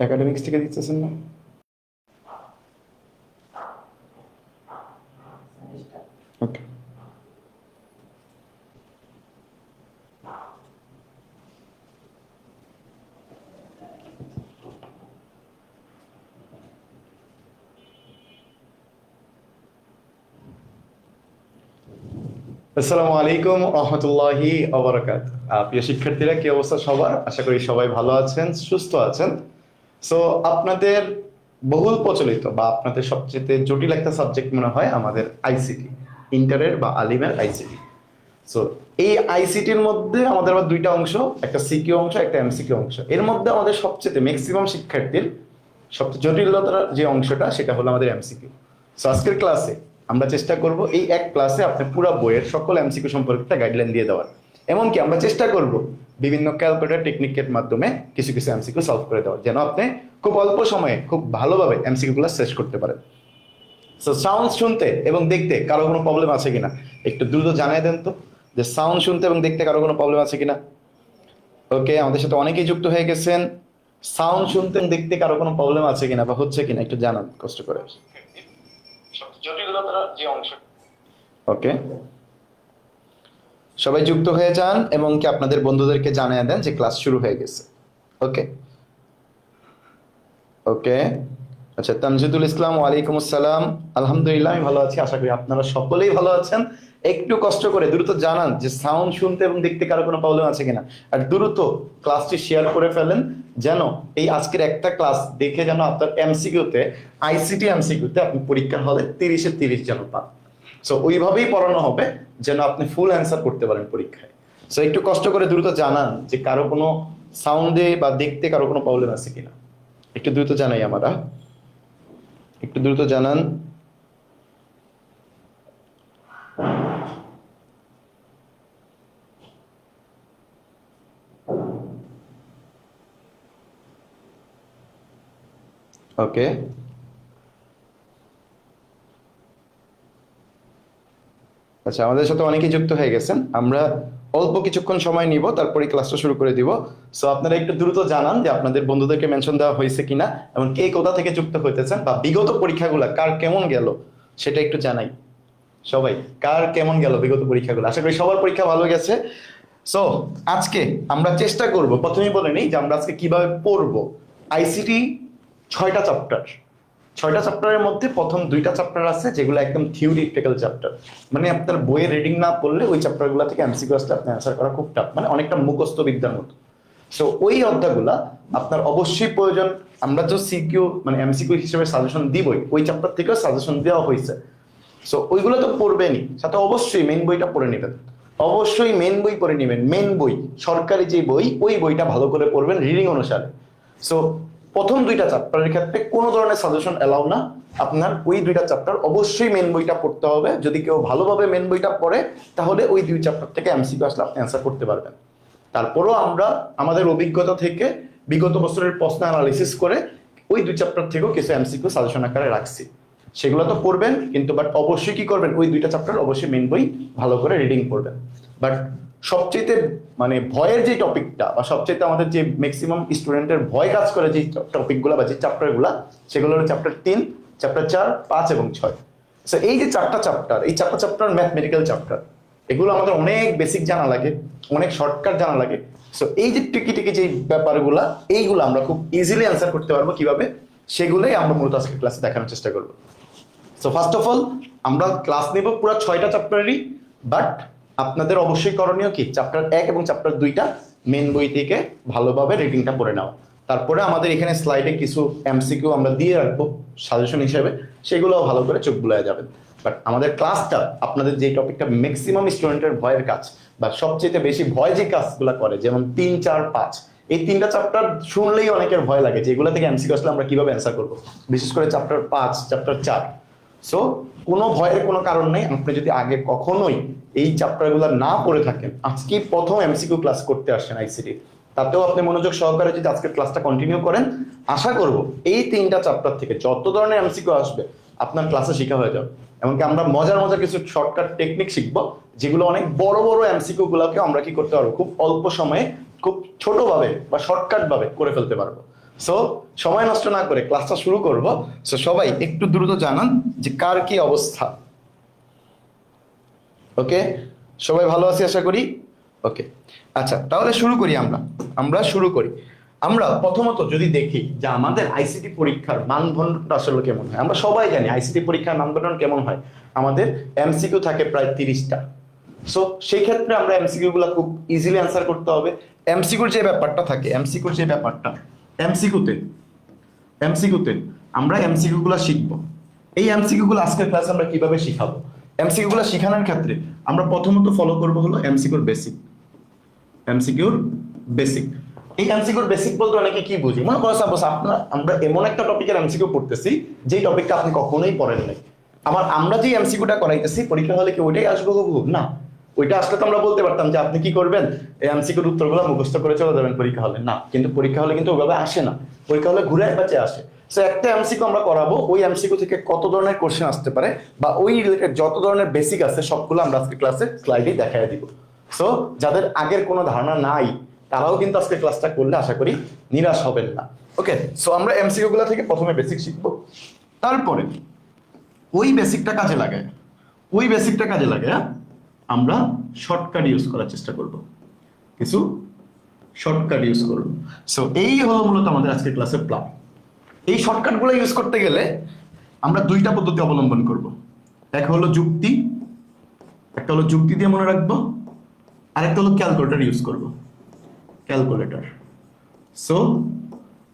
Academics থেকে দিতেছেন না? ওকে। আসসালামু আলাইকুম রহমতুল্লাহি ওবারাকাত। প্রিয় শিক্ষার্থীরা, কি অবস্থা সবার? আশা করি সবাই ভালো আছেন, সুস্থ আছেন। সো আপনাদের বহুল প্রচলিত বা আপনাদের সবচেয়ে জটিল একটা সাবজেক্ট মনে হয় আমাদের আইসিটি, ইন্টারের বা আলিমের আইসিটি। সো এই আইসিটির মধ্যে আমাদের আবার দুইটা অংশ, একটা সিকিউ অংশ, একটা এমসিকিউ অংশ। এর মধ্যে আমাদের সবচেয়ে ম্যাক্সিমাম শিক্ষার্থীর সবচেয়ে জটিলতার যে অংশটা সেটা হলো আমাদের এমসিকিউ। সো আজকের ক্লাসে আমরা চেষ্টা করব এই এক ক্লাসে আপনি পুরো বইয়ের সকল এমসিকিউ সম্পর্কে একটা গাইডলাইন দিয়ে দেওয়ার। এমনকি আমরা চেষ্টা করব বিভিন্ন ক্যালকুলেটর টেকনিকের মাধ্যমে কিছু কিছু এমসিকিউ সলভ করে দেওয়ার, যেন আপনি খুব অল্প সময়ে খুব ভালোভাবে এমসিকিউ গুলো শেষ করতে পারেন। সো সাউন্ড শুনতে এবং দেখতে কারো কোনো প্রবলেম আছে কিনা একটু দ্রুত জানিয়ে দেন তো, যে সাউন্ড শুনতে এবং দেখতে কারো কোনো প্রবলেম আছে কিনা। ওকে, আমাদের সাথে অনেকেই যুক্ত হয়ে গেছেন। সাউন্ড শুনতে এবং দেখতে কারো কোনো প্রবলেম আছে কিনা বা হচ্ছে কিনা একটু জানান কষ্ট করে। ওকে, সবাই যুক্ত হয়ে যান এবং কি আপনাদের বন্ধুদেরকে জানিয়ে দেন যে ক্লাস শুরু হয়ে গেছে। ওকে ওকে। আচ্ছা, তামজিদুল ইসলাম, ওয়ালাইকুম আসসালাম। আলহামদুলিল্লাহ, আমি ভালো আছি, আশা করি আপনারা সকলেই ভালো আছেন। একটু কষ্ট করে দ্রুত জানান যে সাউন্ড শুনতে এবং দেখতে কারো কোনো প্রবলেম আছে কিনা, আর দ্রুত ক্লাসটি শেয়ার করে ফেলেন, যেন এই আজকের একটা ক্লাস দেখে যেন আপনার এমসিকিউতে, আইসিটি এমসিকিউতে আপনি পরীক্ষার হলে 30-এ 30 যেন পান। সো ওইভাবেই পড়ানো হবে যেন আপনি ফুল অ্যান্সার করতে পারেন পরীক্ষায়। সো একটু কষ্ট করে দ্রুত জানান যে কারো কোনো সাউন্ডে বা দেখতে কারো কোনো প্রবলেম আছে কিনা, একটু দ্রুত জানাই আমরা, একটু দ্রুত জানান। ওকে, আচ্ছা, আমাদের সাথে অনেকেই যুক্ত হয়ে গেছেন। আমরা অল্প কিছুক্ষণ সময় নিব, তারপরে ক্লাসটা শুরু করে দিব। সো আপনারা একটু দ্রুত জানান যে আপনাদের বন্ধুদেরকে মেনশন দেওয়া হয়েছে কিনা, এবং কে কোথা থেকে যুক্ত হইতেছেন, বা বিগত পরীক্ষাগুলো কার কেমন গেল সেটা একটু জানাই। সবাই কার কেমন গেল বিগত পরীক্ষাগুলো? আশা করি সবার পরীক্ষা ভালো গেছে। সো আজকে আমরা চেষ্টা করব, প্রথমেই বলে নিই যে আমরা আজকে কিভাবে পড়বো। আইসিটি 6টা চ্যাপ্টার, 6টা চ্যাপ্টারের মধ্যে প্রথম 2টা চ্যাপ্টার আছে যেগুলো একদম থিওরিটিক্যাল চ্যাপ্টার, মানে আপনার বইয়ে রিডিং না পড়লে ওই চ্যাপ্টারগুলো থেকে এমসিকিউ আসলে আপনি অ্যান্সার করা খুব টাফ, মানে অনেকটা মুখস্থ বিদ্যার মতো। সো ওই অধ্যায়গুলা আপনার অবশ্যই প্রয়োজন। আমরা তো সিকিউ মানে এমসিকিউ হিসেবে সাজেশন দিবই, ওই চ্যাপ্টার থেকেও সাজেশন দেওয়া হয়েছে। সো ওইগুলো তো পড়বেনই, সাথে অবশ্যই মেন বইটা পড়ে নেবেন। অবশ্যই মেন বই পড়ে নেবেন, মেন বই, সরকারি যে বই, ওই বইটা ভালো করে পড়বেন রিডিং অনুসারে। সো প্রথম 2টা চ্যাপ্টারের ক্ষেত্রে কোনো ধরনের সাজেশন এলাও না। আপনার ওই 2টা চ্যাপ্টার অবশ্যই মেন বইটা পড়তে হবে। যদি কেউ ভালোভাবে মেন বইটা পড়ে, তাহলে ওই 2 চ্যাপ্টার থেকে এমসিকিউ আসলে আপনি অ্যান্সার করতে পারবেন। তারপরও আমরা আমাদের অভিজ্ঞতা থেকে বিগত বছরের প্রশ্ন অ্যানালিসিস করে ওই 2 চ্যাপ্টার থেকেও কিছু এমসিকিউ সাজেশন আকারে রাখছি, সেগুলো তো পড়বেন। কিন্তু বাট অবশ্যই কি করবেন, ওই 2টা চ্যাপ্টার অবশ্যই মেন বই ভালো করে রিডিং করবেন। বাট সবচেয়ে মানে ভয়ের যে টপিকটা, বা সবচেয়ে আমাদের যে ম্যাক্সিমাম স্টুডেন্টের ভয় কাজ করে যে টপিকগুলো বা যে চ্যাপ্টারগুলো, সেগুলো হলো চ্যাপ্টার 3, চ্যাপ্টার 4, 5 এবং 6। সো এই যে 4টা চ্যাপ্টার, এই 4টা চ্যাপ্টার ম্যাথমেটিক্যাল চ্যাপ্টার। এগুলো আমাদের অনেক বেসিক জানা লাগে, অনেক শর্টকাট জানা লাগে। সো এই যে টিকি টিকি যে ব্যাপারগুলা, এইগুলো আমরা খুব ইজিলি অ্যান্সার করতে পারবো কিভাবে, সেগুলোই আমরা মূলত আজকে ক্লাসে দেখানোর চেষ্টা করবো। সো ফার্স্ট অফ অল আমরা ক্লাস নেব পুরো 6টা চ্যাপ্টারই। বাট আপনাদের অবশ্যই করণীয় কি, চ্যাপ্টার 1 এবং চ্যাপ্টার 2টা মেন বই থেকে ভালোভাবে রিডিংটা পড়ে নাও। তারপরে আমাদের এখানে স্লাইডে কিছু এমসিকিউ আমরা দিয়ে রাখবো সাজেশন হিসেবে, সেগুলোও ভালো করে চোখ বুলায় যাবেন। বাট আমাদের ক্লাসটা আপনাদের যে টপিকটা ম্যাক্সিমাম স্টুডেন্টের ভয়ের কাজ, বা সবচেয়ে বেশি ভয় যে কাজগুলো করে, যেমন 3, 4, 5, এই 3টা চ্যাপ্টার শুনলেই অনেকের ভয় লাগে যে এগুলো থেকে এমসিকিউ আসলে আমরা কিভাবে অ্যান্সার করবো, বিশেষ করে চ্যাপ্টার 5, চ্যাপ্টার 4। সো কোনো ভয়ের কোনো কারণ নেই। আপনি যদি আগে কখনোই এই চ্যাপ্টারগুলো না পড়ে থাকেন, আজকে প্রথম এমসিকিউ ক্লাস করতে আসছেন আইসিটি, তাতেও আপনি মনোযোগ সহকারে যদি আজকের ক্লাসটা কন্টিনিউ করেন, আশা করব এই 3টা চ্যাপ্টার থেকে যত ধরনের এমসিকিউ আসবে আপনার ক্লাসে শেখা হয়ে যাবে। এমনকি আমরা মজার মজার কিছু শর্টকাট টেকনিক শিখবো, যেগুলো অনেক বড় বড় এমসিকিউ গুলোকে আমরা কি করতে পারবো, খুব অল্প সময়ে খুব ছোটভাবে বা শর্টকাট ভাবে করে ফেলতে পারবো। সো সময় নষ্ট না করে ক্লাসটা শুরু করব। সো সবাই একটু দ্রুত জানান যে কার কি অবস্থা। ওকে, সবাই ভালো আছি আশা করি। ওকে, আচ্ছা তাহলে শুরু করি। আমরা শুরু করি। আমরা প্রথমত যদি দেখি যে আমাদের আইসিটি পরীক্ষার মানদণ্ডটা আসলে কেমন হয়। আমরা সবাই জানি আইসিটি পরীক্ষার মানদণ্ড কেমন হয়। আমাদের এমসিকিউ থাকে প্রায় 30টা। সো সেই ক্ষেত্রে আমরা এমসিকিউ গুলা খুব ইজিলি অ্যান্সার করতে হবে। এমসিকিউর যে ব্যাপারটা থাকে, এমসিকিউতে এমসিকিউতে আমরা এমসিকিউ গুলা শিখবো। এই এমসিকিউ গুলো আজকের ক্লাসে আমরা কিভাবে শিখাবো। এমসিকিউ গুলো শেখানোর ক্ষেত্রে আমরা প্রথমত ফলো করবো হলো এমসিকিউর বেসিক। এই এমসিকিউর বেসিক বলতে অনেকে কি বুঝি, মনে করো সাপোজ আমরা এমন একটা টপিকের এমসিকিউ পড়তেছি যেই টপিকটা আপনি কখনোই পড়েন নাই। আমরা যে এমসিকিউটা করাইতেছি পরীক্ষা হলে কি ওইটাই আসবে হুবহু? না। ওইটা আসলে তো আমরা বলতে পারতাম যে আপনি কি করবেন, এই এমসিকিউর উত্তরগুলো মুখস্থ করে চলে যাবেন পরীক্ষা হলে। না, কিন্তু পরীক্ষা হলে কিন্তু ওইভাবে আসে না। পরীক্ষা হলে ঘুরে বাঁচে আসে। সো একটা এমসিকিউ আমরা করাবো, ওই এমসিকিউ থেকে কত ধরনের কোশ্চেন আসতে পারে বা ওই রিলেটেড যত ধরনের বেসিক আছে সবগুলো আমরা আজকে ক্লাসে স্লাইডে দেখাই দিব। সো যাদের আগের কোনো ধারণা নাই তারাও কিন্তু আজকে ক্লাসটা করলে আশা করি নিরাশ হবেন না। ওকে, সো আমরা এমসিকিউ গুলো থেকে প্রথমে বেসিক শিখবো, তারপরে ওই বেসিকটা কাজে লাগায় আমরা শর্টকাট ইউজ করার চেষ্টা করব, কিছু শর্টকাট ইউজ করব। সো এই হলো মূলত আমাদের আজকের ক্লাসের প্ল্যান। এই শর্টকাট গুলো ইউজ করতে গেলে আমরা দুইটা পদ্ধতি অবলম্বন করব। একটা হলো যুক্তি দিয়ে মনে রাখবো, আর একটা হলো ক্যালকুলেটর ইউজ করব। সো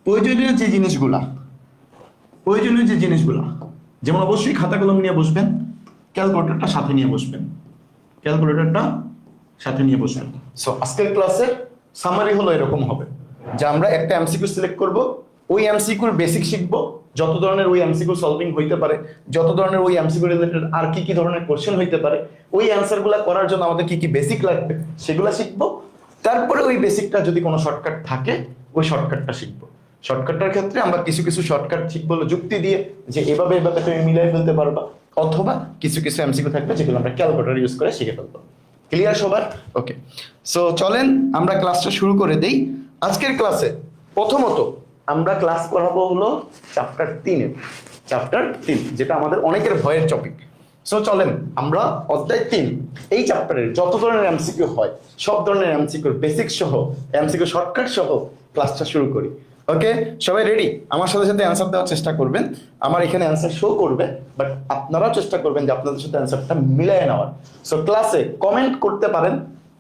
প্রয়োজনীয় যে জিনিসগুলা যেমন অবশ্যই খাতা কলম নিয়ে বসবেন, ক্যালকুলেটরটা সাথে নিয়ে বসবেন। সো আজকের ক্লাসের সামারি হলো এরকম হবে যে আমরা একটা এমসিকিউ সিলেক্ট করব, ওই এমসিকিউর বেসিক শিখবো, যত ধরনের ওই এমসিকিউ সলভিং হইতে পারে, যত ধরনের ওই এমসিকিউ রিলেটেড আর কি কি ধরনের কোশ্চেন হইতে পারে, ওই অ্যান্সার গুলা করার জন্য আমাদের কি কি বেসিক লাগবে সেগুলো শিখবো। তারপরে ওই বেসিকটা যদি কোনো শর্টকাট থাকে ওই শর্টকাটটা শিখবো। শর্টকাটটার ক্ষেত্রে আমরা কিছু শর্টকাট শিখবো যুক্তি দিয়ে, যে এভাবে তুমি মিলাই ফেলতে পারবা, অথবা কিছু এমসিকিউ থাকবে যেগুলো আমরা ক্যালকুলেটর ইউজ করে শিখে ফেলবো। ক্লিয়ার সবার? ওকে, সো চলেন আমরা ক্লাসটা শুরু করে দেই। আজকের ক্লাসে প্রথমত আমরা ক্লাস করাবো হলো চ্যাপ্টার 3, যেটা আমাদের অনেকের ভয়ের টপিক। সো চলেন আমরা অধ্যায় 3 এই চ্যাপ্টারের যত ধরনের এমসিকিউ হয় সব ধরনের এমসিকিউর বেসিক সহ, এমসিকিউ শর্টকাট সহ ক্লাসটা শুরু করি। ওকে, সবাই রেডি? আমার সাথে সাথে অ্যান্সার দেওয়ার চেষ্টা করবেন। আমার এখানে অ্যান্সার শো করবে, বাট আপনারাও চেষ্টা করবেন যে আপনাদের সাথে অ্যান্সারটা মিলিয়ে নেওয়ার। সো ক্লাসে কমেন্ট করতে পারেন,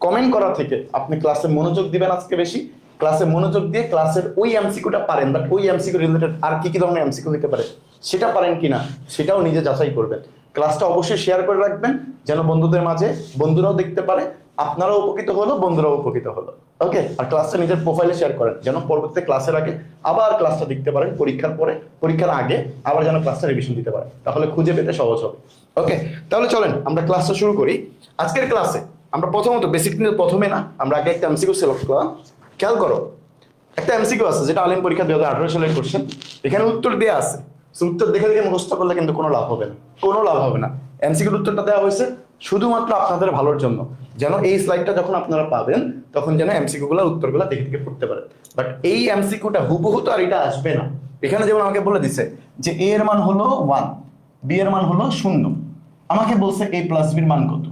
কমেন্ট করা থেকে আপনি ক্লাসে মনোযোগ দিবেন আজকে বেশি। ক্লাসে মনোযোগ দিয়ে ক্লাসের ওই এমসিকিউটা পারেন, বাট ওই এমসিকিউ রিলেটেড আর কি কি ধরনের এমসিকিউ হতে পারে সেটা পারেন কিনা সেটাও নিজে যাচাই করবেন। ক্লাসটা অবশ্যই শেয়ার করে রাখবেন যেন বন্ধুদের মাঝে, বন্ধুরাও দেখতে পারে, আপনারাও উপকৃত হলো, বন্ধুরাও উপকৃত হলো। ওকে, আর ক্লাসটা নিজের প্রোফাইলে শেয়ার করেন যেন পরবর্তীতে ক্লাসের আগে আবার ক্লাসটা দেখতে পারেন, পরীক্ষার পরে, পরীক্ষার আগে আবার যেন ক্লাসটা রিভিশন দিতে পারেন, তাহলে খুঁজে পেতে সহজ হবে। ওকে, তাহলে চলেন আমরা ক্লাসটা শুরু করি। আজকের ক্লাসে আমরা প্রথমত বেসিক নিয়ে প্রথমে না, আমরা আগে একটা এমসিকিউ সিলেক্ট করলাম। খেয়াল করো, একটা এমসিকিউ আছে যেটা আলিম পরীক্ষা 2018 সালের কোশ্চেন। এখানে উত্তর দেওয়া আছে, উত্তর দেখে মুখস্থ করলে কিন্তু কোনো লাভ হবে না। এমসিকিউর উত্তরটা দেওয়া হয়েছে শুধুমাত্র আপনাদের ভালোর জন্য, যেন এই স্লাইডটা যখন আপনারা পাবেন তখন যেন এমসিকিউ গুলোর উত্তরগুলো দেখে পড়তে পারেন। বাট এই এমসিকিউটা হুবহু তো আর এটা আসবে না। এখানে যেমন আমাকে বলে দিছে যে এ এর মান হলো 1, বি এর মান হলো 0, আমাকে বলছে a প্লাস বির মান কত।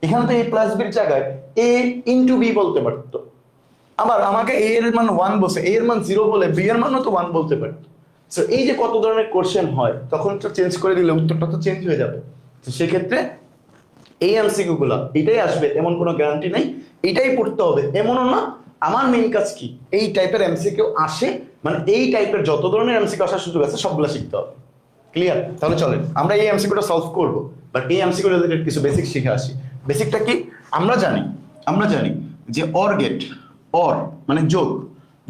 এখানে তো a প্লাস বির জায়গায় a ইন্টু বি বলতে পারতো। আবার আমাকে a এর মান 1 বলছে, a এর মান 0 বলে b এর মানও তো 1 বলতে পারতো। সো এই যে কত ধরনের কোশ্চেন হয়, তখন তো চেঞ্জ করে দিলে উত্তরটা তো চেঞ্জ হয়ে যাবে। তো সেক্ষেত্রে এই এমসিকিউ গুলা এটাই আসবে এমন কোনো গ্যারান্টি নেই, এটাই পড়তে হবে এমনও না। আমার মেইন কাজ কি, এই টাইপের এমসিকিউ আসে মানে এই টাইপের যত ধরনের এমসিকিউ আসার সুযোগ আছে সবগুলো শিখতে হবে। ক্লিয়ার? তাহলে চলেন আমরা এই এমসিকিউটা সলভ করব, বাট এই এমসিকিউ রিলেটেড কিছু বেসিক শিখে আসি। বেসিকটা কি? আমরা জানি যে অর গেট, অর মানে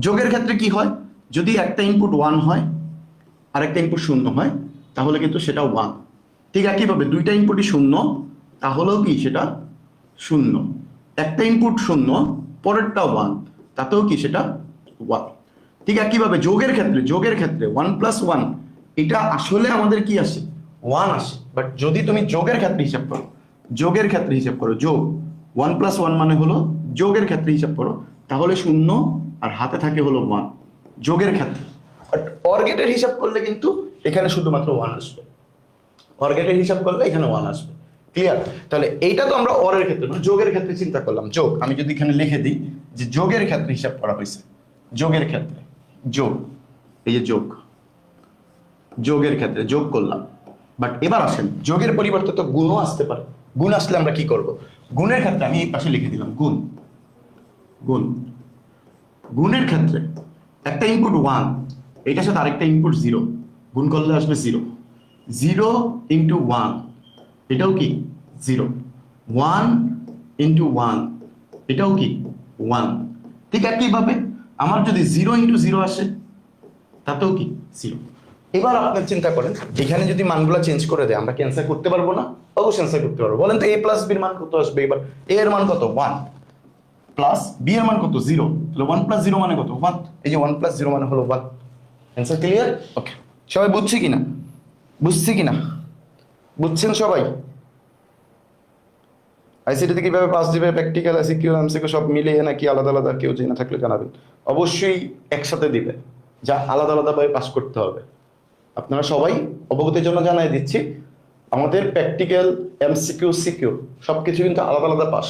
যোগের ক্ষেত্রে কি হয়, যদি একটা ইনপুট 1 হয় আর একটা ইনপুট 0 হয় তাহলে কিন্তু সেটা 1। ঠিক একইভাবে দুইটা ইনপুটই 0 তাহলেও কি সেটা 0। একটা ইনপুট 0 পরেরটা 1 তাতেও কি সেটা 1। ঠিক একইভাবে যোগের ক্ষেত্রে 1 + 1 এটা আসলে আমাদের কি আসে, 1 আসে। বাট যদি তুমি যোগের ক্ষেত্রে হিসাব করো, যোগ 1 + 1 মানে হলো যোগের ক্ষেত্রে হিসাব করো, তাহলে 0 আর হাতে থাকে হলো 1 যোগের ক্ষেত্রে। বাট অর গেটের হিসাব করলে কিন্তু এখানে শুধুমাত্র 1 আসবে, অর গেটের হিসাব করলে এখানে 1 আসবে। ক্লিয়ার? তাহলে এইটা তো আমরা অরের ক্ষেত্রে না, যোগের ক্ষেত্রে চিন্তা করলাম। যোগ আমি যদি এখানে লিখে দিই যে যোগের ক্ষেত্রে হিসাব করা হয়েছে, যোগের ক্ষেত্রে যোগ, এই যে যোগ, যোগের ক্ষেত্রে যোগ করলাম। বাট এবার আসেন যোগের পরিবর্তে তো গুণও আসতে পারে। গুণ আসলে আমরা কি করব? গুণের ক্ষেত্রে আমি এই পাশে লিখে দিলাম গুণ, গুণ, গুণের ক্ষেত্রে একটা ইনপুট 1, এটার সাথে আরেকটা ইনপুট 0, গুণ করলে আসবে 0, 0 ইন্টু 1, এটাও কি 0, 1 ইন্টু 1, এটাও কি 1। ঠিক একইভাবে আমার যদি 0 ইন্টু 0 আসে তাতেও কি 0। এবার আপনার চিন্তা করেন এখানে যদি মানগুলো চেঞ্জ করে দেয় আমরা কি অ্যান্সার করতে পারবো না? অবশ্যই অ্যান্সার করতে পারবো। বলেন তো a প্লাস বির মান কত আসবে? এবার a এর মান কত? 1, প্লাস b এর মান কত? 0, তাহলে 1 প্লাস 0 মানে কত? 1। এই যে 1 প্লাস 0 মানে হলো 1। Answer clear? ওকে, সবাই বুঝছি কিনা? বুঝছি কিনা? বুঝছেন সবাই? আইসিটিতে কিভাবে পাস দিবে, প্র্যাকটিক্যাল এসিকিউ এমসিকিউ সব মিলিয়ে নাকি আলাদা আলাদা, কেউ জেনে থাকলে জানাবেন। অবশ্যই একসাথে দিবে, যা আলাদা আলাদাভাবে পাস করতে হবে। আপনারা সবাই অবগতির জন্য জানাই দিচ্ছি, আমাদের প্র্যাকটিক্যাল এমসিকিউ সিকিউ সবকিছু কিন্তু আলাদা আলাদা পাস।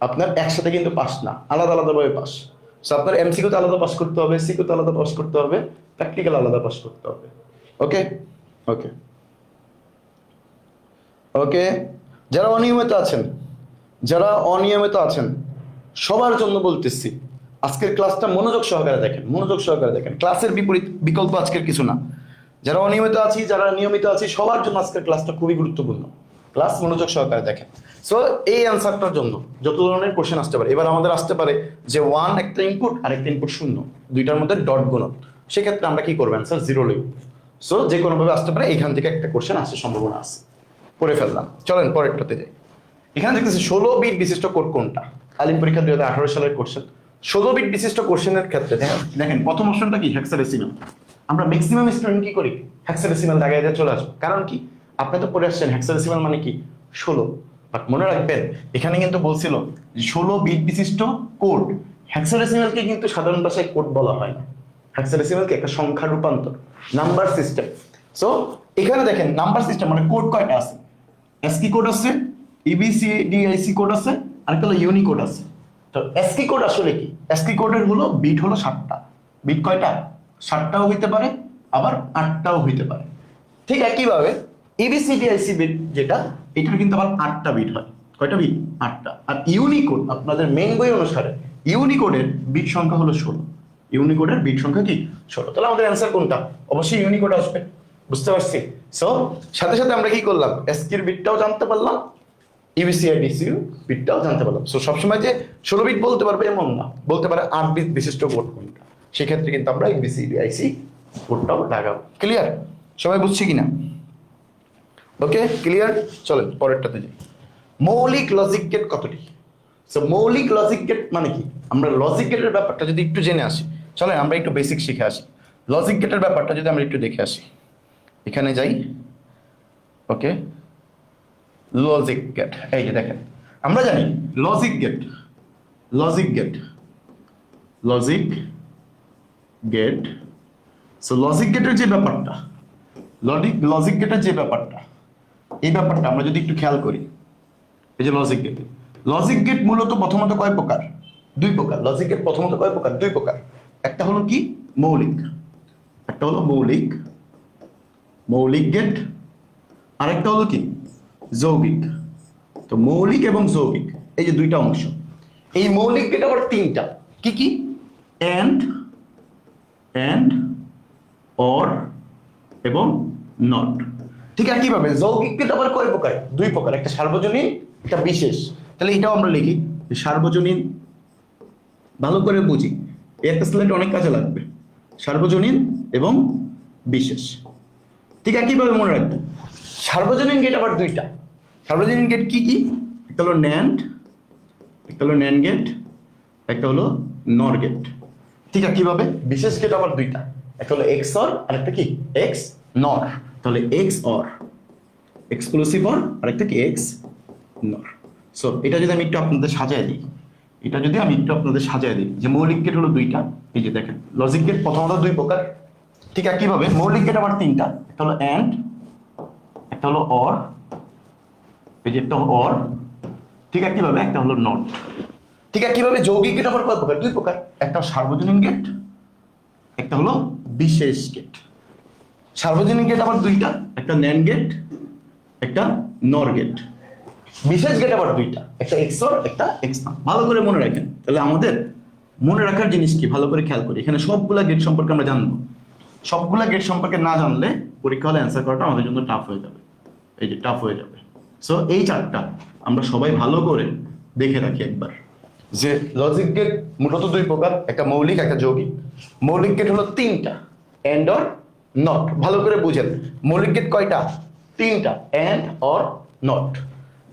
আপনার একসাথে কিন্তু পাস না, আলাদা আলাদাভাবে পাস। সো আপনার এমসিকিউতে আলাদা পাস করতে হবে, সিকিউতে আলাদা পাস করতে হবে, প্র্যাকটিক্যাল আলাদা পাস করতে হবে। ওকে ওকে ওকে, যারা অনিয়মিত আছেন, যারা অনিয়মিত আছেন সবার জন্য বলতেছি আজকের ক্লাসটা মনোযোগ সহকারে দেখেন, মনোযোগ সহকারে দেখেন। ক্লাসের বিপরীত বিকল্প আজকের কিছু না। যারা অনিয়মিত আছি, যারা নিয়মিত আছি, সবার জন্য আজকের ক্লাসটা খুবই গুরুত্বপূর্ণ। ক্লাস মনোযোগ সহকারে দেখেন। সো এই অ্যান্সারটার জন্য যত ধরনের কোশ্চেন আসতে পারে, এবার আমাদের আসতে পারে যে 1 একটা ইনপুট আর একটা ইনপুট 0, দুইটার মধ্যে ডট গুণন, সেক্ষেত্রে আমরা কি করবো? অ্যান্সার 0 লিখব। সো যে কোনোভাবে আসতে পারে, এখান থেকে একটা কোশ্চেন আসার সম্ভাবনা আছে। পড়ে ফেললাম, চলেন পরেরটাতে যাই। এখানে দেখতেছি 16 বিট বিশিষ্ট কোড কোনটা? আলিম পরীক্ষা 2018 সালের কোশ্চেন। 16 বিট বিশিষ্ট কোশ্চেনের ক্ষেত্রে দেখেন প্রথম অপশনটা কি? হেক্সাডেসিমাল। আমরা ম্যাক্সিমাম স্টুডেন্ট কি করি? হেক্সাডেসিমাল দাগায় দিয়ে চলে আসবো। কারণ কি? আপনি তো পড়ে আসছেন হেক্সাডেসিমাল মানে কি 16। বাট মনে রাখবেন এখানে কিন্তু বলছিল যে 16 বিট বিশিষ্ট কোড। হেক্সাডেসিমালকে কিন্তু সাধারণ ভাষায় কোড বলা হয় না, হেক্সাডেসিমালকে একটা সংখ্যা রূপান্তর, নাম্বার সিস্টেম। সো এখানে দেখেন নাম্বার সিস্টেম মানে কোড কয়টা আছে? এসকি কোড আছে, ইবিসিডিআইসি কোড আছে, আর একটা হলো ইউনিকোড আছে। তো এসকি কোড আসলে কি? এসকি কোডের হলো বিট হলো 7টা। বিট কয়টা? 7টাও হইতে পারে, আবার 8টাও হইতে পারে। ঠিক একইভাবে ইবিসিডিআইসি বিট যেটা, এটার কিন্তু আবার 8টা বিট হয়। কয়টা বিট? 8টা। আর ইউনিকোড আপনাদের মেইন বই অনুসারে ইউনিকোডের বিট সংখ্যা হলো 16। ইউনিকোডের বিট সংখ্যা কি? 16। তাহলে আমাদের অ্যান্সার কোনটা? অবশ্যই ইউনিকোড আসবে। বুঝতে পারছি? সো সাথে সাথে আমরা কি করলাম? এসকির বিটটাও জানতে পারলাম, ইবিসিআইডিসির বিটটাও জানতে পারলাম। সো সবসময় যে 16 বিট বলতে পারবে এমন না, বলতে পারে 8 বিট বিশিষ্ট কোড কোনটা। সেক্ষেত্রে কিন্তু আমরা ইবিসিডিআইসি কোডটাও লাগাবো। ক্লিয়ার? সবাই বুঝছি কিনা? Okay clear? চলেন পরেরটাতে যাই। মৌলিক লজিক গেট কতটি? সো মৌলিক লজিক গেট মানে কি? আমরা লজিক গেটের ব্যাপারটা যদি একটু জেনে আসি, চলেন আমরা একটু বেসিক শিখে আসি। লজিক গেটের ব্যাপারটা যদি আমরা একটু দেখে আসি, এখানে যাই। ওকে, লজিক গেট, এই যে দেখেন আমরা জানি logic gate, logic gate, logic gate. So logic গেটের যে ব্যাপারটা, লজিক গেটের যে ব্যাপারটা, এই ব্যাপারটা আমরা যদি একটু খেয়াল করি, এই যে লজিক গেট, লজিক গেট মূলত প্রথমত কয় প্রকার? 2 প্রকার। লজিক গেট প্রথমত কয় প্রকার? 2 প্রকার। একটা হলো কি? মৌলিক। একটা হলো মৌলিক, মৌলিক গেট। আরেকটা হলো কি? যৌগিক। তো মৌলিক এবং যৌগিক, এই যে 2টা অংশ। এই মৌলিক গেট আবার 3টা। কি কি? এন্ড, অর এবং নট। ঠিক একইভাবে যৌগিক গেট আবার কয় প্রকার? 2 প্রকার। একটা সার্বজনীন, একটা বিশেষ। তাহলে এটাও আমরা লিখি সার্বজনীন। ভালো করে বুঝি, একটা স্লাইড অনেক কাজে লাগবে। সার্বজনীন এবং বিশেষ। ঠিক একইভাবে মনে রাখবেন সার্বজনীন গেট আবার 2টা। সার্বজনীন গেট কি কি? একটা হলো ন্যান্ড, একটা হলো ন্যান্ড গেট, একটা হলো নর গেট। ঠিক আছে? কিভাবে? বিশেষ গেট আবার 2টা, একটা হলো এক্স অর আর একটা কি? এক্স নর। তাহলে এক্স অর, এক্সক্লুসিভ অর, আর একটা কি? এক্স নর। সো এটা যদি আমি একটু আপনাদের সাজায় দিই, এটা যদি আমি একটু আপনাদের সাজায় দিই, যে মৌলিক গেট হলো 2টা। এই যে দেখেন লজিক গেট প্রথমত 2 প্রকার, ঠিক একইভাবে মৌলিক গেট আবার তিনটা, একটা হলো অ্যান্ড, একটা হলো অর, এই যে একটা অর, ঠিক একইভাবে একটা হলো নট। ঠিক একইভাবে যৌগিক গেট আবার কয় প্রকার? দুই প্রকার, একটা সার্বজনীন গেট, একটা হলো বিশেষ গেট। সার্বজনীন গেট আবার দুইটা, একটা ন্যান্ড গেট, একটা নর গেট। বিশেষ গেট আবার দুইটা, একটা এক্সর, একটা এক্সনার। ভালো করে মনে রাখেন। তাহলে আমাদের মনে রাখার জিনিস কি, ভালো করে খেয়াল করি। এখানে সবগুলা গেট সম্পর্কে আমরা জানবো। সবগুলা গেট সম্পর্কে না জানলে পরীক্ষা হলে অ্যান্সার করাটা আমাদের জন্য টাফ হয়ে যাবে। এই যে টাফ হয়ে যাবে। সো এই চারটা আমরা সবাই ভালো করে দেখে রাখি একবার, যে লজিক গেট মূলত দুই প্রকার, একটা মৌলিক, একটা যৌগিক। মৌলিক গেট হলো তিনটা, এন্ড অর নট। ভালো করে বুঝেন, মৌলিক গেট কয়টা? তিনটা, এন্ড অর নট।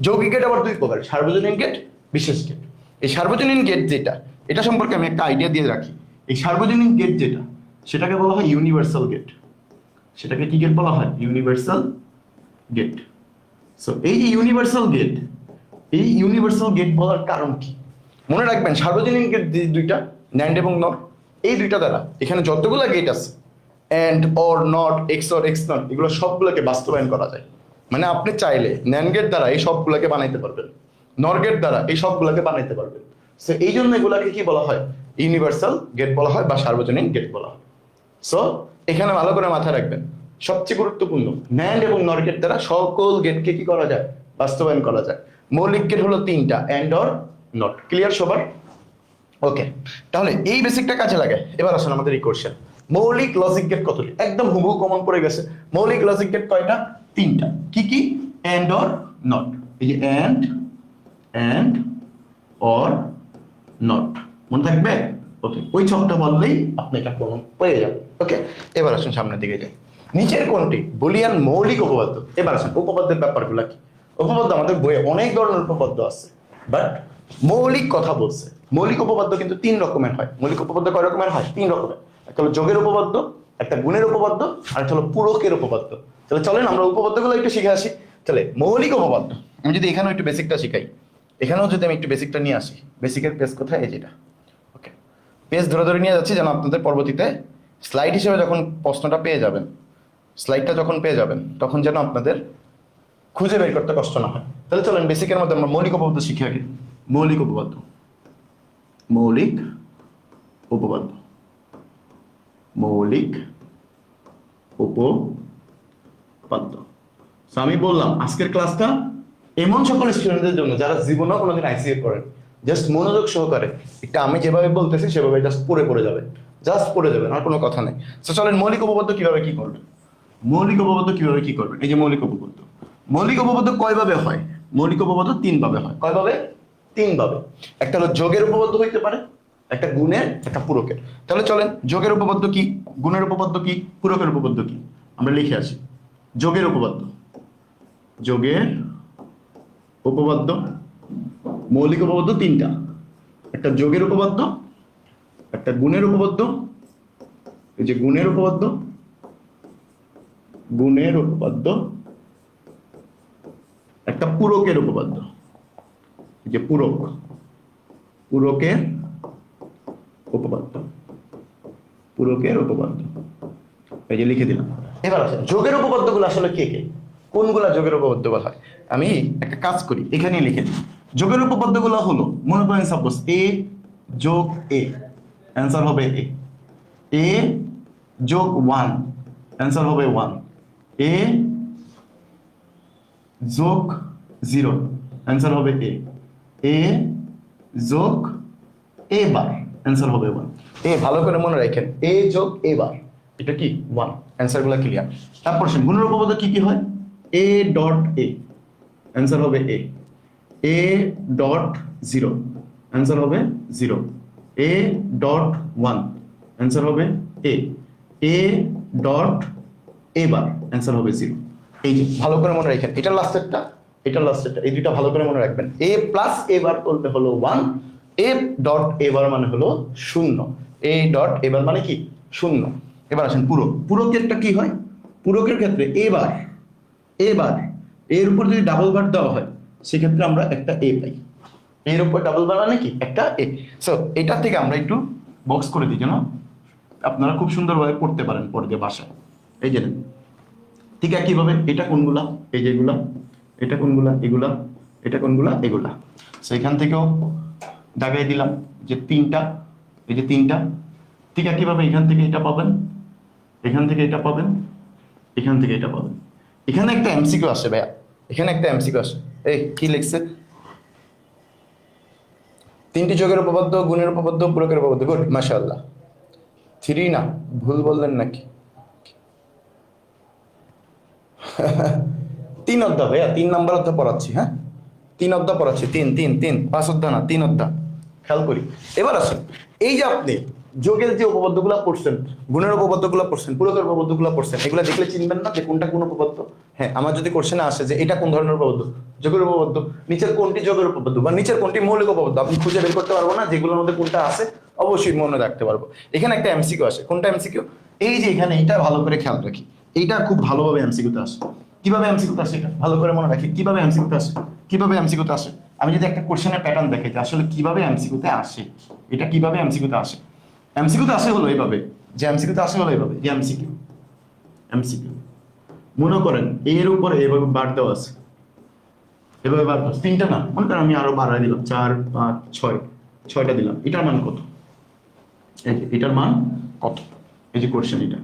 যৌগিক গেট আবার দুই প্রকার, সার্বজনীন গেট, বিশেষ গেট। এই সার্বজনীন গেট যেটা, এটা সম্পর্কে আমি একটা আইডিয়া দিয়ে রাখি। এই সার্বজনীন গেট যেটা, সেটাকে বলা হয় ইউনিভার্সাল গেট। সেটাকে কি গেট বলা হয়? Universal gate. সো এই যে ইউনিভার্সাল গেট, এই ইউনিভার্সাল গেট বলার কারণ কি? মনে রাখবেন, সার্বজনীন গেট দুইটা, ন্যান্ড এবং নট, এই দুইটা দ্বারা এখানে যতগুলো গেট আছে, and or not, x or x not, এগুলো সবগুলোকে বাস্তবায়ন করা যায়। মানে আপনি চাইলে ন্যান্ড গেট দ্বারা এই সবগুলোকে বানাইতে পারবেন, নর গেট দ্বারা এই সবগুলোকে বানাইতে পারবেন। সো এই জন্য এগুলাকে কি বলা হয়? ইউনিভার্সাল গেট বলা হয় বা সার্বজনীন গেট বলা হয়। সো এখানে ভালো করে মাথায় রাখবেন, সবচেয়ে গুরুত্বপূর্ণ, ন্যান্ড এবং নর গেট দ্বারা সকল গেটকে কি করা যায়? বাস্তবায়ন করা যায়। মৌলিক গেট হলো তিনটা, অ্যান্ড অর নট। ক্লিয়ার সবার? ওকে, তাহলে এই বেসিকটা কাজে লাগে। এবার আসেন আমাদের এই কোশ্চেন, মৌলিক লজিক গেট কতটি? একদম হুবহু কমন পড়ে গেছে। মৌলিক লজিক গেট কয়টা? তিনটা। কি কি? And or not. এই যে অ্যান্ড অর নট, মনে থাকবে? ওকে, ওই ছকটা বললেই আপনি এটা কমন পেয়ে যাবেন। ওকে, এবার আসুন সামনের দিকে যাই। নিচের কোনটি বুলিয়ান মৌলিক উপপাদ্য? এবার আসুন উপপাদ্যের ব্যাপারগুলো কি। উপপাদ্য আমাদের বইয়ে অনেক ধরনের উপপাদ্য আছে, বাট মৌলিক কথা বলছে। মৌলিক উপপাদ্য কিন্তু তিন রকমের হয়। মৌলিক উপপাদ্য কয় রকমের হয়? তিন রকমের। একটা হলো যোগের উপপাদ্য, একটা গুণের উপপাদ্য, আর একটা হলো পূরকের উপপাদ্য। তাহলে চলেন আমরা উপপাদ্যগুলো একটু শিখে আসি। তাহলে মৌলিক উপপাদ্য, আমি যদি এখানেও একটু বেসিকটা শিখাই, এখানেও যদি আমি একটু বেসিকটা নিয়ে আসি। বেসিকের পেজ কোথায়? এই যেটা। ওকে, পেজ ধরে ধরে নিয়ে যাচ্ছি যেন আপনাদের পরবর্তীতে স্লাইড হিসেবে যখন প্রশ্নটা পেয়ে যাবেন, স্লাইডটা যখন পেয়ে যাবেন, তখন যেন আপনাদের খুঁজে বের করতে কষ্ট না হয়। তাহলে চলেন বেসিকের মধ্যে আমরা মৌলিক উপপাদ্য শিখে আগে। মৌলিক উপপাদ্য, মৌলিক উপপাদ্য, মৌলিক উপপাদ্য। আমি বললাম আজকের ক্লাসটা এমন সকল স্টুডেন্টদের জন্য যারা জীবনেও কোনোদিন আইসিএ করেন, জাস্ট মনোযোগ সহকারে একটা আমি যেভাবে বলতেছি সেভাবে জাস্ট পড়ে যাবে, জাস্ট পড়ে যাবেন, আর কোনো কথা নেই। তো চলেন মৌলিক উপপাদ্য কিভাবে কি করবেন। মৌলিক উপপাদ্য কিভাবে কি করবেন? এই যে মৌলিক উপপাদ্য, মৌলিক উপপাদ্য কয়ভাবে হয়? মৌলিক উপপাদ্য তিন ভাবে হয়। কয়ভাবে? তিন ভাবে। একটা হলো যোগের উপপাদ্য হইতে পারে, একটা গুণের, একটা পূরকের। তাহলে চলেন যোগের উপপাদ্য কি, গুণের উপপাদ্য কি, পূরকের উপপাদ্য কি আমরা লিখে আসি। যোগের উপপাদ্য, যোগের উপপাদ্য, মৌলিক উপপাদ্য তিনটা, একটা যোগের উপপাদ্য, একটা গুণের উপপাদ্য, এই যে গুণের উপপাদ্য, গুণের উপপাদ্য, একটা পূরকের উপপাদ্য, এই যে পূরক, পূরকের উপপাদ্য, পূরকের উপপাদ্য, এই যে লিখে দিলাম। এবার আসেন যোগের উপপাদ্যগুলো আসলে কে কে, কোনগুলা যোগের উপপাদ্য বলা হয়? আমি একটা কাজ করি, এখানেই লিখে দিই। যোগের উপপাদ্যগুলো হলো, মনে করেন সাপোজ এ যোগ এ, অ্যান্সার হবে এ। এ যোগ 1, অ্যান্সার হবে 1। এ যোগ 0, অ্যান্সার হবে এ। এ যোগ এ বার, অ্যান্সার হবে 1। এ ভালো করে মনে রাখেন, এ যোগ এ বার, এটা কি 1। অ্যান্সার গুলো ক্লিয়ার। তারপর গুণের উপপাদ্য কি কি হয়? এ ডট এ, অ্যান্সার হবে এ। এ ডট 0, অ্যান্সার হবে 0। এ ডট 1, অ্যান্সার হবে এ। A dot A bar, answer হবে 0। এই যে ভালো করে মনে রাখেন, এটা লাস্টেরটা, এটা লাস্টেরটা, এই দুইটা ভালো করে মনে রাখবেন। এ প্লাস এ বার করলে হলো 1, এ ডট এ বার মানে হলো 0। এ ডট এ বার মানে কি? 0। এবার আসেন পূরক। পূরকেরটা কি হয়? পূরকের ক্ষেত্রে এবার, এবার এর উপর যদি ডাবল বার দেওয়া হয় সেক্ষেত্রে আমরা একটা এ পাই। এর উপর ডাবল বার মানে কি? একটা এ। সো এটা থেকে আমরা একটু বক্স করে দিই যেন আপনারা খুব সুন্দরভাবে পড়তে পারেন পরে দিয়ে বাসায়। এই যে ঠিক একইভাবে এটা কোনগুলা, এই যে এগুলা, এটা কোনগুলা, এগুলা, এটা কোনগুলা, এগুলা। সো এখান থেকেও দাগাই দিলাম যে তিনটা, এই যে তিনটা। ঠিক একইভাবে এখান থেকে এটা পাবেন, এখান থেকে এটা পাবেন, এখান থেকে এটা পাবেন। এখানে একটা এমসিকিউ আসে ভাইয়া, এখানে একটা এমসিকিউ আসে। এই কি লিখছে? তিনটি যোগের উপপাদ্য, গুণের উপপাদ্য, পূরকের উপপাদ্য। গুড, মাশাআল্লাহ। 3 না, ভুল বললেন নাকি? 3 অধ্যায় ভাইয়া, 3 নাম্বার অধ্যায় পড়াচ্ছি। হ্যাঁ, 3 অধ্যায় পড়াচ্ছি। 3 5 অধ্যায় না, 3 অধ্যায়। খেয়াল করি। এবার আসেন, এই যে আপনি যোগের যে উপপাদ্যগুলো পড়ছেন, গুণের উপপাদ্যগুলো পড়ছেন, পূরকের উপপাদ্যগুলো পড়ছেন, এগুলো দেখলে চিনবেন না যে কোনটা কোন উপপাদ্য? হ্যাঁ, আমার যদি কোশ্চেনে আসে যে এটা কোন ধরনের উপপাদ্য, যোগের উপপাদ্য, নিচের কোনটি যোগের উপপাদ্য বা নিচের কোনটি মৌলিক উপপাদ্য, আপনি খুঁজে বের করতে পারবো না, যেগুলোর মধ্যে কোনটা আছে অবশ্যই মনে রাখতে পারবো। এখানে একটা এমসিকিউ আসে। কোনটা এমসিকিউ? এই যে এখানে, এটা ভালো করে খেয়াল রাখি, এইটা খুব ভালোভাবে এমসিকিউতে আসে। কিভাবে এমসিকিউতে আসে এটা ভালো করে মনে রাখি। কিভাবে এমসিকিউতে আসে, কিভাবে এমসিকিউতে আসে? আমি যদি একটা কোশ্চেনের প্যাটার্ন দেখাই যে আসলে কিভাবে এমসিকিউতে আসে, এটা কিভাবে এমসিকিউতে আসে। এমসিকিউতে আসে হলো এইভাবে, যে এমসিকিউতে আসে হলো এইভাবে, যে এমসিকিউ, এমসিকিউ মনে করেন এর উপরে এভাবে বার দেওয়া আছে, এভাবে বার দেওয়া আছে, তিনটা না, মনে করেন আমি আরো বাড়াই দিলাম 4 5 6, 6টা দিলাম। এটার মান কত? এই যে এটার মান কত? এই যে কোশ্চেন, এটা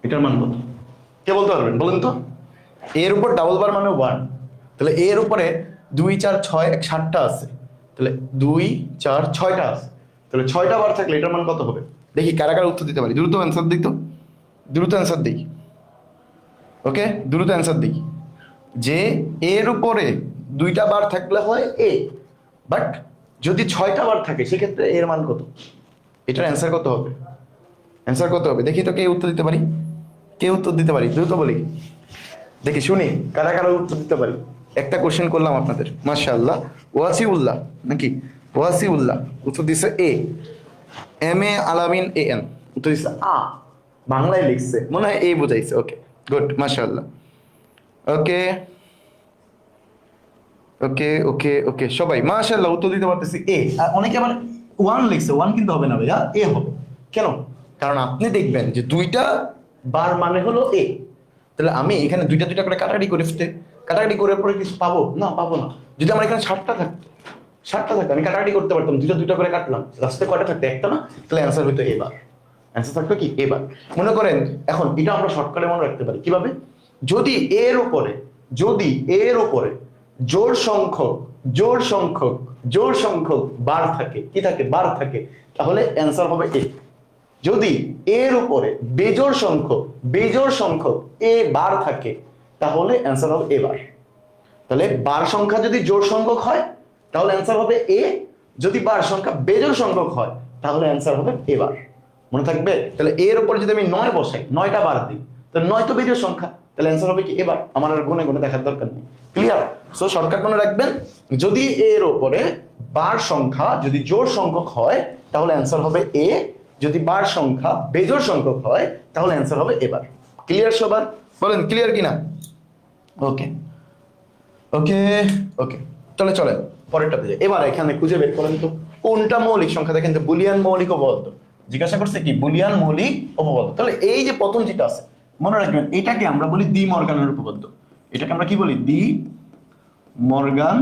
এটার মান কত কে বলতে পারবেন বলেন তো? এর উপর ডাবল বার মানে 1, তাহলে এর উপরে 2 4 6 7টা আছে, তাহলে 2 4 6টা আছে, তাহলে 6টা বার থাকলে এটার মান কত হবে? দেখি কারা কারা উত্তর দিতে পারি। দ্রুত অ্যান্সার দিই তো, দ্রুত অ্যান্সার দিই। ওকে, দ্রুত অ্যান্সার দিই। যে এর উপরে 2টা বার থাকলে হয় এ, বাট যদি 6টা বার থাকে সেক্ষেত্রে এর মান কত? এটার অ্যান্সার কত হবে? অ্যান্সার কত হবে দেখি তো, কে উত্তর দিতে পারি, কে উত্তর দিতে পারি, দ্রুত বলি দেখি, শুনি কারা কারা উত্তর দিতে পারি। একটা কোশ্চেন করলাম আপনাদের, মাশাআল্লাহ। ওয়াসিউল্লাহ নাকি? ওয়াসিউল্লাহ উত্তর দিছে এ। এম এ আলামিন এ এন উত্তর দিছে আ, বাংলায় লিখছে, মনে হয় এ বোঝাইছে। ওকে, গুড, মাশাআল্লাহ। ওকে ওকে ওকে ওকে, সবাই মাশাআল্লাহ উত্তর দিতে পারতেছি এ। আর অনেকে আবার 1 লিখছে, 1 কিন্তু হবে না ভাইয়া, এ হবে। কেন? কারণ আপনি দেখবেন যে 2টা বার মানে হলো এ, তাহলে আমি এখানে 2টা 2টা করে কাটাকাটি করে কাটাকাটি করে পরে কিছু পাবো না? পাবো না। যদি আমার এখানে 7টা থাকতো, 7টা থাকতো, আমি কাটাকাটি করতে পারতাম, 2টা 2টা করে কাটলাম, লাস্টে কয়টা থাকতো? একটা না? তাহলে অ্যান্সার হইতো এবার, অ্যান্সার থাকতো কি এবার। মনে করেন এখন এটা আমরা শর্টকাটে মনে রাখতে পারি কিভাবে? যদি এর উপরে, যদি এর উপরে জোড় সংখ্যক, জোড় সংখ্যক, জোড় সংখ্যক বার থাকে, কি থাকে? বার থাকে, তাহলে অ্যান্সার হবে এ। যদি এর উপরে বেজোড় সংখ্যক, বেজোড় সংখ্যক এ বার থাকে, তাহলে অ্যান্সার হবে এ বার। তাহলে বার সংখ্যা যদি জোড় সংখ্যক হয় তাহলে অ্যান্সার হবে এ, যদি বার সংখ্যা বেজোড় সংখ্যক হয় তাহলে অ্যান্সার হবে এ বার। মনে থাকবে? তাহলে এর উপরে যদি আমি 9 বসাই, 9টা বার দিই, তাহলে 9 তো বেজোড় সংখ্যা, তাহলে অ্যান্সার হবে কি এবার। আমার আর গুণে গুণে দেখার দরকার নেই। ক্লিয়ার? সো শর্টকাট মনে রাখবেন, যদি এর উপরে বার সংখ্যা যদি জোড় সংখ্যক হয় তাহলে অ্যান্সার হবে এ, যদি বার সংখ্যা বেজোড় সংখ্যক হয় তাহলে অ্যান্সার হবে এবার। ক্লিয়ার সবার? বলেন ক্লিয়ার কিনা? ওকে ওকে ওকে, চলে চলেন পরেরটাতে যাই। এবার এখানে খুঁজে বের করেন তো কোনটা মৌলিক সংখ্যা। দেখেন তো বুলিয়ান মৌলিক উপপাদ্য জিজ্ঞাসা করছে, কি বুলিয়ান মৌলিক উপপাদ্য। তাহলে এই যে প্রথম যেটা আছে মনে রাখবেন, এটাকে আমরা বলি ডি মর্গানের উপপাদ্য। এটাকে আমরা কি বলি? ডি মর্গান,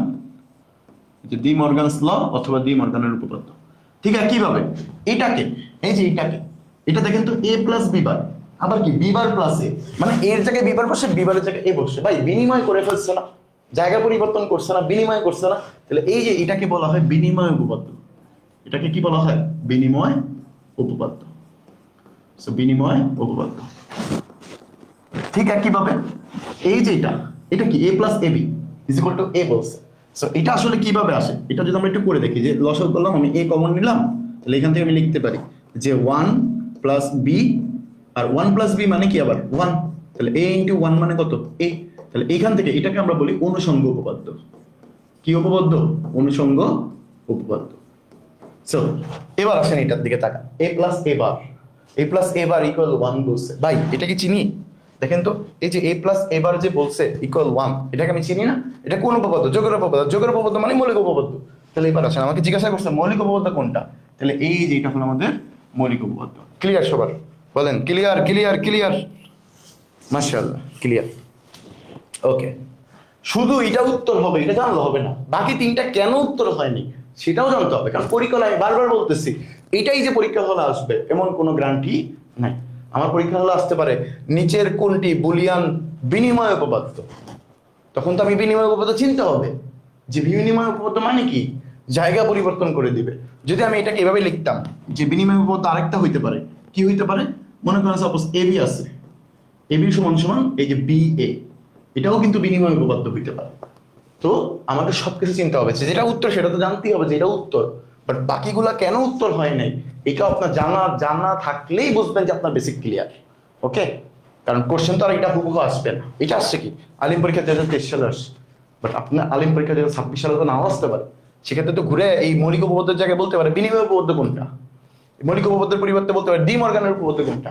ডি মর্গানস ল অথবা ডি মর্গানের উপপাদ্য। ঠিক আছে? কিভাবে এটাকে, এই যে এটাকে, এটা দেখেন তো এ প্লাস বি বার, আবার কি বি বার প্লাস এ, মানে এর জায়গায় বি বার বসে, বি বারের জায়গায় এ বসে। ভাই বিনিময় করে ফেলছে না, জায়গা পরিবর্তন করছে না, বিনিময় করছে না। তাহলে এই যে এটাকে বলা হয় বিনিময় উপপাদ্য। এটাকে কি বলা হয়? বিনিময় উপপাদ্য। সো বিনিময় উপপাদ্য। ঠিক একইভাবে এই যে এটা কি A plus A B is equal to A বলছে। সো এটা আসলে কিভাবে আসে এটা যদি আমরা একটু করে দেখি, যে লসাগু করলাম, আমি এ কমন নিলাম, তাহলে এখান থেকে আমি লিখতে পারি যে 1 প্লাস বি, আর 1 প্লাস বি মানে কি আবার 1, তাহলে এ ইন্টু 1 মানে কত? এ। তাহলে এখান থেকে এটাকে আমরা বলি অনুষঙ্গ উপপাদ্য। কি উপপাদ্য? অনুষঙ্গ উপপাদ্য। সো এবার আসেন এটার দিকে তাকান, এ প্লাস এ বার, এ প্লাস এ বার ইকুয়াল 1 বলছে। ভাই এটা কি চিনি? দেখেন তো এই যে এ প্লাস এ বার যে বলছে ইকুয়াল 1, এটাকে আমি চিনি না? এটা কোন উপপাদ্য? যোগের উপপাদ্য। যোগের উপপাদ্য মানে মৌলিক উপপাদ্য। তাহলে এবার আসেন আমাকে জিজ্ঞাসা করছে মৌলিক উপপাদ্য কোনটা, তাহলে এই যে এটা হলো আমাদের মৌলিক উপপাদ্য। ক্লিয়ার সবার? বলেন ক্লিয়ার ক্লিয়ার ক্লিয়ার, মাশাআল্লাহ ক্লিয়ার। ওকে, শুধু এটা উত্তর হবে এটা জানলে হবে না, বাকি তিনটা কেন উত্তর হয়নি সেটাও জানতে হবে। কারণ পরীক্ষা আমি বারবার বলতেছি, এটাই যে পরীক্ষা হলে আসবে এমন কোনো গ্যারান্টি নাই। আমার পরীক্ষা হলে আসতে পারে নিচের কোনটি বুলিয়ান বিনিময় উপপাদ্য, তখন তো আমি বিনিময় উপপাদ্য চিনতে হবে যে বিনিময় উপপাদ্য মানে কি, জায়গা পরিবর্তন করে দিবে। যদি আমি এটাকে এভাবে লিখতাম যে বিনিময় উপপাদ্য আরেকটা হইতে পারে, কি হইতে পারে, মনে করেন সাপোজ এবি আছে, এবি সমান সমান এই যে বি এ, এটাও কিন্তু বিনিময় উপপাদ্য হইতে পারে। তো আমাকে সবকিছু চিন্তা হবে, যেটা উত্তর সেটা তো জানতেই হবে যে এটা উত্তর, বাট বাকিগুলা কেন উত্তর হয় নাই এটা আপনার জানা থাকলেই বুঝবেন যে আপনার বেসিক ক্লিয়ার। ওকে, কারণ কোশ্চেন তো আর এটা হুবহু আসবে না। এটা আসছে কি আলিম পরীক্ষা 2023 সালে আসছে, বাট আপনার আলিম পরীক্ষা 2026 সালে তো নাও আসতে পারে। সেক্ষেত্রে তো ঘুরে এই মৌলিক উপপাদ্যের জায়গায় বলতে পারে বিনিময় উপপাদ্য কোনটা, মৌলিক উপপাদ্যের পরিবর্তে বলতে পারে ডি মর্গানের উপপাদ্য কোনটা।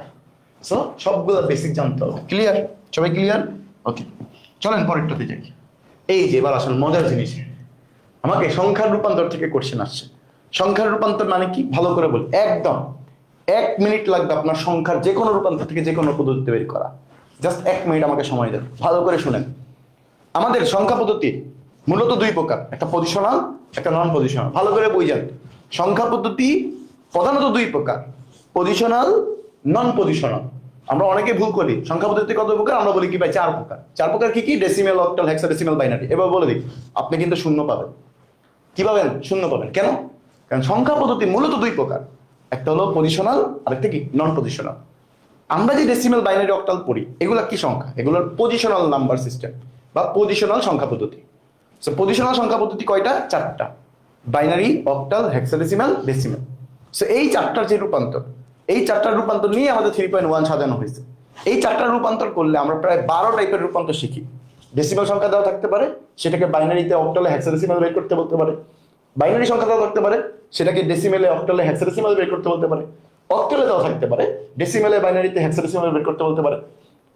সো সবগুলো বেসিক জানতে হবে। ক্লিয়ার? সবাই ক্লিয়ার? ওকে, চলেন পরেরটাতে যাই। এই যে এবার আসলে মজার জিনিস, আমাকে সংখ্যার রূপান্তর থেকে কোশ্চেন আসছে। সংখ্যার রূপান্তর মানে কি ভালো করে বলি, একদম 1 মিনিট লাগবে আপনার সংখ্যার যে কোনো রূপান্তর থেকে যে কোনো পদ্ধতি বের করা। জাস্ট 1 মিনিট আমাকে সময় দেন, ভালো করে শুনেন। আমাদের সংখ্যা পদ্ধতি মূলত দুই প্রকার, একটা পজিশনাল একটা নন পজিশনাল। ভালো করে বুঝেন, সংখ্যা পদ্ধতি প্রধানত দুই প্রকার, পজিশনাল নন পজিশনাল। আমরা অনেকে ভুল করি, সংখ্যা পদ্ধতি কত প্রকার, আমরা বলি কি ভাই 4 প্রকার। 4 প্রকার কি কি? Decimal, octal, hexadecimal, binary. এবার বলে দিই, আপনি কিন্তু শূন্য পাবেন। কি পাবেন? শূন্য পাবেন। কেন? কারণ সংখ্যা পদ্ধতি মূলত দুই প্রকার, একটা হলো পজিশনাল আর একটা কি নন পজিশনাল। আমরা যে ডেসিমেল, বাইনারি, অক্টাল পড়ি এগুলা কি সংখ্যা, এগুলোর পজিশনাল নাম্বার সিস্টেম বা পজিশনাল সংখ্যা পদ্ধতি। সো পজিশনাল সংখ্যা পদ্ধতি কয়টা? 4টা, binary, octal, hexadecimal, decimal. So এই 4টার যে রূপান্তর, এই 4টার রূপান্তর নিয়ে আমাদের 3.1 সাজানো হয়েছে। এই 4টার রূপান্তর করলে আমরা প্রায় 12 টাইপের রূপান্তর শিখি। ডেসিমেল সংখ্যা দেওয়া থাকতে পারে, সেটাকে বাইনারিতে, অক্টালে, হেক্সাডেসিমেল বের করতে বলতে পারে। বাইনারি সংখ্যা দেওয়া থাকতে পারে, সেটাকে ডেসিমেলে, অক্টালে, হেক্সাডেসিমেল বের করতে বলতে পারে। অক্টালে দেওয়া থাকতে পারে, ডেসিমেলে, বাইনারিতে, হেক্সাডেসিমেল বের করতে বলতে পারে।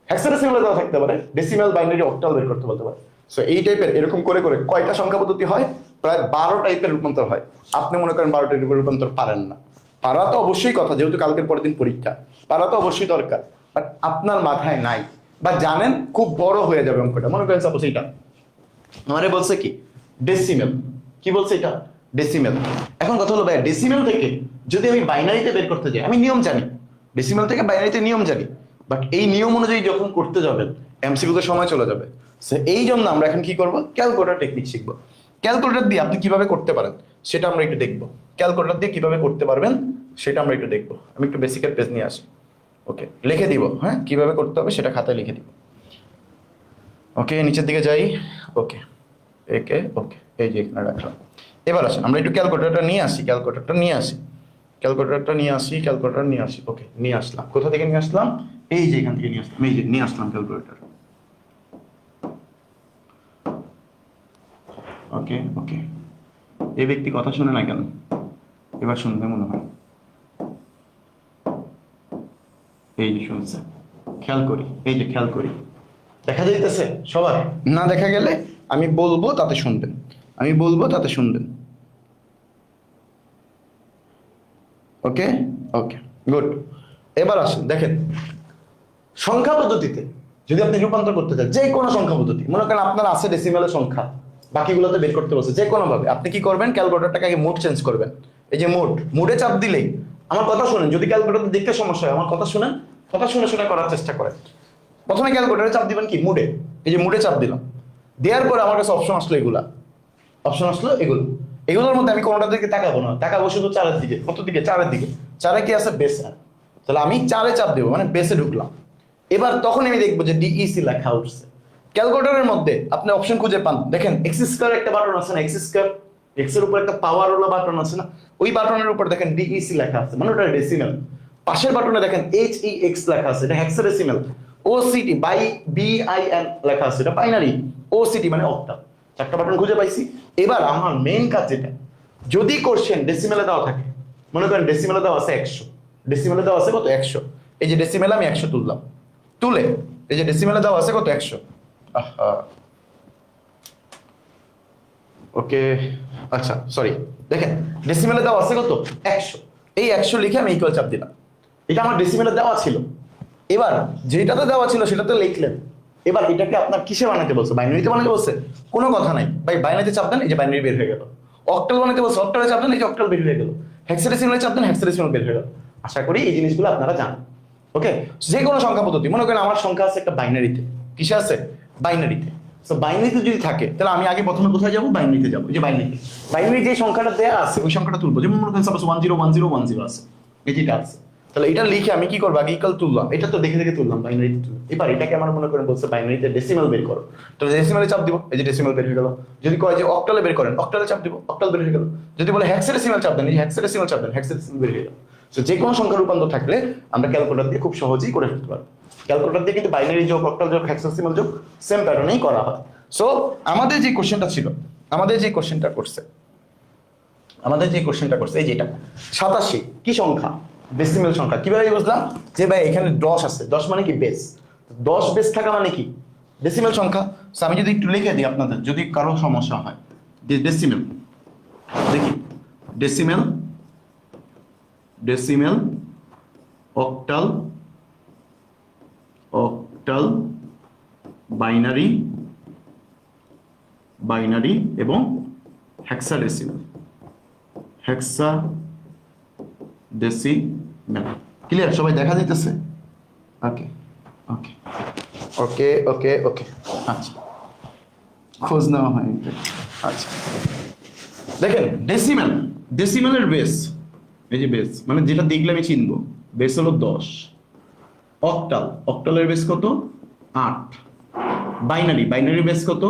হেক্সাডেসিমেলে দেওয়া থাকতে পারে, ডেসিমেল, বাইনারি, অক্টাল বের করতে বলতে পারে। সো এই টাইপের এরকম করে করে কয়টা সংখ্যা পদ্ধতি হয়? প্রায় 12 টাইপের রূপান্তর হয়। আপনি মনে করেন 12 টাইপের রূপান্তর পারেন না, পারা তো অবশ্যই কথা, যেহেতু কালকের পরের দিন পরীক্ষা, পারা তো অবশ্যই দরকার, বাট আপনার মাথায় নাই বা জানেন খুব বড় হয়ে যাবে অঙ্কটা। মনে করেন সাপোজ এইটা আমারে বলছে কি ডেসিমেল, কি বলছে এটা? ডেসিমেল। এখন কথা হলো ভাই, ডেসিমেল থেকে যদি আমি বাইনারিতে বের করতে যাই, আমি নিয়ম জানি, ডেসিমেল থেকে বাইনারিতে নিয়ম জানি, বাট এই নিয়ম অনুযায়ী যখন করতে যাবেন এমসিকিউতে সময় চলে যাবে। সো এই জন্য আমরা এখন কি করব, ক্যালকুলেটর টেকনিক শিখবো। ক্যালকুলেটর দিয়ে আপনি কিভাবে করতে পারেন সেটা আমরা একটু দেখবো। ক্যালকুলেটর দিয়ে কিভাবে করতে পারবেন সেটা আমরা একটু দেখবো। আমি একটু বেসিকের পেজ নিয়ে আসি। ওকে, লিখে দিব, হ্যাঁ কিভাবে করতে হবে সেটা খাতায় লিখে দিব। ওকে, নিচের দিকে যাই। ওকে, একে ওকে, এই যে এখানে রাখলাম। এবার আসেন আমরা একটু ক্যালকুলেটরটা নিয়ে আসি, ক্যালকুলেটরটা নিয়ে আসি, ক্যালকুলেটরটা নিয়ে আসি, ক্যালকুলেটর নিয়ে আসি। ওকে, নিয়ে আসলাম। কোথা থেকে নিয়ে আসলাম? এই যে এখান থেকে নিয়ে আসলাম, এই যে নিয়ে আসলাম ক্যালকুলেটর। ওকে ওকে, এই ব্যক্তি কথা শুনে না কেন? এবার শুনবে মনে হয়। এই যে শুনছে, খেয়াল করি, এই যে খেয়াল করি, দেখা যাইতেছে সবার? না দেখা গেলে আমি বলবো তাতে শুনবেন, আমি বলবো তাতে শুনবেন। ওকে ওকে, গুড। এবার আসেন দেখেন, সংখ্যা পদ্ধতিতে যদি আপনি রূপান্তর করতে চান যে কোনো সংখ্যা পদ্ধতি, মনে করেন আপনার আছে ডেসিমেলের সংখ্যা, বাকিগুলোতে বের করতে বলছে যে কোনো ভাবে, আপনি কি করবেন? ক্যালকুলেটরটাকে আগে মোড চেঞ্জ করবেন। এই যে মোডে চাপ দিলেই, আমার কথা শুনেন, যদি ক্যালকুলেটর দেখতে সমস্যা হয় আমার কথা শুনেন, কথা শুনে শুনে করার চেষ্টা করেন। প্রথমে ক্যালকুলেটরে চাপ দিবেন কি মুডে, এই যে মুডে চাপ দিলাম, দেওয়ার পরে আমার কাছে অপশন আসলো এগুলা, অপশন আসলো এগুলো। এগুলোর মধ্যে আমি কোনোটার দিকে তাকাবো না, তাকাবো শুধু 4-এর দিকে। কত দিকে? 4-এর দিকে। 4-এ কি আছে? বেসে। তাহলে আমি 4-এ চাপ দেবো, মানে বেসে ঢুকলাম। এবার তখন আমি দেখবো যে ডিইসি লেখা উঠছে। ক্যালকুলেটরের মধ্যে আপনি অপশন খুঁজে পান, দেখেন এক্স স্কয়ার একটা বাটন আছে না, এক্স স্কয়ার, এক্স এর উপর একটা পাওয়ার হলো বাটন আছে না, ওই বাটনের উপর দেখেন ডিইসি লেখা আছে, মানে ওটা ডেসিমেল। পাশের বাটনে দেখেন এইচ ই এক্স লেখা আছে, এটা হেক্সাডেসিমেল। ওসিটি বাই বিআইএন লেখা আছে, এটা বাইনারি। ওসিটি মানে অক্টাল। 4টা বাটন খুঁজে পাইছি। এবার আমার মেইন কাজ যেটা, যদি কোশ্চেন ডেসিমেলে দেওয়া থাকে, মনে করেন ডেসিমেলে দেওয়া আছে 100, ডেসিমেলে দেওয়া আছে কত? 100। এই যে ডেসিমেলে আমি 100 তুললাম, তুলে এই যে ডেসিমেলে দেওয়া আছে কত? 100। আহা, ওকে, আচ্ছা সরি, দেখেন ডেসিমেলে দেওয়া আছে কত? 100। এই 100 লিখে আমি ইকুয়াল চাপ দিলাম, এটা আমার ডেসিমেলে দেওয়া ছিল। এবার যেটাতে দেওয়া ছিল সেটাতে লিখলেন। এবার এটাকে আপনার কিসে বানাতে বলছে? বাইনারিতে বানাতে বলছে? কোনো কথা নাই ভাই, বাইনারিতে চাপ দেন, এই যে বাইনারি বের হয়ে গেল। অক্টাল বানাতে বলছে, অক্টালে চাপ দেন, এই যে অক্টাল বের হয়ে গেল। হেক্সাডেসিমালে চাপ দেন, হেক্সাডেসিমাল বের হয়ে গেল। আশা করি এই জিনিসগুলো আপনারা জানেন। ওকে, যে কোনো সংখ্যা পদ্ধতি, মনে করেন আমার সংখ্যা আছে একটা বাইনারিতে, কিসে আছে? বাইনারিতে। তো বাইনারিতে যদি থাকে তাহলে আমি আগে প্রথমে কোথায় যাবো? বাইনারিতে যাবো। এই যে বাইনারি, বাইনারি যে সংখ্যাটা দেয়া আছে ওই সংখ্যাটা তুলবো। যেমন মনে করেন সাপোজ 101010 আছে, এই যেটা আছে, তাহলে এটা লিখে আমি কি করবো? আগে ইকুয়াল তুললাম, এটা তো দেখে দেখে তুললাম, বাইনারিতে তুললাম। এবার এটাকে আমার মনে করেন বলছে বাইনারিতে ডেসিমাল বের করো, তাহলে ডেসিমালে চাপ দিব, এই যে ডেসিমাল বের হয়ে গেল। যদি কয় যে অক্টালে বের করেন, অক্টালে চাপ দিব, অক্টাল বের হয়ে গেল। যদি বলে হেক্সাডেসিমাল চাপ দেন, এই যে হেক্সাডেসিমাল চাপ দেন, হেক্সাডেসিমাল বের হয়ে গেল। তো যে কোনো সংখ্যা রূপান্তর থাকলে আমরা ক্যালকুলেটর দিয়ে খুব সহজেই করে ফেলতে পারবো। ক্যালকুলেটর দিয়ে কিন্তু বাইনারি যোগ, অক্টাল যোগ, হেক্সাডেসিমাল যোগ সেম প্যাটার্নেই করা হয়। সো আমাদের যে কোশ্চেনটা ছিল, আমাদের যে কোশ্চেনটা করছে এই যেটা 87 কি সংখ্যা? ডেসিমেল সংখ্যা। কিভাবে বুঝলাম? যে ভাই এখানে 10 আছে, 10 মানে কি? বেস। 10 বেস থাকা মানে কি? ডেসিমেল সংখ্যা। সো আমি যদি একটু লিখে দিই আপনাদের, যদি কারো সমস্যা হয়, ডেসিমেল দেখি, ডেসিমেল, অক্টাল, বাইনারি এবং হেক্সাডেসিমেল। ক্লিয়ার? সবাই দেখা যাইতেছে? ওকে ওকে ওকে ওকে ওকে আচ্ছা, খোঁজ নেওয়া হয়। আচ্ছা দেখেন, ডেসিমেলের বেস, এই যে বেস মানে যেটা দেখলে আমি চিনবো, বেস হলো 10। অক্টালের বেস কত? 8। বাইনারি বেস কত?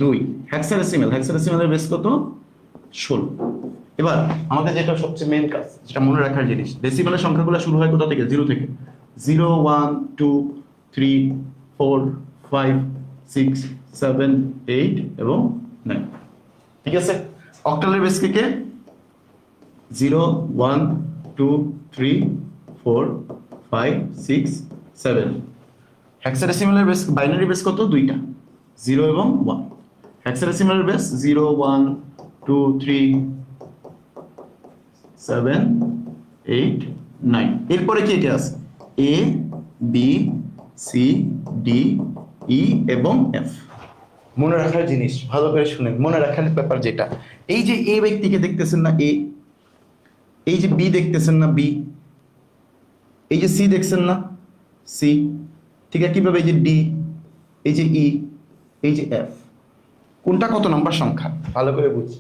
2। হেক্সাডেসিমেলের বেস কত? 16। এবার আমাদের যেটা সবচেয়ে মেন কাজ, যেটা মনে রাখার জিনিস, ডেসিমেলের সংখ্যাগুলো শুরু হয় কোথা থেকে? 0 থেকে। 0 1 2 3 4 5 6 7 8 এবং 9। ঠিক আছে? অক্টালের বেস কে? 0 1 2 3 4 5 6 7। হেক্সাডেসিমেলের বেস, বাইনারি বেস কত? 2টা, 0 এবং 1। হেক্সাডেসিমেলের বেস 0 1 2 3 7 8 9। এরপরে কে কে আছে? এ বি সি ডি ই এবং এফ। মনে রাখার জিনিস, ভালো করে শুনেন, মনে রাখার ব্যাপার যেটা, এই যে এ ব্যক্তিকে দেখতেছেন না এ, এই যে বি দেখতেছেন না বি, এই যে সি দেখছেন না সি, ঠিক আছে? কিভাবে? এই যে ডি, এই যে ই, এই যে এফ, কোনটা কত নম্বর সংখ্যা? ভালো করে বুঝি।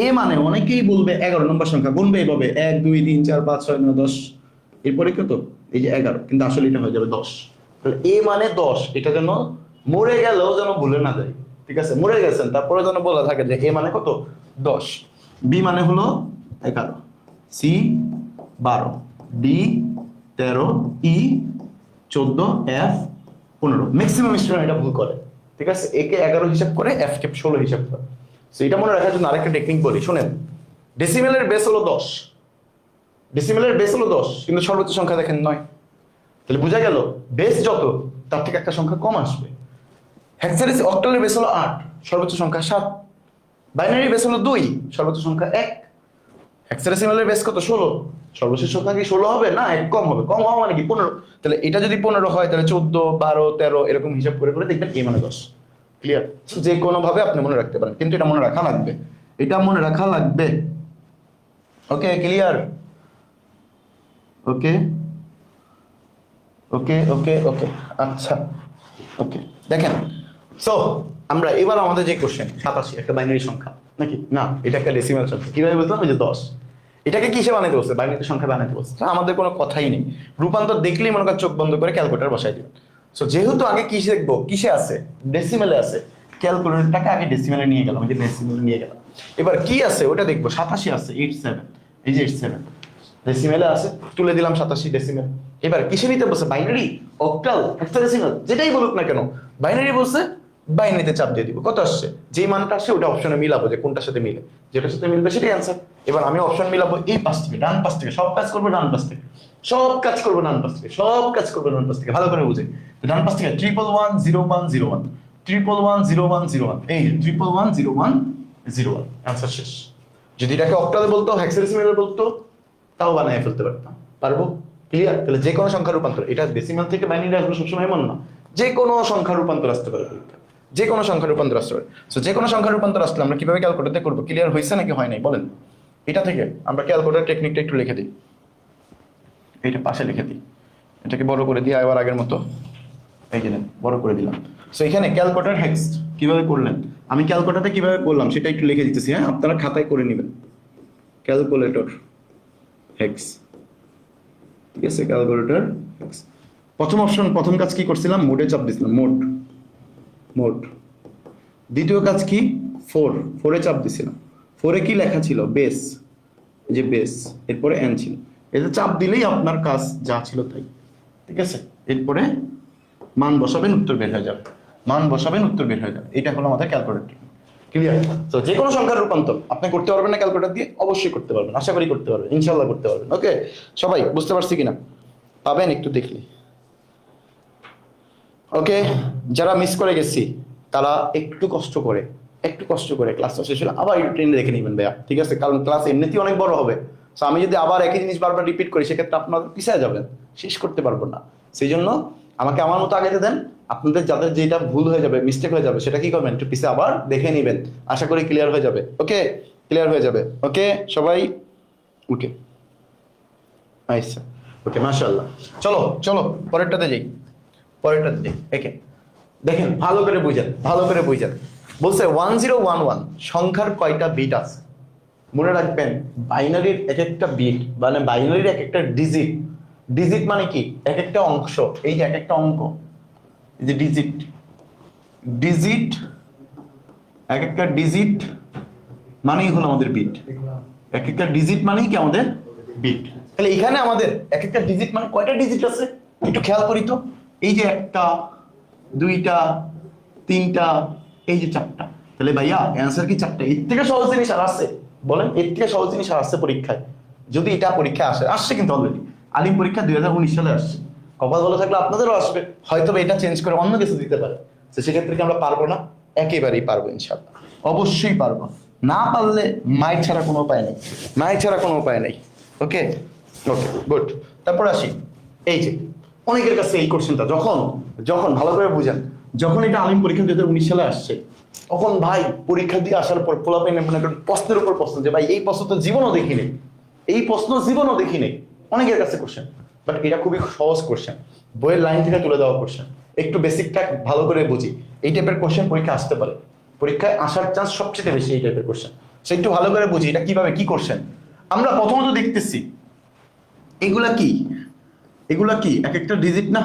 এ মানে অনেকেই বলবে 11 নম্বর সংখ্যা, গুনবে এইভাবে 1 2 3 4 5 6 9 10, এরপরে কত? এই যে 11, কিন্তু আসলে এটা হয়ে যাবে 10। তাহলে এ মানে 10, এটা যেন মরে গেলেও যেন ভুলে না যায়। ঠিক আছে? মরে গেছেন তারপরে যেন বলা থাকে যে এ মানে কত? 10। বি মানে হলো 11, সি 12, ডি 13, ই 14, এফ 15। ম্যাক্সিমাম স্টুডেন্ট এটা ভুল করে। ঠিক আছে? এ কে 11 হিসাব করে, এফ কে 16 হিসাব করে। সো এটা মনে রাখার জন্য আরেকটা টেকনিক বলি, শুনেন। ডেসিমেলের বেস হলো 10, কিন্তু সর্বোচ্চ সংখ্যা দেখেন 9। তাহলে বোঝা গেল বেস যত, তার থেকে একটা সংখ্যা কম আসবে। অক্টালের বেস হলো 8, সর্বোচ্চ সংখ্যা 7। বাইনারি বেস হলো 2, সর্বোচ্চ সংখ্যা 1। হেক্সাডেসিমালের বেস কত? 16, সর্বশেষ সংখ্যা কি 16 হবে? না, এক কম হবে। কম হওয়া মানে কি? 15। তাহলে এটা যদি 15 হয় তাহলে 14 12 13 এরকম হিসাব করে করে দেখবেন এ মানে 10। ক্লিয়ার? যে কোনো ভাবে আপনি মনে রাখতে পারেন, কিন্তু এটা মনে রাখা লাগবে, ওকে? ক্লিয়ার? ওকে ওকে ওকে ওকে আচ্ছা ওকে। দেখেন, সো আমরা এবার আমাদের যে কোশ্চেন 87 একটা বাইনারি সংখ্যা নাকি না, এটা একটা ডেসিমাল সংখ্যা। কিভাবে বুঝলাম? ওই যে 10, এটাকে কিসে বানাইতে বলছে? বাইনারি সংখ্যা বানাইতে বলছে। আমাদের কোনো কথাই নেই, রূপান্তর দেখলেই মনে করেন চোখ বন্ধ করে ক্যালকুলেটর বসাই দিবেন। সো যেহেতু আগে কি দেখবো, কিসে আছে? ডেসিমেলে আছে, ক্যালকুলেটরটাকে আগে ডেসিমেলে নিয়ে গেলাম, এবার কি আছে ওটা দেখবো। 87 আছে, 87, এই যে 87 ডেসিমেলে আছে, তুলে দিলাম 87 ডেসিমেল। এবার কিসে নিতে বলছে? বাইনারি, অক্টাল, হেক্সাডেসিমাল, যেটাই বলুক না কেন, বাইনারি বলছে, বাইনারিতে চাপ দিয়ে দিব। কত আসছে? যেই মানটা আসছে ওটা অপশনে মিলাবো, যে কোনটার সাথে মিলে, যেটার সাথে মিলবে সেটাই অ্যান্সার। এবার আমি অপশন মিলাবো এই পাশ থেকে, ডান পাশ থেকে, সব কাজ করবো ডান পাশ থেকে, ভালো করে বুঝে। ডান পাশ থেকে 111010 111010, এই 111010, অ্যান্সার শেষ। যদি এটাকে অক্টালে বলতো, হেক্সাডেসিমালে বলতো, তাও বানিয়ে ফেলতে পারতাম। পারবো? ক্লিয়ার? তাহলে যে কোনো সংখ্যা রূপান্তর, এটা ডেসিমাল থেকে বাইনারি আসবে সবসময় এমন না, যে কোনো সংখ্যা রূপান্তর আসতে পারে পরীক্ষা, যে কোনো সংখ্যা রূপান্তর আসতে পারে। সো যে কোনো সংখ্যা রূপান্তর আসলে আমরা কিভাবে ক্যালকুলেটর করবো? ক্লিয়ার হয়েছে নাকি হয় নাই বলেন? এটা থেকে আমরা ক্যালকুলেটর টেকনিকটা একটু লিখে দিই, এইটা পাশে লিখে দিই, এটাকে বড় করে দিই আবার আগের মতো, এই যে বড় করে দিলাম। সো এখানে ক্যালকুলেটর হেক্স কিভাবে করলেন, আমি ক্যালকুলেটরটা কিভাবে করলাম সেটা একটু লিখে দিতেছি, হ্যাঁ আপনারা খাতায় করে নেবেন। ক্যালকুলেটর হেক্স, ঠিক আছে, ক্যালকুলেটর হেক্স। প্রথম অপশন, প্রথম কাজ কি করছিলাম? মোডে চাপ দিছিলাম, মোড মোড। দ্বিতীয় কাজ কি? ফোরে চাপ দিছিলাম। ফোরে কি লেখা ছিল? বেস, যে বেস, এরপরে এন ছিল। এতে চাপ দিলেই আপনার কাজ যা ছিল তাই, ঠিক আছে। এরপরে মান বসাবেন, উত্তর বের হয়ে যাবে, মান বসাবেন, উত্তর বের হয়ে যাবে। এটা হলো আমাদের ক্যালকুলেটর। ক্লিয়ার? তো যে কোনো সংখ্যার রূপান্তর আপনি করতে পারবেন না ক্যালকুলেটর দিয়ে? অবশ্যই করতে পারবেন, আশা করি করতে পারবেন, ইনশাল্লাহ করতে পারবেন। ওকে, সবাই বুঝতে পারছি কিনা? পাবেন একটু দেখলি। ওকে, যারা মিস করে গেছি তারা একটু কষ্ট করে, ক্লাসটা শেষ হলে আবার একটু ট্রেনে দেখে নেবেন ভাইয়া, ঠিক আছে? কারণ ক্লাস এমনিতেই অনেক বড় হবে। তো আমি যদি আবার একই জিনিস বারবার রিপিট করি সেক্ষেত্রে আপনারা পিছিয়ে যাবেন, শেষ করতে পারবো না। সেই জন্য আমাকে আমার মতো আগাতে দেন, আপনাদের যাদের যেটা ভুল হয়ে যাবে, মিস্টেক হয়ে যাবে, সেটা কি করবেন? একটু পিছিয়ে আবার দেখে নেবেন, আশা করি ক্লিয়ার হয়ে যাবে। ওকে, ক্লিয়ার হয়ে যাবে। ওকে সবাই, ওকে আচ্ছা, ওকে মাশাআল্লাহ। চলো চলো পরেরটাতে যাই, পরেরটাতে যাই। একে দেখেন, ভালো করে বুঝেন, ভালো করে বুঝেন। বলছে 1011 সংখ্যার কয়টা বিট আছে? মনে রাখবেন, বাইনারির এক একটা বিট মানে বাইনারির এক একটা ডিজিট, ডিজিট মানে কি? এক একটা অংশ, এই যে এক একটা অঙ্ক, এই যে ডিজিট, ডিজিট, এক একটা ডিজিট মানেই হলো আমাদের বিট। এক একটা ডিজিট মানেই কি আমাদের বিট। তাহলে এখানে আমাদের এক একটা ডিজিট মানে কয়টা ডিজিট আছে একটু খেয়াল করি তো। এই যে একটা, দুইটা, তিনটা, এই যে চারটা। তাহলে ভাইয়া অ্যান্সার কি চারটা? এর থেকে সহজ জিনিস আর আছে? বলেন, এর থেকে সহজ জিনিস আর আসছে পরীক্ষায়? যদি এটা পরীক্ষায় আসছে কিন্তু অলরেডি আলিম পরীক্ষা 2019 সালে আসছে, কপাল ভালো থাকলে আপনাদেরও আসবে, হয়তো এটা চেঞ্জ করে অন্য কিছু দিতে পারে। তো সেক্ষেত্রে কি আমরা পারবো না? একেবারেই পারবো ইনশাল্লাহ, অবশ্যই পারবো। না পারলে মায়ের ছাড়া কোনো উপায় নেই, মায়ের ছাড়া কোনো উপায় নেই। ওকে ওকে গুড। তারপর আসি, এই যে অনেকের কাছে এই কোশ্চেনটা যখন যখন ভালো করে বুঝেন, যখন এটা আলিম পরীক্ষা 2019 সালে আসছে, তখন ভাই পরীক্ষা দিয়ে আসার পর পোলাপাইন মনে করেন প্রশ্নের উপর প্রশ্ন, যে ভাই এই প্রশ্ন তো জীবনও দেখিনি, এই প্রশ্ন জীবনও দেখিনি, অনেকের কাছে কোশ্চেন। বাট এটা খুবই সহজ কোশ্চেন, বইয়ের লাইন থেকে তুলে দেওয়া কোশ্চেন। একটু বেসিকটা ভালো করে বুঝি, এই টাইপের কোশ্চেন পরীক্ষা আসতে পারে, পরীক্ষায় আসার চান্স সবচেয়ে বেশি এই টাইপের কোশ্চেন। সে একটু ভালো করে বুঝি এটা কিভাবে কি কোশ্চেন। আমরা প্রথমত দেখতেছি এগুলা কি, এগুলা কি এক একটা ডিজিট না?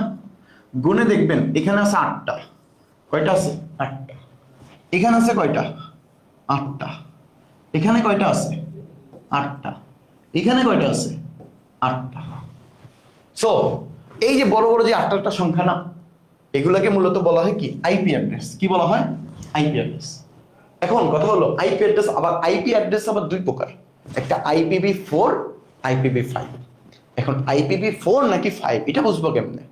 গুণে দেখবেন এখানে আছে 8টা, কয়টা আছে? 8টা। এখানে আছে কয়টা? 8টা। এখানে কয়টা আছে? 8টা। এখানে কয়টা আছে? 8টা। সো এই যে বড় বড় যে 8টা সংখ্যা না, এগুলাকে মূলত বলা হয় কি? IP address. কি বলা হয়? IP address. এখন কথা হলো আইপি অ্যাড্রেস, আবার আইপি অ্যাড্রেস আবার দুই প্রকার, একটা IPv4, IPv5। এখন IPv4 নাকি 5 এটা বুঝবো কেমনে?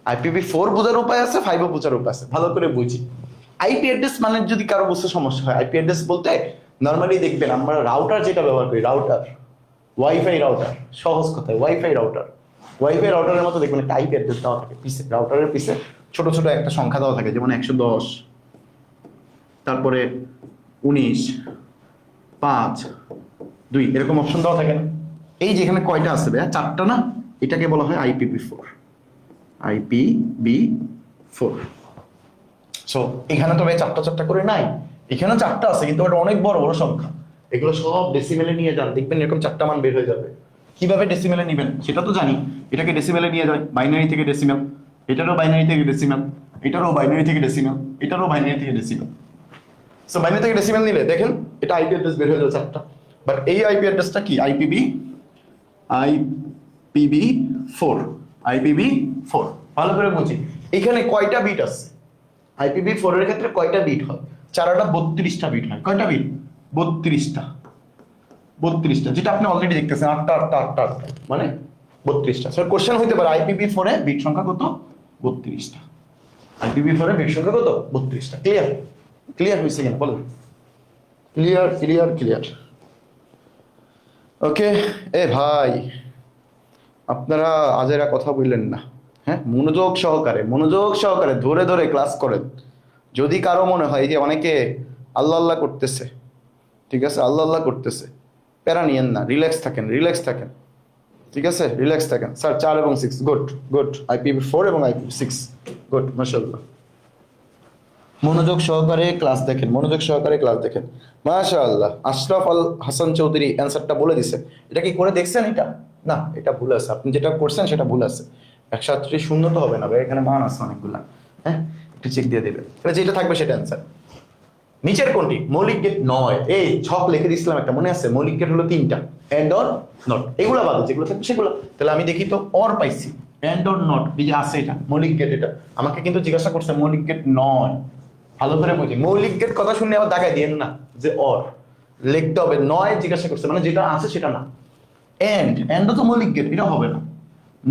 IPv4 বোঝার উপায় আছে, 5ও বোঝার উপায় আছে, ভালো করে বুঝি। আইপি অ্যাড্রেস মানে যদি কারো বুঝতে সমস্যা হয়, আইপি অ্যাড্রেস বলতে নর্মালি দেখবেন আমরা রাউটার যেটা ব্যবহার করি, রাউটার, ওয়াইফাই রাউটার, সহজ কথায় ওয়াইফাই রাউটার, ওয়াইফাই রাউটারের মতো দেখবেন একটা আইপি অ্যাড্রেস দেওয়া থাকে পিছে, রাউটারের পিছে ছোট ছোট একটা সংখ্যা দেওয়া থাকে, যেমন 110, তারপরে 19, 5, 2 এরকম অপশন দেওয়া থাকে না? এই যে এখানে কয়টা আছে ভাইয়া? 4টা না? এটাকে বলা হয় IPv4, IPv4। সো এখানে তো ভাই 4টা করে নাই, এখানে 4টা আছে কিন্তু ওটা অনেক বড় বড় সংখ্যা। এগুলো সব ডেসিমেলে নিয়ে যান, দেখবেন এরকম 4টা মান বের হয়ে যাবে। কিভাবে ডেসিমেলে নেবেন সেটা তো জানি, এটাকে ডেসিমেলে নিয়ে যায়, বাইনারি থেকে ডেসিমেল, এটারও বাইনারি থেকে ডেসিমেল, এটারও বাইনারি থেকে ডেসিমেল, এটারও বাইনারি থেকে ডেসিমেল। সো বাইনারি থেকে ডেসিমেল নিলে দেখেন এটা আইপি অ্যাড্রেস বের হয়ে যাবে 4টা। বাট এই আইপি অ্যাড্রেসটা কি? IPv4, IPv4। ভালো করে বুঝি এখানে কয়টা বিট আছে? IPv4 এর ক্ষেত্রে কয়টা বিট হয়? 4টা 32টা বিট হয়। কয়টা বিট? 32টা, 32টা, যেটা আপনি অলরেডি দেখতেছেন 8টা মানে 32টা। স্যার কোশ্চেন হইতে পারে IPv4 এ বিট সংখ্যা কত? 32টা। IPv4 এ বিট সংখ্যা কত? 32টা। ক্লিয়ার? ক্লিয়ার হইছে কিনা বলেন? Clear clear clear. ওকে, এ ভাই, আপনারা আজেরা কথা বললেন না। হ্যাঁ, মনোযোগ সহকারে ধরে ধরে ক্লাস করেন। যদি কারো মনে হয় যে অনেকে আল্লাহ আল্লাহ করতেছে, ঠিক আছে, আল্লাহ আল্লাহ করতেছে, প্যারা নিয়েন না, রিল্যাক্স থাকেন, ঠিক আছে, রিল্যাক্স থাকেন। স্যার 4 এবং 6, গুড গুড। IPv4 এবং IPv6, গুড, মাশাআল্লাহ। মনোযোগ সহকারে ক্লাস দেখেন। মাশাআল্লাহ, আশরাফ আল হাসান চৌধুরী অ্যান্সারটা বলে দিছে। এটা কি করে দেখছেন? এটা না, এটা ভুল আছে। আপনি যেটা করছেন সেটা ভুল আছে। 138 শূন্য তো হবে না ভাই, এখানে মান আছে অনেকগুলা। হ্যাঁ, একটু চেক দিয়ে দেবেন। এটা যেটা থাকবে সেটা অ্যান্সার। নিচের কোনটি মৌলিক গেট নয়? এই ছক লিখে দিয়েছিলাম একটা, মনে আছে? মৌলিক গেট হলো 3টা, এন্ড অর নট। এগুলা বাদ, যেগুলো থাকবে সেগুলো। তাহলে আমি দেখি তো, অর পাইছি, এন্ড অর নট, এই যে আছে এটা মৌলিক গেট। এটা আমাকে কিন্তু জিজ্ঞাসা করছে মৌলিক গেট নয়। ভালো করে বুঝি, মৌলিক গেট কথা শুনে আবার দাগাই দিয়েন না যে অর লিখতে হবে। নয় জিজ্ঞাসা করছে মানে যেটা আছে সেটা না। এন্ড তো মৌলিক গেট, এটা হবে না।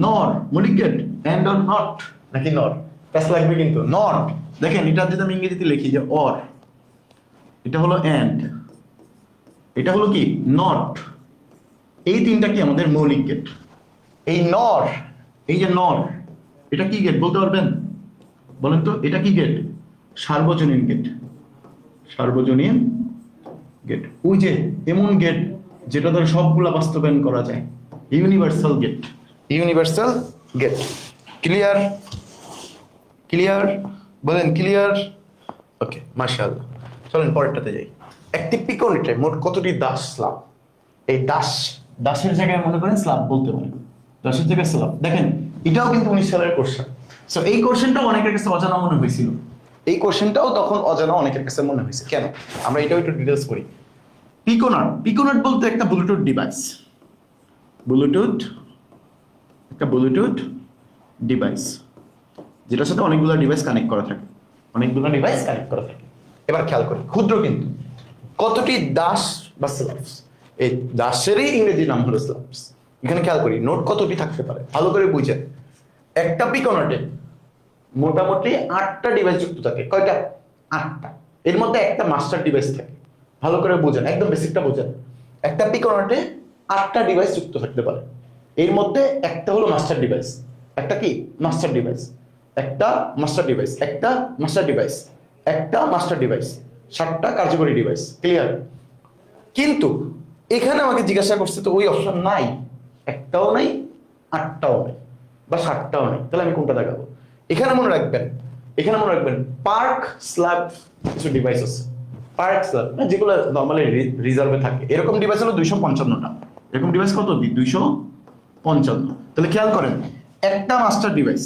নর মৌলিক গেট, এন্ড অর নট নাকি নর, প্যাস লাগবে কিন্তু নট। দেখেন এটা যদি আমি ইংরেজিতে লিখি যে অর, এটা হলো এন্ড, এটা হলো কি নট। এই তিনটা কি আমাদের মৌলিক গেট। এই নর, এই যে নর, এটা কি গেট বলতে পারবেন? বলেন তো, এটা কি গেট? সার্বজনীন গেট, সার্বজনীন গেট। ওই যে এমন গেট যেটা ধরে সবগুলা বাস্তবায়ন করা যায়, universal gate, universal gate. Clear? Clear? বলেন ক্লিয়ার? ওকে, মাশাআল্লাহ। চলেন পরেরটাতে যাই। একটি পিকোনেটে মোট কতটি দাস স্ল্যাব? এই দাসের জায়গায় মনে করেন স্ল্যাব বলতে পারেন, দাসের জায়গায় স্ল্যাব। দেখেন এটাও কিন্তু 19 সালের কোশ্চেন। সো এই কোশ্চেনটাও অনেকের কাছে অজানা মনে হয়েছিল। এই কোশ্চেনটাও তখন অজানা অনেকের কাছে মনে হয়েছে। কেন? আমরা এটাও একটু ডিটেলস করি। পিকোনেট বলতে একটা ব্লুটুথ ডিভাইস, একটা ব্লুটুথ ডিভাইস যেটার সাথে অনেকগুলো ডিভাইস কানেক্ট করা থাকে, এবার খেয়াল করি, ক্ষুদ্র কিন্তু। কতটি দাস বা স্ল্যাবস? এই দাসেরই ইংরেজি নাম হলো স্ল্যাবস। এখানে খেয়াল করি, নোট কতটি থাকতে পারে, ভালো করে বুঝেন। একটা পিকোনেটে মোটামুটি 8টা ডিভাইস যুক্ত থাকে। কয়টা? 8টা। এর মধ্যে একটা মাস্টার ডিভাইস থাকে। ভালো করে বুঝেন, একদম বেসিকটা বুঝেন। একটা পিকোনেটে 8টা ডিভাইস যুক্ত থাকতে পারে। এর মধ্যে একটা হলো মাস্টার ডিভাইস। একটা কি মাস্টার ডিভাইস? একটা মাস্টার ডিভাইস, একটা মাস্টার ডিভাইস, একটা মাস্টার ডিভাইস, 7টা কার্যকরী ডিভাইস। ক্লিয়ার? কিন্তু এখানে আমাকে জিজ্ঞাসা করছে তো ওই অপশন নাই, একটাও নাই, 8টাও নাই, বা 7টাও নাই। তাহলে আমি কোনটা দেখাবো? এখানে মনে রাখবেন পার্ক স্ল্যাব কিছু ডিভাইস আছে। পার্ক স্ল্যাব যেগুলো নর্মালি রিজার্ভে থাকে, এরকম ডিভাইস হলো 255টা। এরকম ডিভাইস কত? 255। তাহলে খেয়াল করেন, একটা মাস্টার ডিভাইস,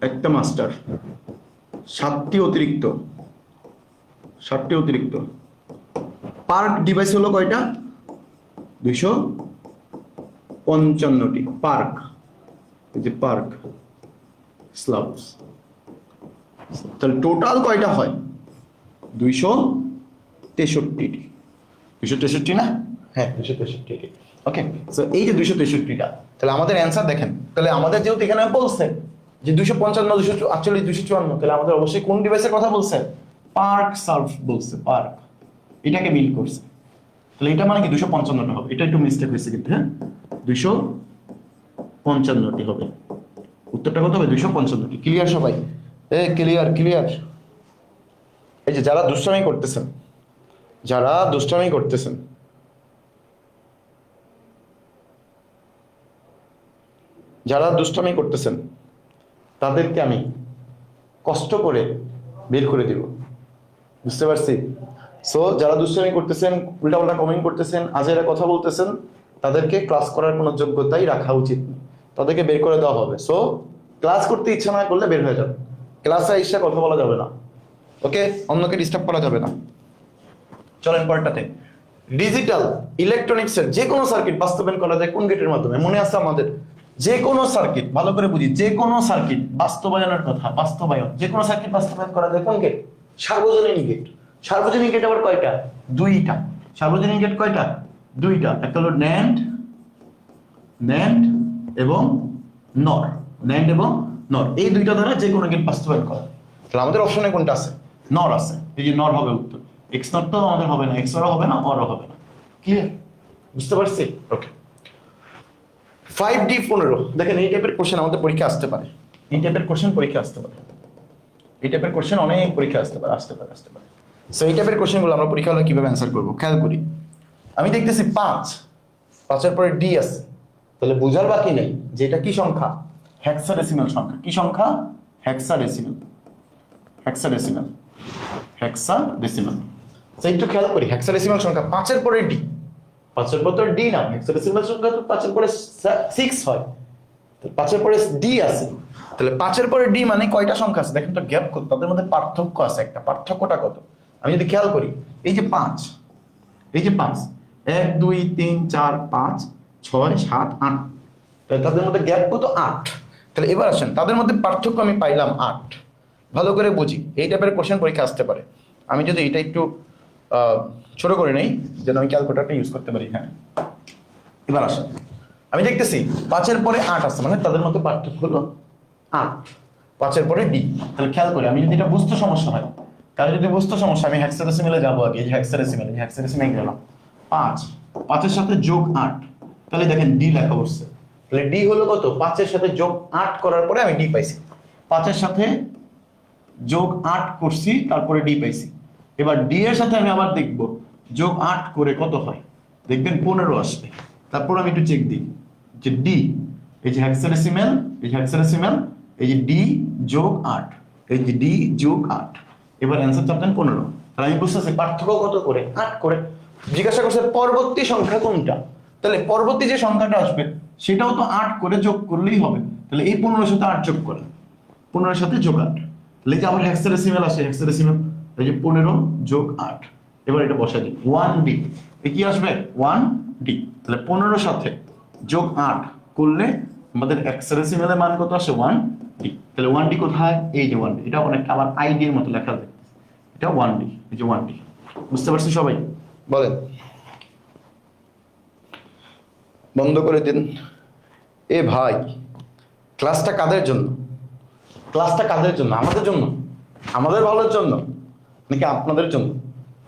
একটা মাস্টার, 7টি অতিরিক্ত পার্ক ডিভাইস হলো কয়টা? 255টি পার্ক, এই যে পার্ক স্ল্যাবস। তাহলে টোটাল কয়টা হয়? 263টি না? হ্যাঁ, 263টি। ওকে, সো এই যে 263টা, তাহলে আমাদের অ্যান্সার দেখেন। তাহলে আমাদের যেহেতু এখানে বলছে যে 255, 248, 254, তাহলে আমাদের অবশ্যই কোন ডিভাইসের কথা বলছে? পার্ক সার্ভ বলছে, পার্ক, এটাকে মিল করছে। তাহলে এটা মানে কি 255টা হবে। এটা একটু মিস্টেক হয়েছে কিন্তু, হ্যাঁ, 255টি হবে। উত্তরটা কত হবে? 255টি। ক্লিয়ার সবাই? ক্লিয়ার। এই যে যারা দুষ্টামি করতেছেন, তাদেরকে আমি কষ্ট করে বের করে দিব, বুঝতে পারছি? সো যারা দুষ্টামি করতেছেন, উল্টাপাল্টা কমেন্ট করতেছেন, আজেরা কথা বলতেছেন, তাদেরকে ক্লাস করার কোনো যোগ্যতাই রাখা উচিত না, তাদেরকে বের করে দেওয়া হবে। সো ক্লাস করতে ইচ্ছা না করলে বের হয়ে যাবে, ক্লাসে এসে কথা বলা যাবে না, ওকে? অন্যকে ডিস্টার্ব করা যাবে না। চলেন পরেরটাতে। ডিজিটাল ইলেকট্রনিক্সের যে কোনো সার্কিট বাস্তবায়ন করা যায় কোন গেটের মাধ্যমে? মনে আছে আমাদের, যে কোনো সার্কিট, ভালো করে বুঝি, যে কোনো সার্কিট বাস্তবায়নের কথা, যে কোনো সার্কিট বাস্তবায়ন করা যায় কোন গেট? সার্বজনীন গেট। সার্বজনীন গেট আবার কয়টা? 2টা। সার্বজনীন গেট কয়টা? 2টা। একটা হলো ন্যান্ড এবং নর, এই 2টা দ্বারা যে কোনো গেট বাস্তবায়ন করা। তাহলে আমাদের অপশনে কোনটা আছে? নর আছে। এই যে নর হবে উত্তর। এক্স নট তো আমাদের হবে না, এক্স ওরও হবে না, অরও হবে না। ক্লিয়ার? বুঝতে পারছি? ওকে। 5D15 দেখেন এই টাইপের কোশ্চেন আমাদের পরীক্ষা আসতে পারে, এই টাইপের কোশ্চেন পরীক্ষা আসতে পারে, এই টাইপের কোশ্চেন অনেক পরীক্ষা আসতে পারে, আসতে পারে। সো এই টাইপের কোশ্চেনগুলো আমরা পরীক্ষা হলে কিভাবে অ্যান্সার করবো খেয়াল করি। আমি দেখতেছি 5 পরে ডি আছে, তাহলে বোঝার বাকি নেই যে এটা কি সংখ্যা, হেক্সাডেসিমাল সংখ্যা। কি সংখ্যা? Hexadecimal, hexadecimal, hexadecimal. তো একটু খেয়াল করি, হেক্সাডেসিমাল সংখ্যা 5 পরে ডি, 5 পর তো ডি না, হেক্সাডেসিমাল সংখ্যা তো 5 পরে 6 হয়, 5 পরে ডি আছে, তাহলে 5 পরে ডি মানে কয়টা সংখ্যা আছে দেখেন তো, গ্যাপ কত, তাদের মধ্যে পার্থক্য আছে একটা, পার্থক্যটা কত? আমি যদি খেয়াল করি, এই যে 5, এই যে 5, 1 2 3 4 5 6 7 8, তাহলে তাদের মধ্যে গ্যাপ কত? 8। তাহলে এবার আসেন, তাদের মধ্যে পার্থক্য আমি পাইলাম 8। ভালো করে বুঝি, এই টাইপের কোশ্চেন পরীক্ষা আসতে পারে। আমি যদি এটা একটু ছোট করে নেই যেন আমি ক্যালকুলেটরটা ইউজ করতে পারি। হ্যাঁ, এবার আসেন, আমি দেখতেছি 5 পরে 8 আছে, মানে তাদের মধ্যে পার্থক্য হলো 8। 5 পরে ডি, তাহলে খেয়াল করি, আমি যদি এটা বুঝতে সমস্যা হয়, কারণ যদি বুঝতে সমস্যা, আমি হেক্সাডেসিমেলে যাবো আগে, এই যে হেক্সাডেসিমেল, এই হেক্সাডেসিমেল গেলাম 5 এর সাথে যোগ 8, তাহলে দেখেন ডি লেখা পড়ছে, তাহলে ডি হলো কত? 5 এর সাথে যোগ 8 করার পরে আমি ডি পাইছি, 5 এর সাথে যোগ 8 করছি, তারপরে ডি পাইছি। এবার ডি এর সাথে আমি আবার দেখব যোগ 8 করে কত হয়, দেখবেন 15 আসবে। তারপর আমি একটু চেক দিই যে ডি, এই যে হেক্সাডেসিমেল, এই যে হেক্সাডেসিমেল, এই যে ডি যোগ 8, এই যে ডি যোগ 8, এবার অ্যান্সার চাপতেন 15। তাহলে আমি বুঝতেছি পার্থক্য কত করে? 8 করে। জিজ্ঞাসা করছে পরবর্তী সংখ্যা কোনটা, তাহলে পরবর্তী যে সংখ্যাটা আসবে সেটাও তো 8 করে যোগ করলেই হবে, তাহলে এই 15 সাথে 8 যোগ করেন, 15 সাথে যোগ 8, তাহলে যে আমার হেক্সাডেসিমেল আসে, হেক্সাডেসিমেল, এই যে 15 যোগ 8, এবার এটা বসাই দিই 1D, এ কি আসবে? 1D। তাহলে 15 সাথে যোগ 8 করলে আমাদের হেক্সাডেসিমেলের মান কত আসে? 1D। তাহলে 1D কোথায়? এই যে 1D, এটা অনেকটা আবার আইডি এর মতো লেখা যায়, এটা 1D, এই যে 1D। বুঝতে পারছি সবাই? বলেন। বন্ধ করে দিন। এ ভাই, ক্লাসটা কাদের জন্য? ক্লাসটা কাদের জন্য? আমাদের জন্য, আমাদের ভালোর জন্য, নাকি আপনাদের জন্য?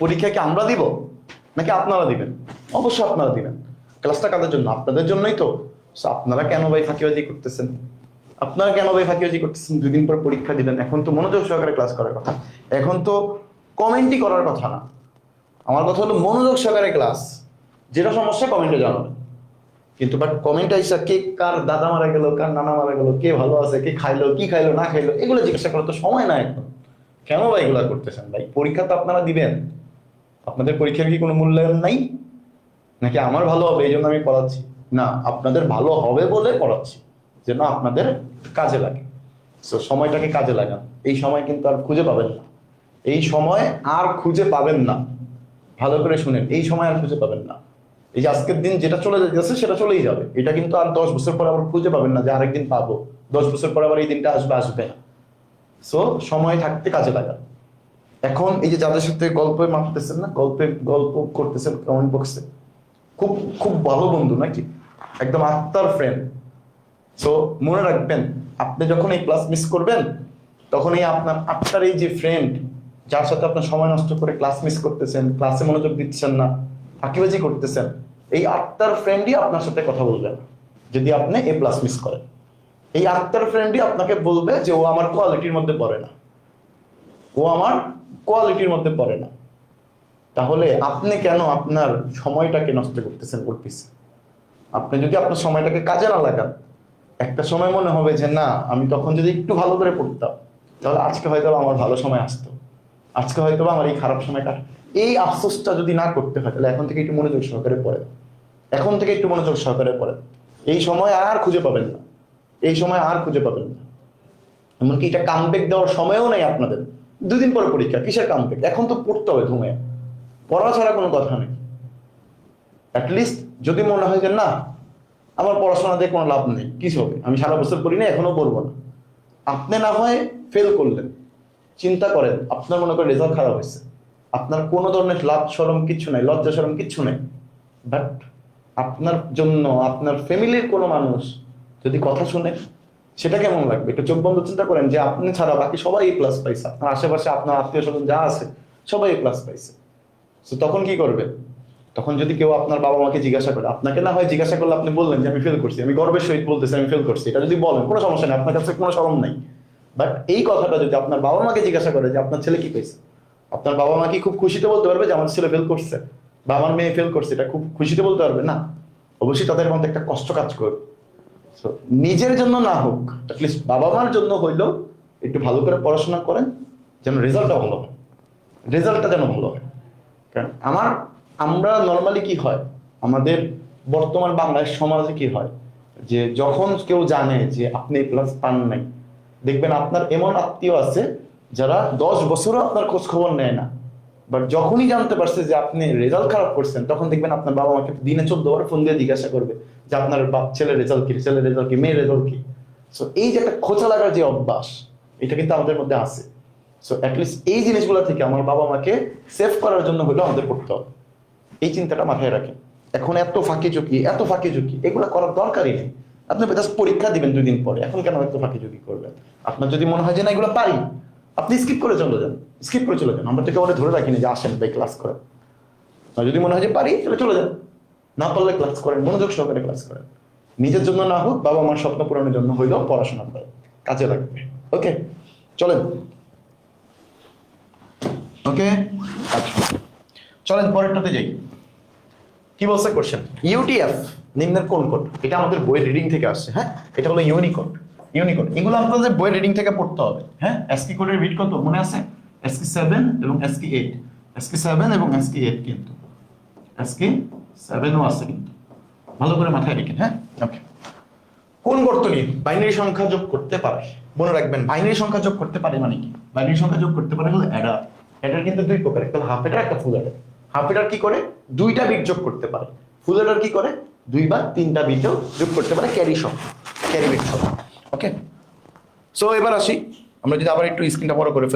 পরীক্ষা কি আমরা দিব নাকি আপনারা দিবেন? অবশ্যই আপনারা দিবেন। ক্লাসটা কাদের জন্য? আপনাদের জন্যই তো। আপনারা কেন ভাই ফাঁকিবাজি করতেছেন? আপনারা কেন ভাই ফাঁকিবাজি করতেছেন? 2 দিন পর পরীক্ষা দিবেন, এখন তো মনোযোগ সহকারে ক্লাস করার কথা, এখন তো কমেন্টই করার কথা না। আমার কথা হলো মনোযোগ সহকারে ক্লাস, যেটা সমস্যা কমেন্টে জানাবেন। কিন্তু বাট কমেন্ট আইসা কে কার দাদা মারা গেল, কার নানা মারা গেল, কে ভালো আছে, কে খাইলো, কি খাইলো না খাইলো, এগুলো জিজ্ঞাসা করার তো সময় না এখন। কেন ভাই এগুলো করতেছেন? ভাই পরীক্ষা তো আপনারা দিবেন, আপনাদের পরীক্ষার কি কোনো মূল্যায়ন নাই? নাকি আমার ভালো হবে এই জন্য আমি পড়াচ্ছি? না, আপনাদের ভালো হবে বলে পড়াচ্ছি, যেন আপনাদের কাজে লাগে। তো সময়টাকে কাজে লাগান, এই সময় কিন্তু আর খুঁজে পাবেন না, এই সময় আর খুঁজে পাবেন না। ভালো করে শুনেন, এই সময় আর খুঁজে পাবেন না। এই যে আজকের দিন যেটা চলে যাচ্ছে সেটা চলেই যাবে, এটা কিন্তু আর 10 বছর পর আবার খুঁজে পাবেন না যে আরেকদিন পাবো, 10 বছর পর আবার এই দিনটা আসবে, আসবে না। সো সময় থাকতে কাজে লাগান। এখন এই যে যাদের সাথে গল্পে মারতেছেন না, গল্প করতেছেন কমেন্ট বক্সে, খুব খুব ভালো বন্ধু নাকি, একদম আত্মার ফ্রেন্ড। সো মনে রাখবেন, আপনি যখন এই ক্লাস মিস করবেন, তখন এই আপনার আত্মার এই যে ফ্রেন্ড, যার সাথে আপনার সময় নষ্ট করে ক্লাস মিস করতেছেন, ক্লাসে মনোযোগ দিচ্ছেন না, ফাঁকিবাজি করতেছেন, এই আত্মার ফ্রেন্ডই আপনার সাথে কথা বলবেন যদি আপনি এ প্লাস মিস করেন। এই আত্মার ফ্রেন্ডই আপনাকে বলবে যে ও আমার কোয়ালিটির মধ্যে পড়ে না, ও আমার কোয়ালিটির মধ্যে পড়ে না। তাহলে আপনি কেন আপনার সময়টাকে নষ্ট করতেছেন ওর পিছে? আপনি যদি আপনার সময়টাকে কাজে না লাগান, একটা সময় মনে হবে যে না, আমি তখন যদি একটু ভালো করে পড়তাম, তাহলে আজকে হয়তো আমার ভালো সময় আসতো, আজকে হয়তো আমার এই খারাপ সময়টা, এই আফসোসটা যদি না করতে হয়, তাহলে এখন থেকে একটু মনোযোগ সহকারে পড়েন, এখন থেকে একটু মনোযোগ সহকারে পড়েন। এই সময় আর খুঁজে পাবেন না, এই সময় আর খুঁজে পাবেন না। এমনকি এটা কামব্যাক দেওয়ার সময়ও নেই আপনাদের। 2 দিন পরে পরীক্ষা, কিসের কামব্যাক? এখন তো পড়তে হবে ঘুমে, পড়া ছাড়া কোনো কথা নেই। অ্যাটলিস্ট যদি মনে হয় যে না, আমার পড়াশোনা দিয়ে কোনো লাভ নেই, কিছু হবে, আমি সারা বছর পড়ি না, এখনো পড়বো না, আপনি না হয় ফেল করলেন, চিন্তা করেন আপনার মনে করেন রেজাল্ট খারাপ হয়েছে, আপনার কোনো ধরনের লাভ শরম কিচ্ছু নাই, লজ্জা শরম কিচ্ছু নাই, বাট আপনার জন্য আপনার ফ্যামিলির কোনো মানুষ যদি কথা শুনে, সেটা কেমন লাগবে? একটু চোখ বন্ধ চিন্তা করেন যে আপনি ছাড়া বাকি সবাই এই প্লাস পাইছে, আপনার আশেপাশে আপনার আত্মীয় স্বজন যা আছে সবাই এই প্লাস পাইছে। তো তখন কি করবে? তখন যদি কেউ আপনার বাবা মাকে জিজ্ঞাসা করে, আপনাকে না হয় জিজ্ঞাসা করলে আপনি বললেন যে আমি ফেল করছি, আমি গর্বের সহিত বলতেছি আমি ফেল করছি, এটা যদি বলেন কোনো সমস্যা নেই, আপনার কাছে কোনো শরম নাই। বাট এই কথাটা যদি আপনার বাবা মাকে জিজ্ঞাসা করে যে আপনার ছেলে কি পেয়েছে, আপনার বাবা মা কি খুব খুশিতে বলতে পারবে যে আমার ছেলে ফেল করছে বা আমার মেয়ে ফেল করছে? এটা খুব খুশিতে বলতে পারবে না। অবশ্যই তাদের মধ্যে একটা কষ্ট কাজ করবে। So, নিজের জন্য না হোক, অ্যাটলিস্ট বাবা মার জন্য হইলেও একটু ভালো করে পড়াশোনা করেন, যেন রেজাল্টটা ভালো হয়, রেজাল্টটা যেন ভালো হয়। কারণ আমরা নর্মালি কি হয়, আমাদের বর্তমান বাংলাদেশ সমাজে কি হয়, যে যখন কেউ জানে যে আপনি প্লাস পান নাই, দেখবেন আপনার এমন আত্মীয় আছে যারা 10 বছরও আপনার খোঁজ খবর নেয় না, বাট যখনই জানতে পারছে যে আপনি রেজাল্ট খারাপ করছেন, তখন দেখবেন আপনার বাবা মাকে দিনে 14 বার ফোন দিয়ে জিজ্ঞাসা করবে যে আপনার ছেলের রেজাল্ট কি, ছেলের রেজাল্ট কি, মেয়ের রেজাল্ট কি। সো এই যে একটা খোঁচা লাগার যে অভ্যাস, এটা কিন্তু আমাদের মধ্যে আছে। সো অ্যাটলিস্ট এই জিনিসগুলো থেকে আমার বাবা মাকে সেভ করার জন্য হলেও আমাদের করতে হবে। এই চিন্তাটা মাথায় রাখেন। এখন এত ফাঁকি ঝুঁকি এগুলো করার দরকারই নেই। আপনি জাস্ট পরীক্ষা দিবেন 2 দিন পরে, এখন কেন এত ফাঁকি ঝুঁকি করবেন? আপনার যদি মনে হয় যে না এগুলো পারি, আপনি স্কিপ করে চলে যান। আমরা তো কেউ ধরে রাখিনি যে আসেন ভাই ক্লাস করেন। যদি মনে হয় যে পারি তাহলে চলে যান, না পারলে ক্লাস করেন, মনোযোগ সহকারে ক্লাস করেন। নিজের জন্য না হোক, বাবা মার স্বপ্ন পূরণের জন্য হইলেও পড়াশোনা করেন, কাজে লাগবে। ওকে, চলেন। ওকে, আচ্ছা চলেন পরেরটাতে যাই। কি বলছে কোশ্চেন? ইউটিএফ নিম্নের কোন কোড? এটা আমাদের বইয়ের রিডিং থেকে আসছে। হ্যাঁ, এটা হলো ইউনিকোড। এগুলো আপনাদের বইয়ের রিডিং থেকে পড়তে হবে। হ্যাঁ, এসকি কোডের বিট কত মনে আছে? এসকি 7 এবং এসকি 8, এসকি 7 এবং এসকি 8, কিন্তু এসকি 7ও আছে, কিন্তু ভালো করে মাথায় রেখেন। হ্যাঁ, ওকে। কোন বর্তনী বাইনারি সংখ্যা যোগ করতে পারে? মনে রাখবেন, বাইনারি সংখ্যা যোগ করতে পারে মানে কি? বাইনারি সংখ্যা যোগ করতে পারে হলো অ্যাডার। অ্যাডার কিন্তু দুই প্রকার, একটা হাফ অ্যাডার, একটা ফুল অ্যাডার। হাফ অ্যাডার কি করে? 2টা বিট যোগ করতে পারে। ফুল অ্যাডার কি করে? 2 বা 3টা বিটও যোগ করতে পারে, ক্যারি সহ, ক্যারি বিট সহ। ওকে, সো এবার আসি, আমরা যদি আবার একটু স্ক্রিনটা বড় করে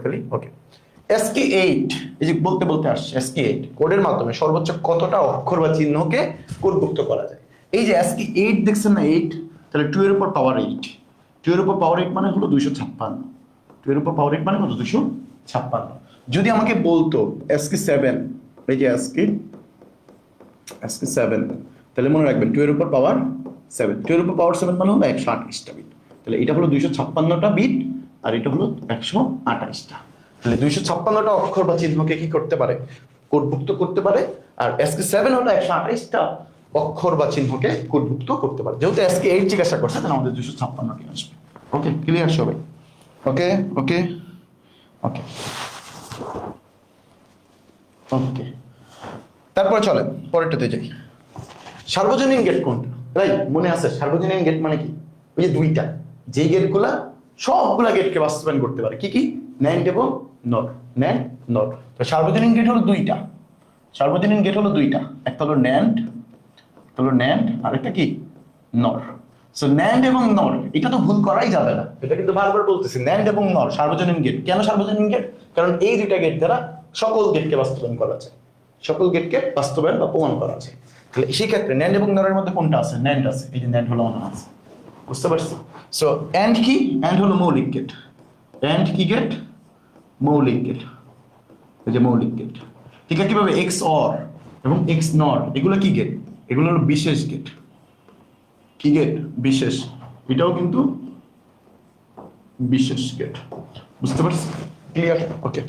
ফেলি, ওকে। এসকি 8, এই যে বলতে বলতে আসছে, এসকি 8 কোডের মাধ্যমে সর্বোচ্চ কতটা অক্ষর বা চিহ্নকে কোডভুক্ত করা যায়? এই যে এসকি 8 দেখছেন না, 8, তাহলে 2 এর উপর পাওয়ার 8, 2 এর উপর পাওয়ার 8 মানে হলো 256, 2 এর উপর পাওয়ার 8 মানে কত? 256। যদি আমাকে বলতো এসকি 7, এই যে এসকি 7, তাহলে মনে রাখবেন 2 এর উপর পাওয়ার 7, 2 এর উপর পাওয়ার 7 মানে হলো 128টা বিট। তাহলে এটা হলো 256টা বিট, আর এটা হলো 128টা। তাহলে 256টা অক্ষর বা চিহ্নকে কি করতে পারে? কোডভুক্ত করতে পারে। আর এসকি 7 হলো 128টা অক্ষর বা চিহ্নকে কোডভুক্ত করতে পারে। যেহেতু এসকি 8 জিজ্ঞাসা করছে, তাহলে আমাদের 256টি আসবে। ওকে, ক্লিয়ার সবাই? ওকে ওকে ওকে ওকে, তারপরে চলেন পরেরটাতে যাই। সার্বজনীন গেট কোনটা? রাইট, মনে আছে সার্বজনীন গেট মানে কি? ওই যে 2টা, যেই গেটগুলা সবগুলা গেটকে বাস্তবায়ন করতে পারে। কি কি? ন্যান্ড এবং নট, ন্যান্ড নট। তো সার্বজনীন গেট হলো 2টা, সার্বজনীন গেট হলো 2টা, একটা হলো ন্যান্ড, আর একটা কি? নর। সো ন্যান্ড এবং নর, এটা তো ভুল করাই যাবে না, এটা কিন্তু বারবার বলতেছি, ন্যান্ড এবং নর সার্বজনীন গেট। কেন সার্বজনীন গেট? কারণ এই 2টা গেট দ্বারা সকল গেটকে বাস্তবায়ন করা যায়, সকল গেটকে বাস্তবায়ন বা প্রমাণ করা যায়। তাহলে সেই ক্ষেত্রে ন্যান্ড এবং নরের মধ্যে কোনটা আছে? ন্যান্ড আছে, এই যে ন্যান্ড হলো অন আছে, বুঝতে পারছি? সো এন্ড কি? এন্ড হলো মৌলিক গেট। এন্ড কি গেট? মৌলিক গেট, এই যে মৌলিক গেট। ঠিক আছে, কিভাবে? এক্স অর এবং এক্স নর, এগুলো কি গেট? এগুলো হলো বিশেষ গেট। কি গেট? বিশেষ। এটাও কিন্তু বিশেষ গেট, বুঝতে পারছি? ক্লিয়ার? ওকে,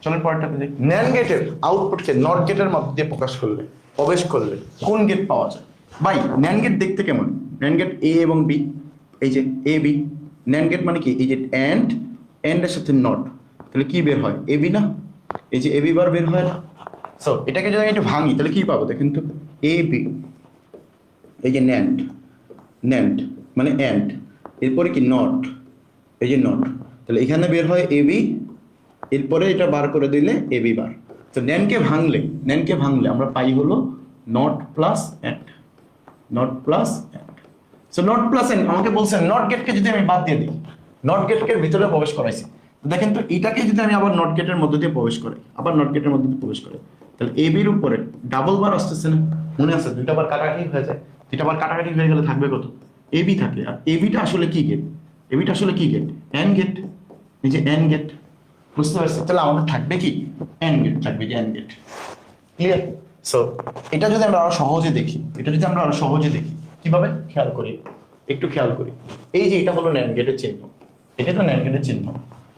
চলেন পরেরটাতে যাই। ন্যান্ড গেটের আউটপুটকে নট গেটের মধ্যে দিয়ে প্রবেশ করলে কোন গেট পাওয়া যায়? ভাই ন্যান্ড গেট দেখতে কেমন? ন্যান্ড গেট এ এবং বি, এই যে এ বি। ন্যান্ড গেট মানে কি? এই যে এন্ড এর সাথে নট, তাহলে কি বের হয়? এ বি না? এই যে এ বি বার বের হয় না? সো এটাকে যদি আমি একটু ভাঙি, তাহলে কি পাবো? দেখেন তো, এ বি, এই যে ন্যান্ড মানে এন্ড, এরপরে কি? নট, এই যে নট। তাহলে এখানে বের হয় এ বি, এরপরে এটা বার করে দিলে এ বি বার। তো ন্যানকে ভাঙলে আমরা পাই হলো not plus and, not plus and. So not plus and আমাকে বলছেন নট গেটকে যদি আমি বাদ দিয়ে দিই, নট গেটকে ভিতরে প্রবেশ করাইছি, দেখেন তো এটাকে যদি আমি আবার নট গেটের মধ্যে দিয়ে প্রবেশ করি, তাহলে এ বির উপরে ডাবল বার আসতেছে না? মনে আছে 2টা বার কাটাকাটি হয়ে যায়, 2টা বার কাটাকাটি হয়ে গেলে থাকবে কত? এ বি থাকে। আর এ বিটা আসলে কি গেট? এ বিটা আসলে কি গেট? এন্ড গেট, এই যে এন্ড গেট। বুঝতে পারছি? তাহলে আমাদের থাকবে কি এন্ড গেট থাকবে, যে এন্ড গেট। ক্লিয়ার? সো এটা যদি আমরা আরো সহজে দেখি, কিভাবে খেয়াল করি, একটু খেয়াল করি। এই যে এটা হলো ন্যান্ড গেটের চিহ্ন, এটা তো ন্যান্ড গেটের চিহ্ন।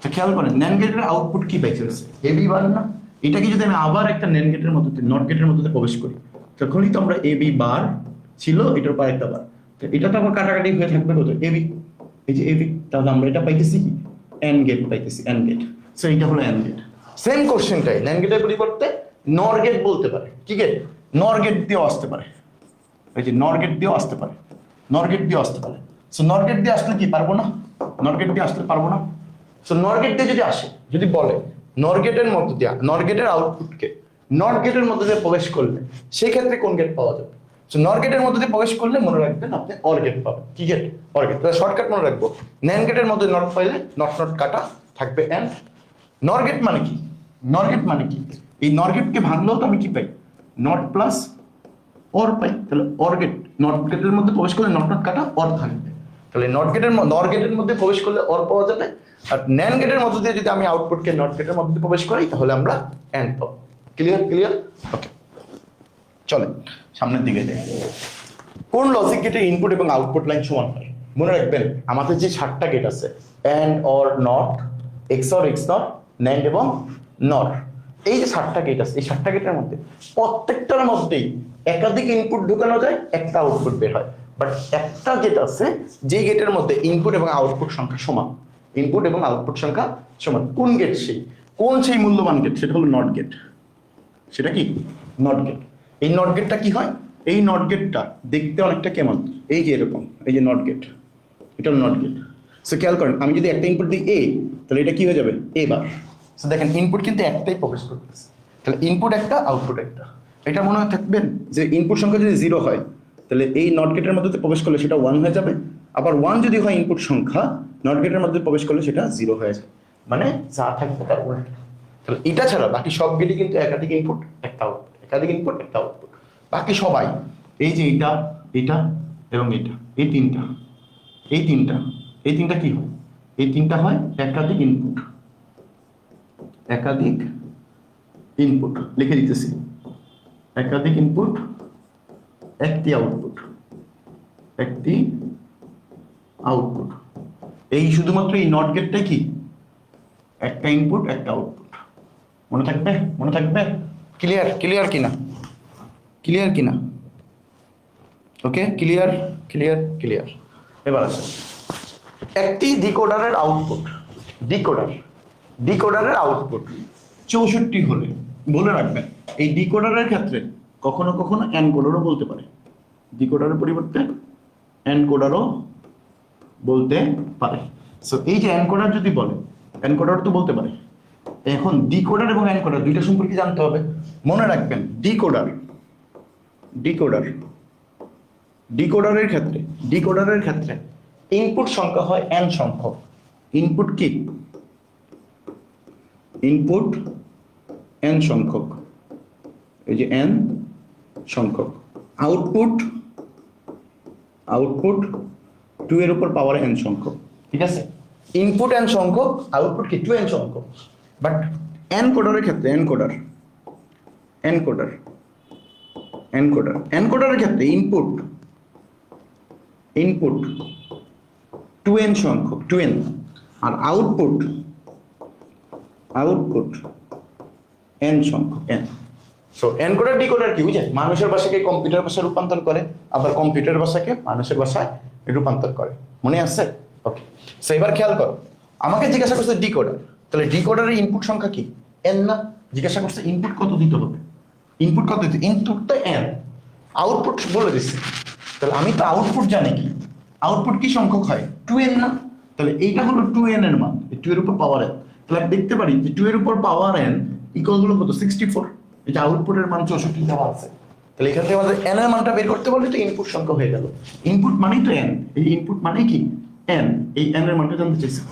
তো খেয়াল করেন ন্যান্ড গেটের আউটপুট কি পাইছে, এবি বার না? এটাকে যদি আমি আবার একটা ন্যান্ড গেটের মধ্যে, নট গেটের মধ্যে প্রবেশ করি, তখনই তো আমরা এবি বার ছিল, এটার পর একটা বার, তো এটা তো আবার কাটাকাটি হয়ে থাকবে কত, এবি, এই যে এবি। তাহলে আমরা এটা পাইতেছি কি, এন্ড গেট পাইতেছি, এন্ড গেট। সো এটা হলো এন্ড গেট। সেম কোশ্চেনটাই ন্যান্ড গেটের পরিবর্তে নর গেট বলতে পারে। কি গেট? নর গেট দিয়েও আসতে পারে, এই যে নর গেট দিয়েও আসতে পারে, নর গেট দিয়ে আসতে পারে। সো নর গেট দিয়ে আসলে কি পারবো না, নর গেট দিয়ে আসলে পারবো না। সো নর গেট দিয়ে যদি আসে, যদি বলে নর গেটের মধ্যে দিয়ে, নর গেটের আউটপুটকে নট গেটের মধ্যে দিয়ে প্রবেশ করলে সেই ক্ষেত্রে কোন গেট পাওয়া যাবে? সো নর গেটের মধ্যে দিয়ে প্রবেশ করলে মনে রাখবেন আপনি অর গেট পাবেন। কি গেট? Or gate. তাহলে শর্টকাট মনে রাখবো, ন্যান্ড গেটের মধ্যে নট পাইলে নট নট কাটা থাকবে এন্ড। নর গেট মানে কি? নর গেট মানে কি? এই নর গেটকে ভাঙলেও তো আমি কি পাই, নট প্লাস অর পাই। তাহলে অর গেট, নট গেটের মধ্যে প্রবেশ করলে নট নট কাটা অর থাকবে। তাহলে নট গেটের, নর গেটের মধ্যে প্রবেশ করলে অর পাওয়া যাবে, আর ন্যান্ড গেটের মধ্যে দিয়ে যদি আমি আউটপুটকে নট গেটের মধ্যে প্রবেশ করি তাহলে আমরা এন্ড পাবো। ক্লিয়ার? ক্লিয়ার? ওকে, চলেন সামনের দিকে যাই। কোন লজিক গেটের ইনপুট এবং আউটপুট লাইন সমান হয়? মনে রাখবেন আমাদের যে 7টা গেট আছে, and, or, not, XOR, X not, NAND এবং নট, এই যে 7টা গেট আছে, এই 7টা গেটের মধ্যে প্রত্যেকটার মধ্যেই একাধিক ইনপুট ঢুকানো যায়, একটা আউটপুট বের হয়। বাট একটা গেট আছে যে গেটের মধ্যে ইনপুট এবং আউটপুট সংখ্যা সমান, ইনপুট এবং আউটপুট সংখ্যা সমান। কোন গেট সেই? কোন সেই মূল্যবান গেট? সেটা হলো নট গেট। সেটা কি? Not get. এই নট গেটটা কি হয়? এই নট গেটটা দেখতে অনেকটা কেমন, এই যে এরকম, এই যে নট গেট, এটা হলো নট গেট। সো খেয়াল করেন আমি যদি একটা ইনপুট দিই এ, তাহলে এটা কি হয়ে যাবে, এ বার। সো দেখেন ইনপুট কিন্তু একটাই প্রবেশ করতেছে, তাহলে ইনপুট একটা, আউটপুট একটা। এটা মনে হয় থাকবেন যে ইনপুট সংখ্যা যদি 0 হয় তাহলে এই নট গেটের মধ্যে প্রবেশ করলে সেটা 1 হয়ে যাবে, আবার 1 যদি হয় ইনপুট সংখ্যা, নট গেটের মধ্যে প্রবেশ করলে সেটা 0 হয়ে যাবে, মানে যা থাকবে তার উল্টো। তাহলে এটা ছাড়া বাকি সব গেটই কিন্তু একাধিক ইনপুট একটা আউটপুট, একাধিক ইনপুট একটা আউটপুট। বাকি সবাই এই যে এটা, এটা এবং এটা, এই তিনটা, এই তিনটা, এই তিনটা কি হয়? এই তিনটা হয় একাধিক ইনপুট, একাধিক ইনপুট লিখে দিতেছি, একাধিক ইনপুট একটি আউটপুট, একটি আউটপুট। এই শুধুমাত্র এই নট গেটটা কি একটা ইনপুট একটা আউটপুট। মনে থাকবে? মনে থাকবে? ক্লিয়ার? ক্লিয়ার কিনা? ক্লিয়ার কিনা? ওকে, ক্লিয়ার, ক্লিয়ার, ক্লিয়ার। এবার আসেন একটি ডিকোডারের আউটপুট, ডিকোডার, ডিকোডারের আউটপুট 64 হলে, বলে রাখবেন এই ডিকোডারের ক্ষেত্রে কখনো কখনো এনকোডারও বলতে পারে, ডিকোডারের পরিবর্তে এনকোডারও বলতে পারে। সো এই যে এনকোডার যদি বলে, এনকোডার তো বলতে পারে। এখন ডিকোডার এবং এনকোডার দুইটা সম্পর্কে জানতে হবে। মনে রাখবেন ডিকোডার, ডিকোডার, ডিকোডারের ক্ষেত্রে, ডিকোডারের ক্ষেত্রে ইনপুট সংখ্যা হয় n সংখ্যক। ইনপুট কি? ইনপুট n সংখ্যক, এই যে n সংখ্যক। আউটপুট, আউটপুট 2 এর উপর পাওয়ার n সংখ্যক। ঠিক আছে, ইনপুট n সংখ্যক, আউটপুট কি 2n সংখ্যক। বাট এনকোডারের ক্ষেত্রে, এনকোডার, এনকোডার, এনকোডার, এনকোডারের ক্ষেত্রে ইনপুট, ইনপুট 2n সংখ্যক, 2n, আর আউটপুট, আউটপুট n সংখ্যক, n। সো এনকোডার ডিকোডার কি বুঝেন? মানুষের ভাষাকে কম্পিউটার ভাষায় রূপান্তর করে, আবার কম্পিউটার ভাষাকে মানুষের ভাষায় রূপান্তর করে। মনে আছে? ওকে, সো এবার খেয়াল করো, আমাকে জিজ্ঞাসা করছে ডিকোডার, তাহলে ডিকোডারের ইনপুট সংখ্যা কি n না? জিজ্ঞাসা করছে ইনপুট কত দিতে হবে, ইনপুট কত দিতে, ইনপুট তো n, আউটপুট বলে দিচ্ছে। তাহলে আমি তো আউটপুট জানি কি, আউটপুট কি সংখ্যক হয় 2n না? তাহলে এইটা হলো 2n এর মান, 2 এর উপর পাওয়ার n। তাহলে আমি দেখতে পারি যে 2 এর উপর পাওয়ার n ইকুয়াল হলো কত, 64। এই যে আউটপুটের মান 64 দেওয়া আছে। তাহলে এখান থেকে আমাদের n এর মানটা বের করতে বললে তো ইনপুট সংখ্যা হয়ে গেল। ইনপুট মানেই তো n, এই ইনপুট মানে কি n, এই n এর মানটা জানতে চাইছি।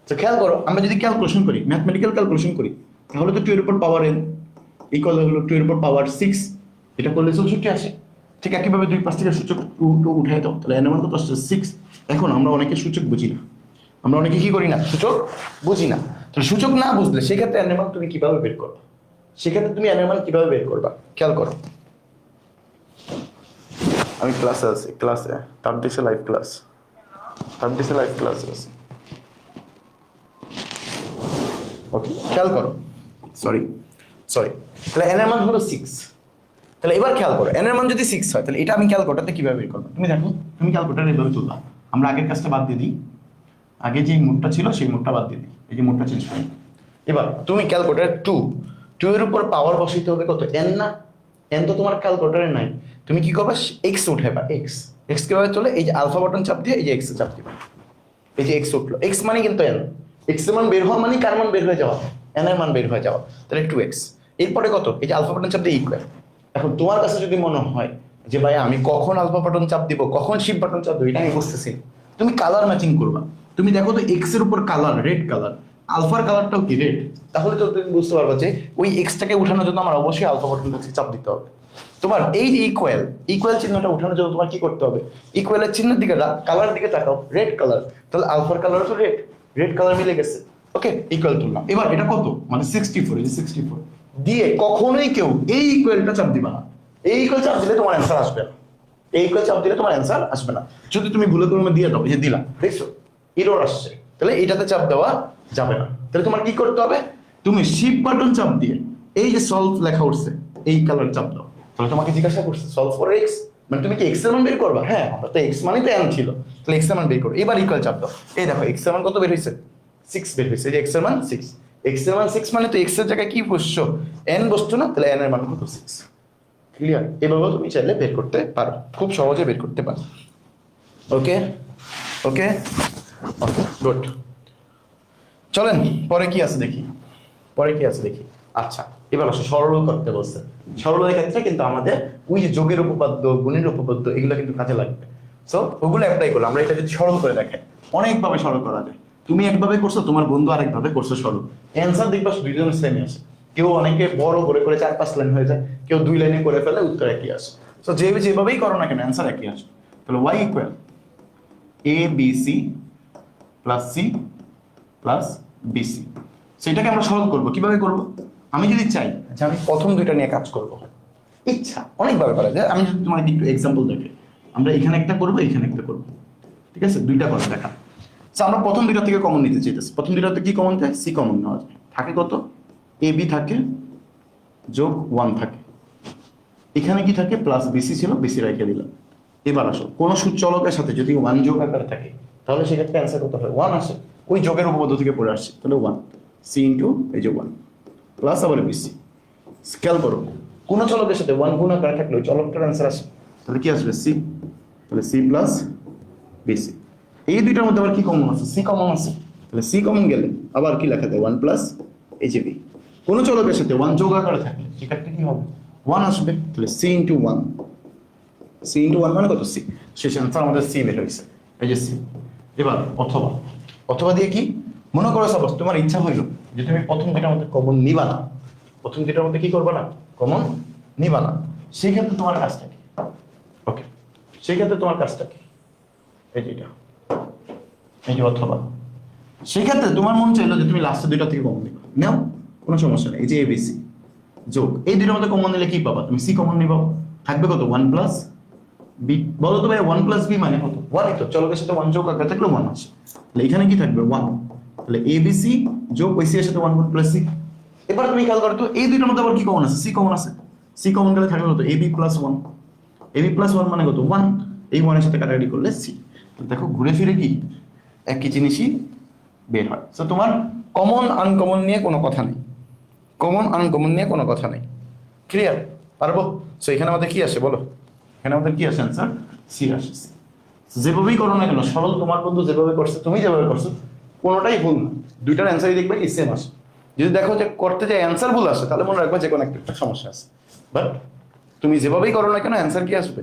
তো খেয়াল করো, আমরা যদি ক্যালকুলেশন করি, ম্যাথমেটিক্যাল ক্যালকুলেশন করি, তাহলে তো 2 এর উপর পাওয়ার n ইকুয়াল হলো 2 এর উপর পাওয়ার 6, এটা করলে 64 আসে। ঠিক একইভাবে 2 পাশ থেকে সূচক 2 উঠাই দাও, তাহলে n এর মান কত আসছে 6। এখন আমরা অনেকে সূচক বুঝি না, আমরা অনেকে কি করি না, সূচক বুঝি না। তো সূচক না বুঝলে সেক্ষেত্রে এন এর মান তুমি কিভাবে বের করবে, সেক্ষেত্রে তুমি এন এর মান কিভাবে বের করবা খেয়াল করো। আমি ক্লাসে আছি, ক্লাসে তার দেশে লাইভ ক্লাস, তার দেশে লাইভ ক্লাস আছে। ওকে খেয়াল করো, সরি সরি, তাহলে এন এর মান হলো 6। তাহলে এবার খেয়াল করো, এন এর মান যদি 6 হয় তাহলে এটা আমি ক্যালকুলেটরতে কিভাবে বের করবো, তুমি দেখো, তুমি ক্যালকুলেটর এভাবে তুলবা। আমরা আগের কাজটা বাদ দিয়ে দিই, আগে যে মোডটা ছিল সেই মোডটা বাদ দিয়ে দিই, এই যে মোডটা চেঞ্জ করি। এবার তুমি ক্যালকুলেটর 2 এর উপর পাওয়ার বসাইতে হবে কত, এন না? এন তো তোমার ক্যালকুলেটরে নাই, তুমি কি করবা, এক্স উঠাইবা। এক্স এক্স কিভাবে চলে, এই যে আলফা বাটন চাপ দিয়ে এই যে এক্স চাপ দিবা, এই যে এক্স উঠলো, এক্স মানে কিন্তু এন, এক্স এর মান বের হওয়া মানে কার মান বের হয়ে যাওয়া, এন এর মান বের হয়ে যাওয়া, তাহলে 2x। এরপরে কত, এই যে আলফা বাটন চাপ দিয়ে ইকুয়াল। এখন তোমার কাছে যদি মনে হয় যে ভাই আমি কখন আলফা বাটন চাপ দিব, কখন শিফট বাটন চাপ দিব, এটা আমি বুঝতেছি, তুমি কালার ম্যাচিং করবা। তুমি দেখো তো এক্স এর উপর কালার রেড কালার, আলফার কালারটাও কি রেড, তাহলে তো তুমি বুঝতে পারবা যে ওই এক্সটাকে উঠানোর জন্য আমার অবশ্যই আলফা বাটন চাপ দিতে হবে। তোমার এই যে ইকুয়াল, ইকুয়াল চিহ্নটা উঠানোর জন্য তোমার কি করতে হবে, ইকুয়ালের চিহ্নের দিকে কালার দিকে তাকাও, রেড কালার, তাহলে আলফার কালার তো রেড, রেড কালার মিলে গেছে। ওকে ইকুয়াল তুললাম, এবার এটা কত মানে 64, এই যে 64 দিয়ে কখনোই কেউ এই ইকুয়ালটা চাপ দিবা না, এই ইকুয়াল চাপ দিলে তোমার অ্যান্সার আসবে না, এই ইকুয়াল চাপ দিলে তোমার অ্যান্সার আসবে না। যদি তুমি ভুলে করে দিয়ে দাও, এই যে দিলাম, দেখছো এরর আসছে, তাহলে এইটাতে চাপ দেওয়া যাবে না। তাহলে তোমার কি করতে হবে, তুমি শিফট বাটন চাপ দিয়ে এই যে সলভ লেখা উঠছে এই কালার চাপ দাও। তাহলে তোমাকে জিজ্ঞাসা করছে সলভ ফর এক্স, মানে তুমি কি এক্স এর মান বের করবা, হ্যাঁ আমরা তো এক্স মানে তো এন ছিল, তাহলে এক্স এর মান বের করো। এবার ইকুয়াল চাপ দাও, এই দেখো এক্স এর মান কত বের হয়েছে, 6 বের হয়েছে, এই যে এক্স এর মান 6, এক্স এর মান 6 মানে তো এক্স এর জায়গায় কি বসছো, এন বসছো না, তাহলে এন এর মান কত 6। ক্লিয়ার, এভাবেও তুমি চাইলে বের করতে পারো, খুব সহজে বের করতে পারো। ওকে ওকে ওকে গুড, চলেন পরে কি আছে দেখি, পরে কি আছে দেখি। আচ্ছা এবার আসো সরল করতে বলছে, সরলের ক্ষেত্রে কিন্তু আমাদের ওই যে যোগের উপপাদ্য, গুণের উপপাদ্য এগুলো কিন্তু কাজে লাগবে। সো ওগুলো অ্যাপ্লাই করলো, আমরা এটা যদি সরল করে দেখে অনেকভাবে সরল করা যায়। তুমি একভাবে করছো, তোমার বন্ধু আরেকভাবে করছো সরল, অ্যান্সার দেখবা দুইজনের সেমই আসে। কেউ অনেকে বড় করে করে 4-5 লাইন হয়ে যায়, কেউ 2 লাইনে করে ফেলে, উত্তর একই আসে। সো যেভাবেই করো না কেন অ্যান্সার একই আসে। তাহলে y equal A B C plus C plus BC, সেটাকে আমরা সরল করবো। কিভাবে করব, আমি যদি চাই যে আমি প্রথম দুইটা নিয়ে কাজ করব, ইচ্ছা অনেকভাবে করা যায়। আমি যদি তোমার একটু এক্সাম্পল দেখে, আমরা এখানে একটা করবো, এখানে একটা করবো, ঠিক আছে, দুইটা করে দেখা। আমরা প্রথম দুইটা থেকে কমন নিতে চাইতেছি, প্রথম দুইটাতে কি কমন যায়, সি কমন নেওয়া যায়, থাকে কত, এ বি থাকে যোগ 1 থাকে, এখানে কি থাকে প্লাস বিসি ছিল, বিসি রেখে দিলাম। এবার আসো কোন সূচলকের সাথে যদি 1 যোগ আকারে থাকে তাহলে সেক্ষেত্রে অ্যান্সার কত হয়, 1 আসে, ওই যোগের উপপাদ্য থেকে পড়ে আসছে, তাহলে 1 সি ইন্টু এই যে 1 প্লাস আবার বিসি। স্কেল করো, কোন চলকের সাথে 1 গুণ আকারে থাকলে ওই চলকটার অ্যান্সার আসে, তাহলে কি আসবে সি, তাহলে সি প্লাস বিসি। এই দুইটার মধ্যে আবার কি কমন আছে, সি কমন আছে, তাহলে সি কমন গেলে আবার কি লেখা যায় 1 প্লাস এই যে বি। কোন চলকের সাথে 1 যোগ আকারে থাকলে সেক্ষেত্রে কি হবে 1 আসবে, তাহলে সি ইন্টু 1, সি ইন্টু 1 মানে কত সি, শেষ অ্যান্সার আমাদের সি বের হয়েছে, এই যে সি। এবার অথবা, অথবা দিয়ে কি, মনে করো সাপোজ তোমার ইচ্ছা হইলো যে তুমি প্রথম দুইটার মধ্যে কমন নিবা না, প্রথম দুইটার মধ্যে কি করবা না, কমন নিবা না, সেই ক্ষেত্রে তোমার কাজটা কি, ওকে সেই ক্ষেত্রে তোমার কাজটা কি, এই যে এটা, এই যে অথবা, সেই ক্ষেত্রে তোমার মন চাইলো যে তুমি লাস্টের দুইটা থেকে কমন নিবা, নাও কোনো সমস্যা নেই। এই যে এবিসি যোগ এই দুইটার মধ্যে কমন নিলে কি পাবা, তুমি সি কমন নিবা, থাকবে কত 1 প্লাস বি। বলো তো ভাই 1 প্লাস বি মানে কত, 1 তো চলকের সাথে 1 যোগ আকারে থাকলে 1 আসে, তাহলে এখানে কি থাকবে 1, তাহলে এবিসি যোগ ওই সি এর সাথে 1 প্লাস সি। এবার তুমি খেয়াল করো তো এই দুইটার মধ্যে আবার কি কমন আছে, সি কমন আছে, সি কমন গেলে থাকবে কত এবি প্লাস 1, এবি প্লাস 1 মানে কত 1, এই 1 এর সাথে কাটাকাটি করলে সি। দেখো ঘুরে ফিরে কি একই জিনিসই বের হয়। তো তোমার কমন আনকমন নিয়ে কোনো কথা নেই, কমন আনকমন নিয়ে কোনো কথা নেই, ক্লিয়ার, পারবো। সো এখানে আমাদের কি আসে বলো, এখানে আমাদের কি আসে অ্যান্সার সি আসে। যেভাবেই করো না কেন সরল, তোমার বন্ধু যেভাবে করছে তুমি যেভাবে করছো কোনোটাই ভুল না, দুইটার অ্যান্সারই দেখবে কি সেম আসে। যদি দেখো যে করতে যে অ্যান্সার ভুল আসে তাহলে মনে রাখবে যে কোনো একটা সমস্যা আছে, বাট তুমি যেভাবেই করো না কেন অ্যান্সার কি আসবে,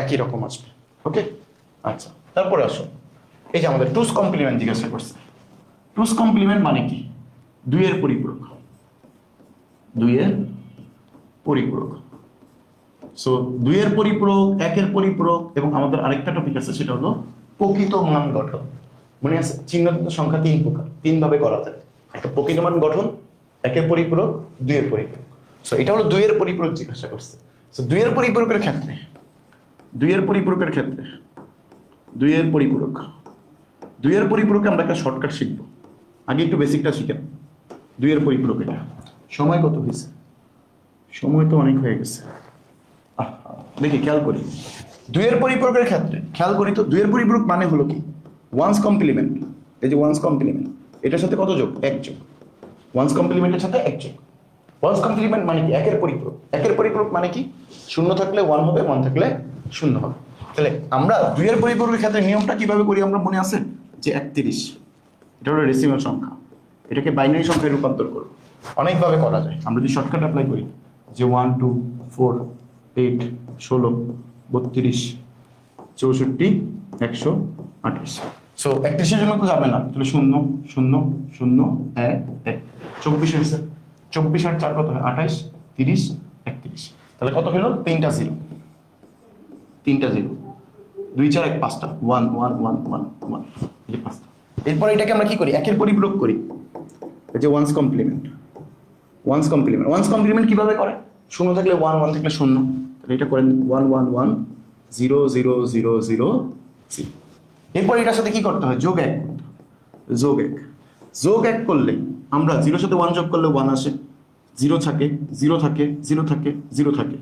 একই রকম আসবে। ওকে আচ্ছা তারপরে আসো, এই যে আমাদের টুস কমপ্লিমেন্ট জিজ্ঞাসা করছে। টুস কমপ্লিমেন্ট মানে কি, দুইয়ের পরিপূরক, দুইয়ের পরিপূরক। সো দুইয়ের পরিপূরক, একের পরিপূরক এবং আমাদের আরেকটা টপিক আছে সেটা হলো প্রকৃত মান গঠন। মনে আছে চিহ্নিত সংখ্যা 3 প্রকার, 3 ভাবে করা যায়। একটা প্রকৃতমান গঠন, একের পরিপূরক, দুইয়ের পরিপূরক। সো এটা হলো দুইয়ের পরিপূরক জিজ্ঞাসা করছে। সো দুইয়ের পরিপূরকের ক্ষেত্রে দুইয়ের পরিপূরকের ক্ষেত্রে দুইয়ের পরিপূরক দুইয়ের পরিপূরকে আমরা একটা শর্টকাট শিখবো। আগে একটু বেসিকটা শিখেন। দুইয়ের পরিপূরক এটা সময় কত হয়েছে? সময় তো অনেক হয়ে গেছে। দেখি খেয়াল করি দুইয়ের পরিপূরকের ক্ষেত্রে, খেয়াল করি তো দুইয়ের পরিপূরক মানে হলো কি ওয়ান্স কমপ্লিমেন্ট। এই যে ওয়ান্স কমপ্লিমেন্ট, এটার সাথে কত যোগ? 1 যোগ। ওয়ান্স কমপ্লিমেন্টের সাথে 1 যোগ। ওয়ান্স কমপ্লিমেন্ট মানে কি? একের পরিপূরক। একের পরিপূরক মানে কি? 0 থাকলে 1 হবে, 1 থাকলে 0 হবে। তাহলে আমরা দুইয়ের পরিপূরকের ক্ষেত্রে নিয়মটা কিভাবে করি আমরা মনে আছে যে 31, এটা হলো ডেসিমাল সংখ্যা, এটাকে বাইনারি সংখ্যায় রূপান্তর করব। অনেকভাবে করা যায়। আমরা যদি শর্টকাট অ্যাপ্লাই করি যে 1 2 4 8 16 32 64 128। সো 31 জন্য তো যাবে না, তাহলে 0 0 0 1 1 24 হয়েছে। 24 আর 4 কত হয়? 28 30 31। তাহলে কত হলো? 3টা 0, 3টা 0, 2 4 1 5টা 1 1 1 1 1, এই 5টা। এরপর এটাকে আমরা কি করি? একের পরিপূরক করি। এই যে one's complement, one's complement. One's complement কিভাবে করে? 0 থাকলে 1 1 থাকলে 0। তাহলে এটা করেন 1 1 1 0 0 0 0 0। এরপর এটার সাথে কি করতে হয়? যোগ 1 করতে হয়। যোগ 1, যোগ 1 করলে আমরা 0 সাথে 1 যোগ করলে 1 আসে, 0 থাকে 0 থাকে 0 থাকে 0 থাকে।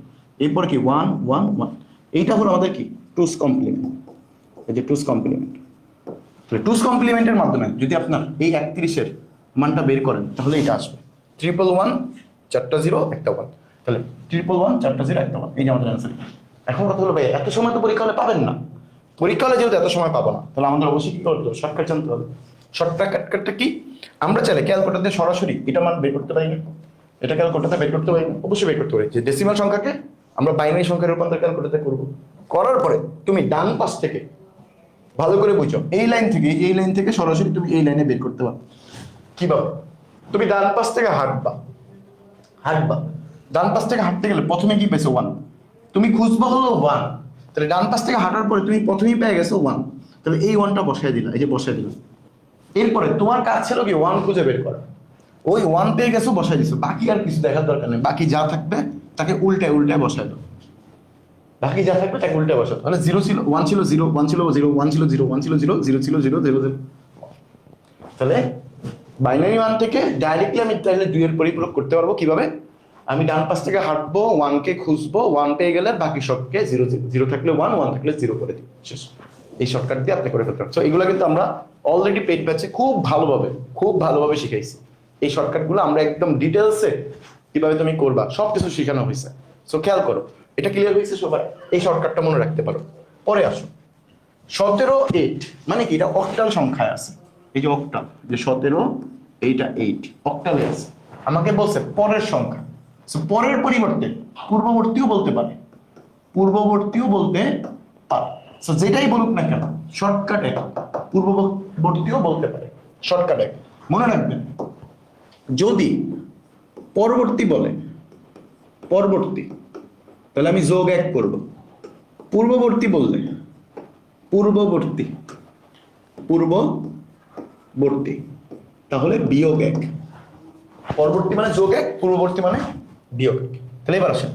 এরপর কি 1 1 1। এইটা হলো আমাদের কি টুস কমপ্লিমেন্ট। এই যে টুস কমপ্লিমেন্ট। তাহলে টুস কমপ্লিমেন্টের মাধ্যমে যদি আপনার এই 31-এর মানটা বের করেন তাহলে এটা আসবে 111 4টা 0 একটা 1। তাহলে 111 4টা 0 একটা 1, এই যে আমাদের অ্যান্সার। এখন কথা হলো ভাই এত সময় তো পরীক্ষা হলে পাবেন না। পরীক্ষা হলে যেহেতু এত সময় পাবো না, তাহলে আমাদের অবশ্যই কি করতে হবে? শর্টকাট জানতে হবে। শর্টকাটটা কি? আমরা চাইলে ক্যালকুলেটর দিয়ে সরাসরি এটা মান বের করতে পারি না, এটা ক্যালকুলেটর বের করতে পারি না, অবশ্যই বের করতে পারি। যে ডেসিমাল সংখ্যাকে আমরা বাইনারি সংখ্যার রূপান্তর ক্যালকুলেটর করব। করার পরে তুমি ডান পাশ থেকে ভালো করে বুঝো, এই লাইন থেকে এই লাইন থেকে সরাসরি তুমি এই লাইনে বের করতে পারো। কিভাবে? তুমি ডান পাশ থেকে হাঁটবা, ডান পাশ থেকে হাঁটতে গেলে প্রথমে কি পেয়েছো? 1। তুমি খুঁজবা হলো 1। তাহলে ডান পাশ থেকে হাঁটার পরে তুমি প্রথমেই পেয়ে গেছো 1। তাহলে এই 1টা বসায় দিলা, এই যে বসায় দিলাম। এরপরে তোমার কাজ ছিল কি 1 খুঁজে বের করা। ওই 1 পেয়ে গেছো, বসায় দিছো। বাকি আর কিছু দেখার দরকার নেই। বাকি যা থাকবে তাকে উল্টায় উল্টায় বসায় দাও। বাকি যা থাকবে তাকে উল্টায় বসাও। তাহলে 0 ছিল 1 ছিল 0 1 ছিল 0 1 ছিল 0 1 ছিল 0 0 ছিল 0 0 0। তাহলে বাইনারি মান থেকে ডাইরেক্টলি আমি তাহলে 2 এর পরিপূরক করতে পারবো কিভাবে? আমি ডান পাশ থেকে হাঁটবো, 1 কে খুঁজবো, 1 পেয়ে গেলে বাকি সবকে 0 0 থাকলে 1 1 থাকলে 0 করে দিই, শেষ। এই শর্টকাট দিয়ে আপনি করে ফেলতে পারেন। সো এগুলো কিন্তু আমরা অলরেডি পেইড ব্যাচে খুব ভালোভাবে শিখাইছি। এই শর্টকাটগুলো আমরা একদম ডিটেইলসে কিভাবে তুমি করবা সবকিছু শেখানো হয়েছে। সো খেয়াল করো, এটা ক্লিয়ার হয়েছে সবার? এই শর্টকাটটা মনে রাখতে পারো। পরে আসো 17 8 মানে কি? এটা অক্টাল সংখ্যায় আছে। এই যে অক্টাল, যে 17 এইটা 8 অক্টালে আছে। আমাকে বলছে পরের সংখ্যা। সো পরের পরিবর্তে পূর্ববর্তীও বলতে পারে, সো যেটাই বলুক না কেন শর্টকাটে পূর্ববর্তীও বলতে পারে। শর্টকাটে মনে রাখবেন, যদি পরবর্তী বলে পরবর্তী, তাহলে আমি যোগ 1 করব। পূর্ববর্তী বললে পূর্ববর্তী তাহলে বিয়োগ 1। পরবর্তী মানে যোগ 1, পূর্ববর্তী মানে বিয়োগ 1। তাহলে এবার আসেন,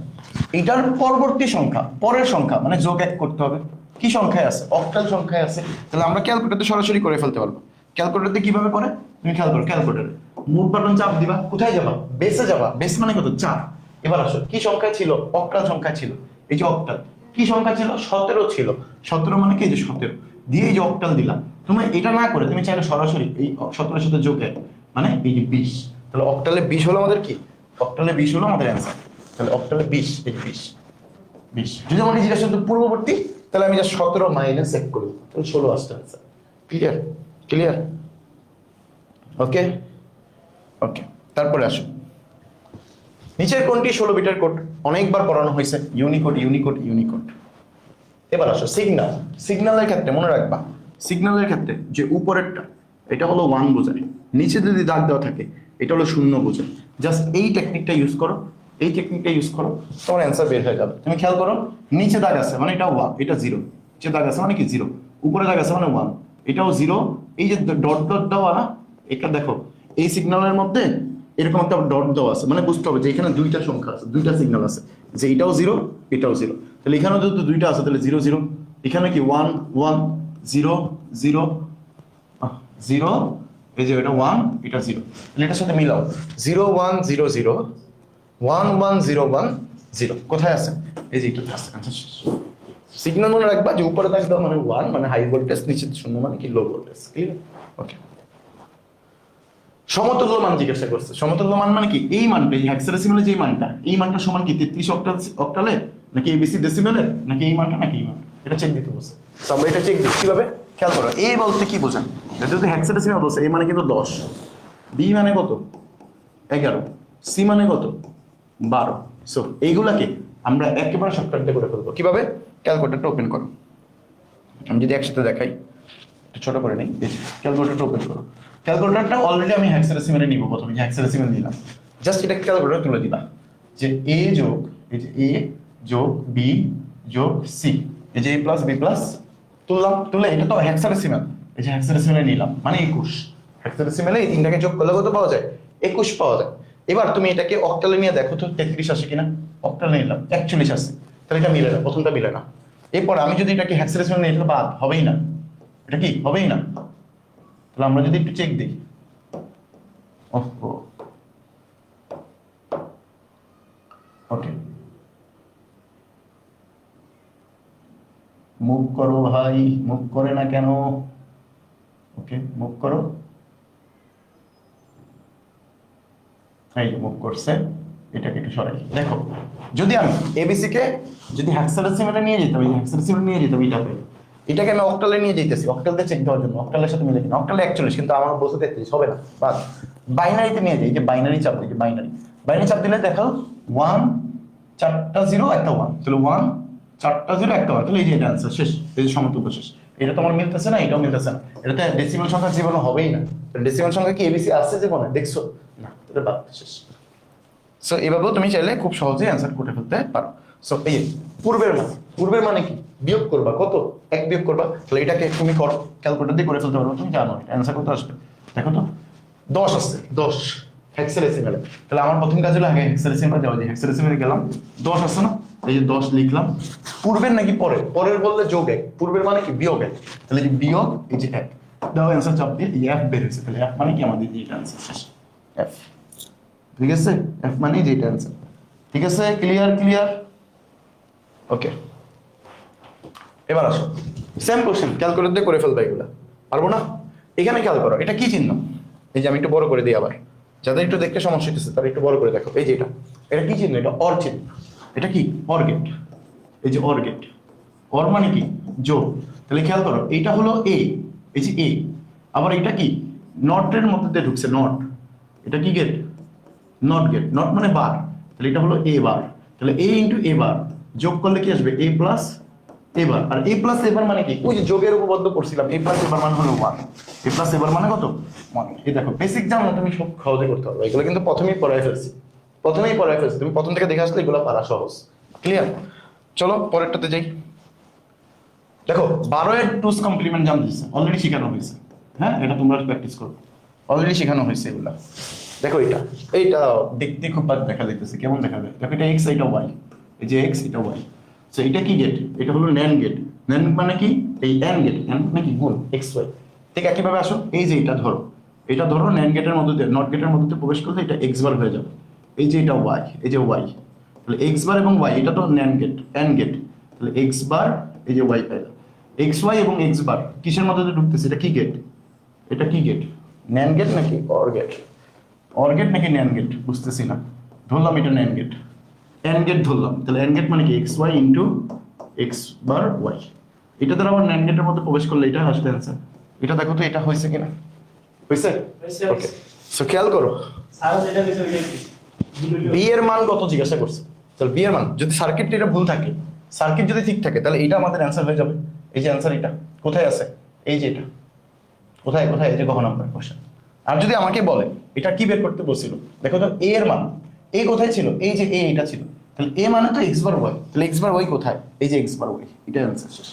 এটার পরবর্তী সংখ্যা পরের সংখ্যা মানে যোগ 1 করতে হবে। কি সংখ্যায় আছে? অক্টাল সংখ্যায় আছে। তাহলে আমরা ক্যালকুলেটরে সরাসরি করে ফেলতে পারবো। ক্যালকুলেটরে কিভাবে করে তুমি খেয়াল করো। ক্যালকুলেটরে মোট বাটন চাপ দিবা, কোথায় যাবা? বেসে যাবা। বেস মানে কত? 4। এবার আসো, কি সংখ্যা ছিল? অক্টাল সংখ্যা ছিল। এই যে অক্টাল কি সংখ্যা ছিল? 17 ছিল। 17 মানে কি? এই যে 17 দিয়ে এই যে অক্টাল দিলাম। তুমি এটা না করে তুমি চাইলে সরাসরি এই 17-এর সাথে যোগ 1 মানে এই যে 20। তাহলে অক্টালে 20 হলো আমাদের কি? অক্টালে 20 হলো আমাদের অ্যান্সার। তাহলে অক্টালে 20, এই 20 যদি আমাকে জিজ্ঞাসা করতো পূর্ববর্তী, তাহলে আমি যা 17 মাইনাস 1 করব, তাহলে 16 আসছে অ্যান্সার। ক্লিয়ার? ওকে। তারপরে আসো, নিচের কোনটি 16 বিটের কোড? অনেকবার পড়ানো হয়েছে, ইউনিকোড। এবার আসো সিগন্যালের ক্ষেত্রে মনে রাখবা, সিগন্যালের ক্ষেত্রে যে উপরেরটা এটা হলো 1 বোঝায়, নিচে যদি দাগ দেওয়া থাকে এটা হলো 0 বোঝায়। জাস্ট এই টেকনিকটা ইউজ করো, তোমার অ্যান্সার বের হয়ে যাবে। তুমি খেয়াল করো, নিচে দাগ আছে মানে এটা 1, এটা 0। নিচে দাগ আছে মানে কি 0, উপরে দাগ আছে মানে 1। এটাও 0, এই যে ডট ডট দেওয়া না, এটা দেখো এই সিগন্যালের মধ্যে এরকম একটা ডট দেওয়া আছে, মানে বুঝতে হবে যে এখানে দুইটা সংখ্যা আছে, দুইটা সিগন্যাল আছে, যে এটাও 0 এটাও 0, তাহলে এখানেও যেহেতু দুইটা আছে তাহলে 0 0, এখানে কি 1 1 0 0 0, এই যে এটা 1 এটা 0, তাহলে এটার সাথে মিলাও 0 1 0 0 1 1 0 1 0, কোথায় আছে? এই যে এটা আছে। আচ্ছা সিগন্যাল মনে রাখবা যে উপরে থাকবে মানে 1 মানে হাই ভোল্টেজ, নিচে 0 মানে কি লো ভোল্টেজ, ক্লিয়ার? ওকে। সমতুল্য মান জিজ্ঞাসা করছে। সমতুল্য মান মানে কি? এই মানটা, এই হেক্সাডেসিমালে যে মানটা, এই মানটা সমান কি 33 অক্টালে, নাকি এবিসি ডেসিমেলে, নাকি এই মানটা, নাকি এই মানটা, এটা চেক দিতে বলছে। তো আমরা এটা চেক দিই কিভাবে, খেয়াল করো। এ বলতে কি বোঝেন? এটা যদি হেক্সাডেসিমাল বলছে, এ মানে কিন্তু 10, বি মানে কত 11, সি মানে কত 12। সো এইগুলাকে আমরা একেবারে শর্টকাটে করে ফেলবো কিভাবে? ক্যালকুলেটরটা ওপেন করো। আমি যদি একসাথে দেখাই, একটু ছোট করে নেই, ক্যালকুলেটরটা ওপেন করো। ক্যালকুলেটরটা অলরেডি আমি হেক্সাডেসিমালে নিব, প্রথমে যে হেক্সাডেসিমাল নিলাম, জাস্ট এটা ক্যালকুলেটর তুলে দিবা যে এ যোগ, এই যে এ যোগ বি যোগ সি, এই যে এ প্লাস বি প্লাস, তুললাম, তুলে এটা তো হেক্সাডেসিমাল, এই যে হেক্সাডেসিমালে নিলাম মানে 21। হেক্সাডেসিমালে এই তিনটাকে যোগ করলে কত পাওয়া যায়? 21 পাওয়া যায়। এবার তুমি এটাকে অক্টালে নিয়ে দেখো তো 33 আসে কিনা। অক্টালে নিলাম 41 আসে, তাহলে এটা মিলে না, প্রথমটা মিলে না। এরপর আমি যদি এটাকে হেক্সাডেসিমাল নিই, এটা বাদ হবেই না, এটা কি হবেই না। তাহলে আমরা যদি একটু চেক দিই, ওকে মুভ করো ভাই, মুভ করে না কেন? ওকে মুভ করো, এই মুভ করছে। এটাকে একটু সরাই দেখো, যদি আমি এবিসি কে যদি হেক্সাডেসিমালে নিয়ে যেতাম, এই হেক্সাডেসিমালে নিয়ে যেতাম, এটাকে আমি অক্টালে নিয়ে যেতেছি, অক্টাল দিয়ে চেক দেওয়ার জন্য, অক্টালের সাথে মিলে কিনা। অক্টালে 41, কিন্তু আমার বসে 33 হবে না, বাদ। বাইনারিতে নিয়ে যাই, যে বাইনারি চাপ দিই, যে বাইনারি চাপ দিলে দেখো 1 4টা 0 একটা 1, তাহলে 1 4টা 0 একটা 1, তাহলে এই যে এটা आंसर শেষ, এই যে সমতুল্য শেষ। এটা তোমার মিলতেছে না, এটাও মিলতেছে না, এটাতে ডেসিমাল সংখ্যা জীবনে হবেই না। ডেসিমাল সংখ্যা কি এবিসি আসছে জীবনে দেখছো না, এটা বাদ, শেষ। সো এইভাবেও তুমি চাইলে খুব সহজেই অ্যান্সার করে ফেলতে পারো। সো এই পূর্বের মানে কি? বিয়োগ করবা, কত 1 বিয়োগ করবা, তাহলে এটাকে তুমি করো, ক্যালকুলেটর দিয়ে করে ফেলতে পারো, তুমি জানো এটা অ্যান্সার কত আসবে। দেখো তো 10 আসছে, 10 হেক্সাডেসিমালে। তাহলে আমার প্রথম কাজ হলো আগে হেক্সাডেসিমালে যাওয়া, যে হেক্সাডেসিমালে গেলাম, 10 আসছে না, এই যে 10 লিখলাম। পূর্বের নাকি পরের? পরের বললে যোগ 1, পূর্বের মানে কি বিয়োগ 1, তাহলে যে বিয়োগ এই যে 1 দাও, অ্যান্সার চাপ দিয়ে এই এফ বের হয়েছে, তাহলে এফ মানে কি আমাদের যে অ্যান্সার শেষ, এফ। ঠিক আছে, এফ মানে যেটা অ্যান্সার। ঠিক আছে, ক্লিয়ার। ওকে, এবার আসো সেম কোশ্চেন, ক্যালকুলেটর দিয়ে করে ফেলবে এগুলা, পারবো না? এখানে খেয়াল করো, এটা কি চিহ্ন? এই যে আমি একটু বড় করে দিই, আবার যাদের একটু দেখতে সমস্যা হচ্ছে তারা একটু বড় করে দেখো। এই যে এটা কি চিহ্ন? এটা অর চিহ্ন। এটা কি? Or gate. এই যে অর গেট, অর মানে কি যোগ। তাহলে খেয়াল করো, এইটা হলো এ, এই যে এ, আবার এটা কি নটের মধ্যে দিয়ে ঢুকছে, নট। এটা কি গেট? Not get. নট মানে বার, তাহলে এটা হলো এ বার। তাহলে এ ইন্টু এ বার যোগ করলে কি আসবে? এ প্লাস এ বার। আর এ প্লাস এ বার মানে কি? ওই যে যোগের উপপাদ্য পড়ছিলাম, এ প্লাস এ বার মানে হলো 1, এ প্লাস এ বার মানে কত 1। এই দেখো বেসিক জানো না, তুমি সব সহজে করতে পারবে এগুলো, কিন্তু প্রথমেই পড়ায় ফেলছি, তুমি প্রথম থেকে দেখে আসলে এগুলো পারা সহজ। ক্লিয়ার? চলো পরেরটাতে যাই। দেখো 12 এর টুস কমপ্লিমেন্ট জানতে দিচ্ছে, অলরেডি শেখানো হয়েছে। হ্যাঁ, এটা তোমরা প্র্যাকটিস করো, অলরেডি শেখানো হয়েছে এগুলা। দেখো এইটা দেখতে খুব বাদ দেখা যাইতেছে, কেমন দেখা যায়? দেখো এটা এক্স, এটা ওয়াই, এই যে এক্স, এটা ওয়াই। সো এটা কি গেট? এটা হলো ন্যান্ড গেট। ন্যান্ড মানে কি? এই এন্ড গেট, এন্ড মানে কি গুণ এক্স ওয়াই। ঠিক একইভাবে আসো, এই যে এটা ধরো ন্যান্ড গেটের মধ্যে দিয়ে, নট গেটের মধ্যে দিয়ে প্রবেশ করলে এটা এক্স বার হয়ে যাবে। এই যে এটা ওয়াই, এই যে ওয়াই, তাহলে এক্স বার এবং ওয়াই, এটা তো ন্যান্ড গেট, এন্ড গেট, তাহলে এক্স বার, এই যে ওয়াই পাইলাম। এক্স ওয়াই এবং এক্স বার কিসের মধ্যে দিয়ে ঢুকতেছে? এটা কি গেট? এটা কি গেট? ন্যান্ড গেট নাকি অর গেট? অর গেট নাকি ন্যান্ড গেট বুঝতেছি না, ধরলাম এটা ন্যান্ড গেট, এন্ড গেট ধরলাম। তাহলে এন্ড গেট মানে কি? X Y into x bar Y. এটা দ্বারা আবার ন্যান্ড গেটের মধ্যে প্রবেশ করলে এটা আসবে অ্যান্সার। এটা দেখো তো এটা হয়েছে কিনা, হয়েছে? ওকে, সো খেয়াল করো, বি এর মান কত জিজ্ঞাসা করছে। তাহলে বি এর মান যদি সার্কিটটা এটা ভুল থাকে, সার্কিট যদি ঠিক থাকে, তাহলে এটা আমাদের অ্যান্সার হয়ে যাবে। এই যে অ্যান্সার এটা কোথায় আছে? এই যে এটা কোথায়, এই যে গহন নাম্বার কোশ্চেন। আর যদি আমাকে বলে এটা কি বের করতে বলছিল, দেখো তো এ এর মান, এ কোথায় ছিল? এই যে এ, এটা ছিল, তাহলে এ মানে তো এক্স বার ওয়াই, তাহলে এক্স বার ওয়াই কোথায়? এই যে এক্স বার ওয়াই, এটা অ্যান্সার শেষ।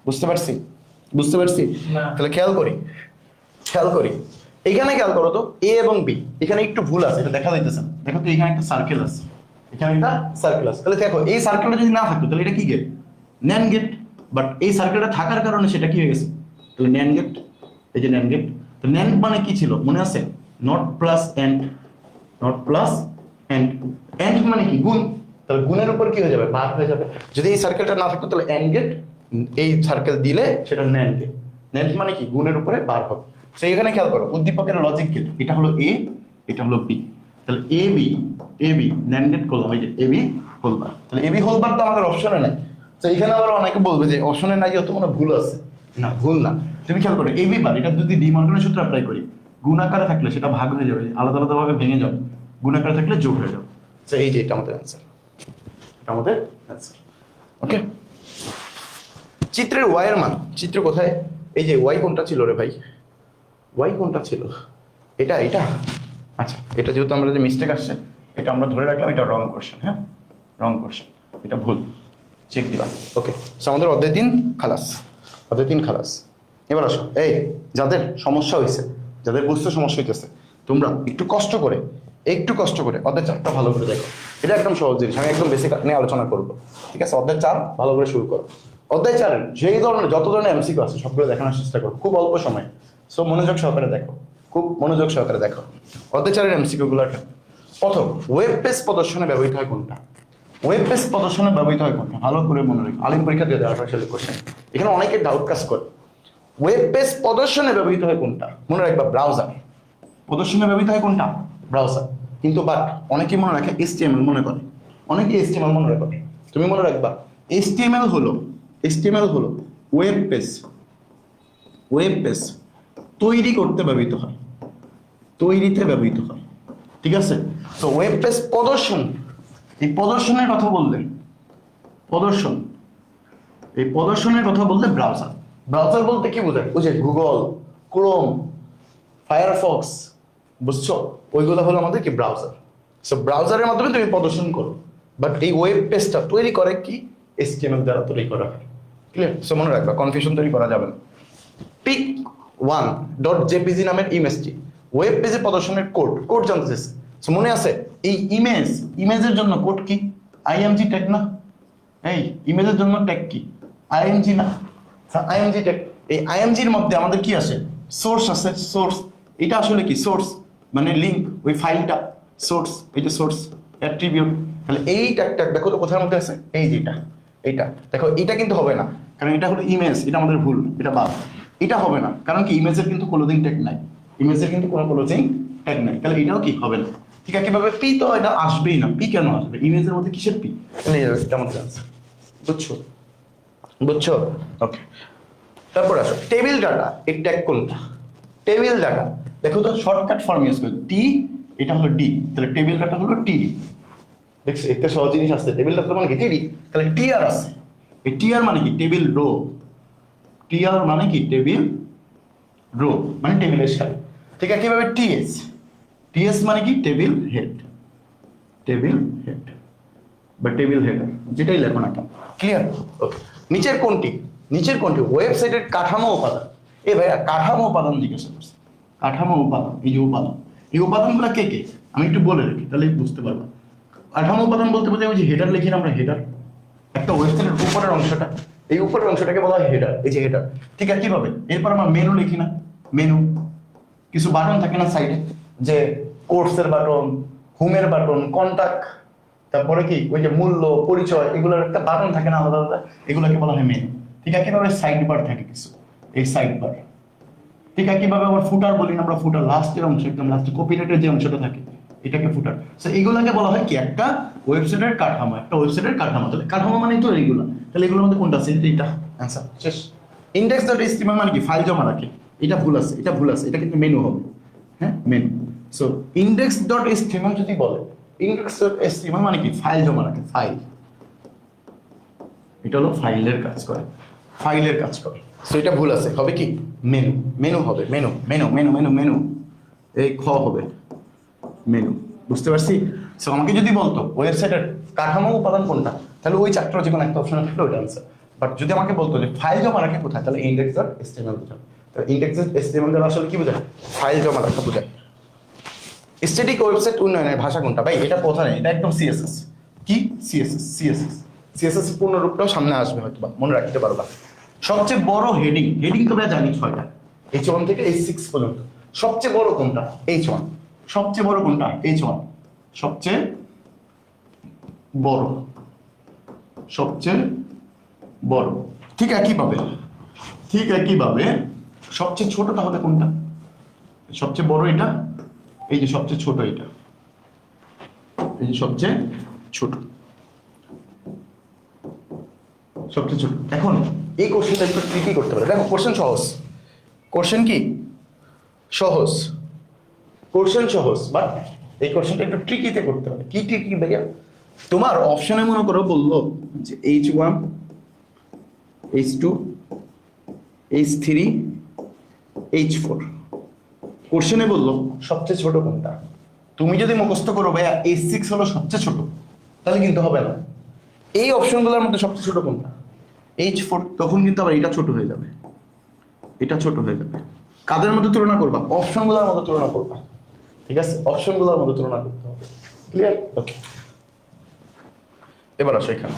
বুঝতে পারছি? বুঝতে পারছি? তাহলে খেয়াল করি এখানে খেয়াল করো তো এ এবং বি, এখানে একটু ভুল আছে, এটা দেখা যাইতেছে না। দেখো তো এখানে একটা সার্কেল আছে, এখানে একটা সার্কেল আছে। তাহলে দেখো এই সার্কেলটা যদি না থাকতো তাহলে এটা কি গেট? NAND gate. বাট এই সার্কেলটা থাকার কারণে সেটা কি হয়ে গেছে? তাহলে ন্যান গেট। এই যে ন্যান গেট। তো ন্যান মানে কি ছিল মনে আছে? Not plus and, not plus and. And মানে কি? গুণ। তাহলে গুণের উপর কি হয়ে যাবে? ভাগ হয়ে যাবে। যদি এই সার্কেলটা না থাকতো তাহলে এন্ড গেট, এই সার্কেল দিলে সেটা ন্যান গেট। ন্যান মানে কি? গুণের উপরে বার হবে। তো এখানে খেয়াল করো উদ্দীপকের লজিক গেট, এটা হলো এ, এটা হলো বি। তাহলে এ বি ন্যান গেট করলাম, এই যে এ বি হোল বার। তাহলে এ বি হোল বার তো আমাদের অপশনে নাই। তো এখানে আবার অনেকে বলবে যে অপশনে নাই, যত মনে ভুল আছে। না, ভুল না। তুমি খেয়াল করো এ বি বার, এটা যদি ডি মর্গানের সূত্র অ্যাপ্লাই করি, গুণ আকারে থাকলে সেটা ভাগ হয়ে যাবে, আলাদা আলাদা ভাবে ভেঙে যাবে। গুণ আকারে থাকলে যোগ হয়ে যাবে। তো এই যে এটা আমাদের অ্যান্সার, এটা আমাদের অ্যান্সার। ওকে, চিত্রের ওয়াই এর মান, চিত্র কোথায়? এই যে ওয়াই কোনটা ছিল রে ভাই? ওয়াই কোনটা ছিল? এটা এটা আচ্ছা, এটা যেহেতু আমরা যে মিস্টেক আসছে, এটা আমরা ধরে রাখলাম এটা রং কোশ্চেন। হ্যাঁ, রং কোশ্চেন, এটা ভুল, চেক দিলাম। ওকে, আমাদের অধ্যায় 3 খালাস, অধ্যায় 3 খালাস। এবার আসো, এই যাদের সমস্যা হয়েছে, যাদের বুঝতে সমস্যা হইতেছে, তোমরা একটু কষ্ট করে অধ্যায় 4টা ভালো করে দেখো। এটা একদম সহজ জিনিস, আমি একদম বেসিক নিয়ে আলোচনা করবো। ঠিক আছে, অধ্যায় 4 ভালো করে শুরু করো। অধ্যায় 4 যেই ধরনের যত ধরনের এমসিকিউ আছে সবগুলো দেখানোর চেষ্টা করো, খুব অল্প সময়। সো মনোযোগ সহকারে দেখো, খুব মনোযোগ সহকারে দেখো। অধ্যায় 4 এমসিকিউ গুলো। প্রথম, ওয়েব পেজ প্রদর্শনে ব্যবহৃত হয় কোনটা? ওয়েব পেজ প্রদর্শনে ব্যবহৃত হয় কোনটা? ভালো করে মনে রাখো, আলিম পরীক্ষা দিয়ে দেওয়ার সালে কোশ্চেন। এখানে অনেকে ডাউট কাজ করে। ওয়েব পেজ প্রদর্শনে ব্যবহৃত হয় কোনটা? মনে রাখবা ব্রাউজার। প্রদর্শনে ব্যবহৃত হয় কোনটা? ব্রাউজার। কিন্তু বাট অনেকেই মনে রাখে এইচটিএমএল মনে করে, অনেকে এইচটিএমএল মনে রাখে। তুমি মনে রাখবা এইচটিএমএল হলো ওয়েব পেজ, ওয়েব পেজ তৈরি করতে ব্যবহৃত হয়, তৈরিতে ব্যবহৃত হয়। ঠিক আছে, তো ওয়েব পেজ প্রদর্শন, এই প্রদর্শনের কথা বললে প্রদর্শন, এই প্রদর্শনের কথা বললে ব্রাউজার। ব্রাউজার বলতে কি বোঝায়? বুঝে গুগল, ক্রোম, ফায়ারফক্স, বুঝছো? ওইগুলো হলো আমাদের কি ব্রাউজার। সো ব্রাউজারের মাধ্যমে তুমি প্রদর্শন করো, বাট এই ওয়েব পেজটা তৈরি করে কি? এইচটিএমএল দ্বারা তৈরি করা হয়। ক্লিয়ার? সো মনে রাখবা, কনফিউশন তৈরি করা যাবে না। pic1.jpg নামের ইমেজটি ওয়েব পেজে প্রদর্শনের কোড জানতে চাইছে। সো মনে আছে এই ইমেজের জন্য কোড কি? আইএমজি ট্যাগ না? এই ইমেজের জন্য ট্যাগ কি? আইএমজি না? IMG tag. এই আইএমজির মধ্যে আমাদের কি আছে? সোর্স আছে, সোর্স। এটা আসলে কি? সোর্স মানে লিংক, ওই ফাইলটা সোর্স, এটা সোর্স অ্যাট্রিবিউট। তাহলে এই ট্যাগটা দেখো তো কোথার মধ্যে আছে? এই যেটা, এইটা দেখো, এটা কিন্তু হবে না, কারণ এটা হলো ইমেজ, এটা আমাদের ভুল, এটা বাদ। এটা হবে না, কারণ কি? ইমেজের কিন্তু ক্লোজিং ট্যাগ নাই, ইমেজের কিন্তু কোনো ক্লোজিং ট্যাগ নাই, তাহলে এটাও কি? হবে না। ঠিক আছে, কিভাবে? পি তো এটা আসবেই না, পি কেন আসবে? ইমেজের মধ্যে কিসের পি? তাহলে এটা আমাদের আনসার। বুঝছো? বুঝছো? ওকে, তারপর আসো টেবিল ডাটা, এর ট্যাগ কোনটা? টেবিল ডাটা দেখো তো, শর্টকাট ফর্ম ইউজ করি, টি, এটা হলো ডি, তাহলে টেবিল ডাটা হলো টিডি। দেখছো একটা সহজ জিনিস আসছে, টেবিল ডাটা মানে কি? টিডি। তাহলে টিআর আছে, এই টিআর মানে কি? Table row. টিআর মানে কি? টেবিল রো, মানে টেবিলের সারি। ঠিক আছে, কিভাবে? টিএস, টিএস মানে কি? টেবিল হেড, টেবিল হেড বা টেবিল হেডার, যেটাই লেখো না কেন। ক্লিয়ার? ওকে, নিচের কোনটি, নিচের কোনটি ওয়েবসাইটের কাঠামো উপাদান? এ ভাইয়া কাঠামো উপাদান জিজ্ঞাসা করছে, কাঠামো উপাদান, এই যে উপাদান, এই উপাদানগুলো কে কে আমি একটু বলে রাখি, তাহলে বুঝতে পারবো। কাঠামো উপাদান বলতে বোঝায় ওই যে হেডার লিখি না আমরা, হেডার, একটা ওয়েবসাইটের উপরের অংশটা, এই উপরের অংশটাকে বলা হয় হেডার, এই যে হেডার। ঠিক আছে, কিভাবে? এরপর আমরা মেনু লিখি না, মেনু, কিছু বাটন থাকে না সাইডে, যে কোর্সের বাটন, হোমের বাটন, কন্টাক্ট, তারপরে কি ওই যে মূল্য, পরিচয়, এগুলোর একটা বাটন থাকে না আলাদা আলাদা, এগুলোকে বলা হয় মেনু। ঠিক আছে, কিভাবে? সাইড বার থাকে কিছু, এই সাইড বার। ঠিক আছে, কিভাবে? আবার ফুটার বলি না আমরা, ফুটার লাস্টের অংশ, একদম লাস্টে কপিরাইটের যে অংশটা থাকে এটাকে ফুটার। সো এগুলোকে বলা হয় কি? একটা ওয়েবসাইটের কাঠামো, একটা ওয়েবসাইটের কাঠামো। তাহলে কাঠামো মানে তো এইগুলো, তাহলে এগুলোর মধ্যে কোনটা আছে? এটা অ্যান্সার শেষ। ইন্ডেক্স ডট এইচটিএমএল মানে কি? ফাইল জমা রাখে, এটা ভুল আছে, এটা ভুল আছে, এটা কিন্তু মেনু হবে। হ্যাঁ, menu. So index dot HTML যদি বলে, ইন্ডেক্স ডট এইচটিএমএল মানে কি? ফাইল জমা রাখে, ফাইল। এটা হলো ফাইলের কাজ করে, ফাইলের কাজ করে। সো এটা ভুল আছে, হবে কি? মেনু, মেনু হবে, menu, menu, menu, menu, menu, এই খ হবে মেনু। বুঝতে পারছি? সো আমাকে যদি বলতো ওয়েবসাইটের কাঠামো উপাদান কোনটা, তাহলে ওই চারটার যে কোনো একটা অপশন থাকলে ওইটা আনসার। বাট যদি আমাকে বলতো যে ফাইল জমা রাখে কোথায়, তাহলে ইন্ডেক্স ডট এসটিএমএল বোঝায়। তাহলে ইন্ডেক্স ডট এসটিএমএল দ্বারা আসলে কি বোঝায়? ফাইল জমা রাখা বোঝায়। স্ট্যাটিক ওয়েবসাইট উন্নয়নের ভাষা কোনটা? ভাই এটা কথা নেই, এটা একদম সিএসএস। কি সিএসএস? সিএসএস সিএসএস পূর্ণ রূপটাও সামনে আসবে হয়তো বা, মনে রাখতে পারবা। সবচেয়ে বড় হেডিং, হেডিং তোমরা জানি 6টা, H1 থেকে H6 পর্যন্ত। সবচেয়ে বড় কোনটা? H1। সবচেয়ে বড় কোনটা? H1। সবচেয়ে বড়, সবচেয়ে বড়। ঠিক একইভাবে, ঠিক একইভাবে সবচেয়ে ছোটটা হবে কোনটা? সবচেয়ে বড় এটা, এই যে সবচেয়ে ছোট এটা, এই যে সবচেয়ে ছোট, সবচেয়ে ছোট। এখন এই কোশ্চেনটা একটু ট্রিকি করতে পারে। দেখো কোশ্চেন সহজ, কোশ্চেন কি সহজ, কোশ্চেন সহজ, বাট এই কোশ্চেনটা একটু ট্রিকিতে করতে হবে। কি ট্রিকি ভাইয়া? তোমার অপশনে মনে করো বললো যে H1, H2, H3, H4। কোশ্চেনে বললো সবচেয়ে ছোট কোনটা। তুমি যদি মুখস্থ করো ভাইয়া H6 হলো সবচেয়ে ছোট, তাহলে কিন্তু হবে না। এই অপশনগুলোর মধ্যে সবচেয়ে ছোট কোনটা? H4। তখন কিন্তু আবার এটা ছোট হয়ে যাবে, এটা ছোট হয়ে যাবে। কাদের মধ্যে তুলনা করবা? অপশনগুলোর মধ্যে তুলনা করবা। ঠিক আছে, অপশনগুলোর মধ্যে তুলনা করতে হবে। ক্লিয়ার? ওকে, এবার আসো এখানে।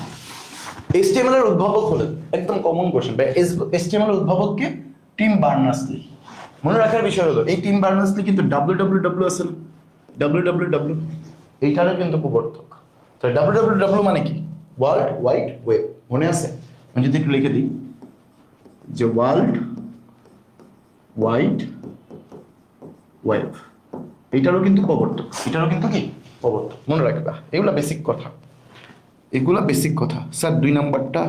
HTML এর উদ্ভাবক হলেন, একদম কমন কোশ্চেন ভাই। HTML এর উদ্ভাবককে টিম বার্নার্স-লি। মনে রাখার বিষয় হলো এই টিম বার্নার্স-লি কিন্তু www আছে না, www এইটারও কিন্তু প্রবর্তক। তো www মানে কি? World wide web. মনে আছে? আমি যদি একটু লিখে দিই যে ওয়ার্ল্ড ওয়াইড ওয়েব, এইটারও কিন্তু প্রবর্তক, এটারও কিন্তু কি প্রবর্তক। মনে রাখবা, এগুলা বেসিক কথা, এগুলা বেসিক কথা। স্যার 2 নাম্বারটা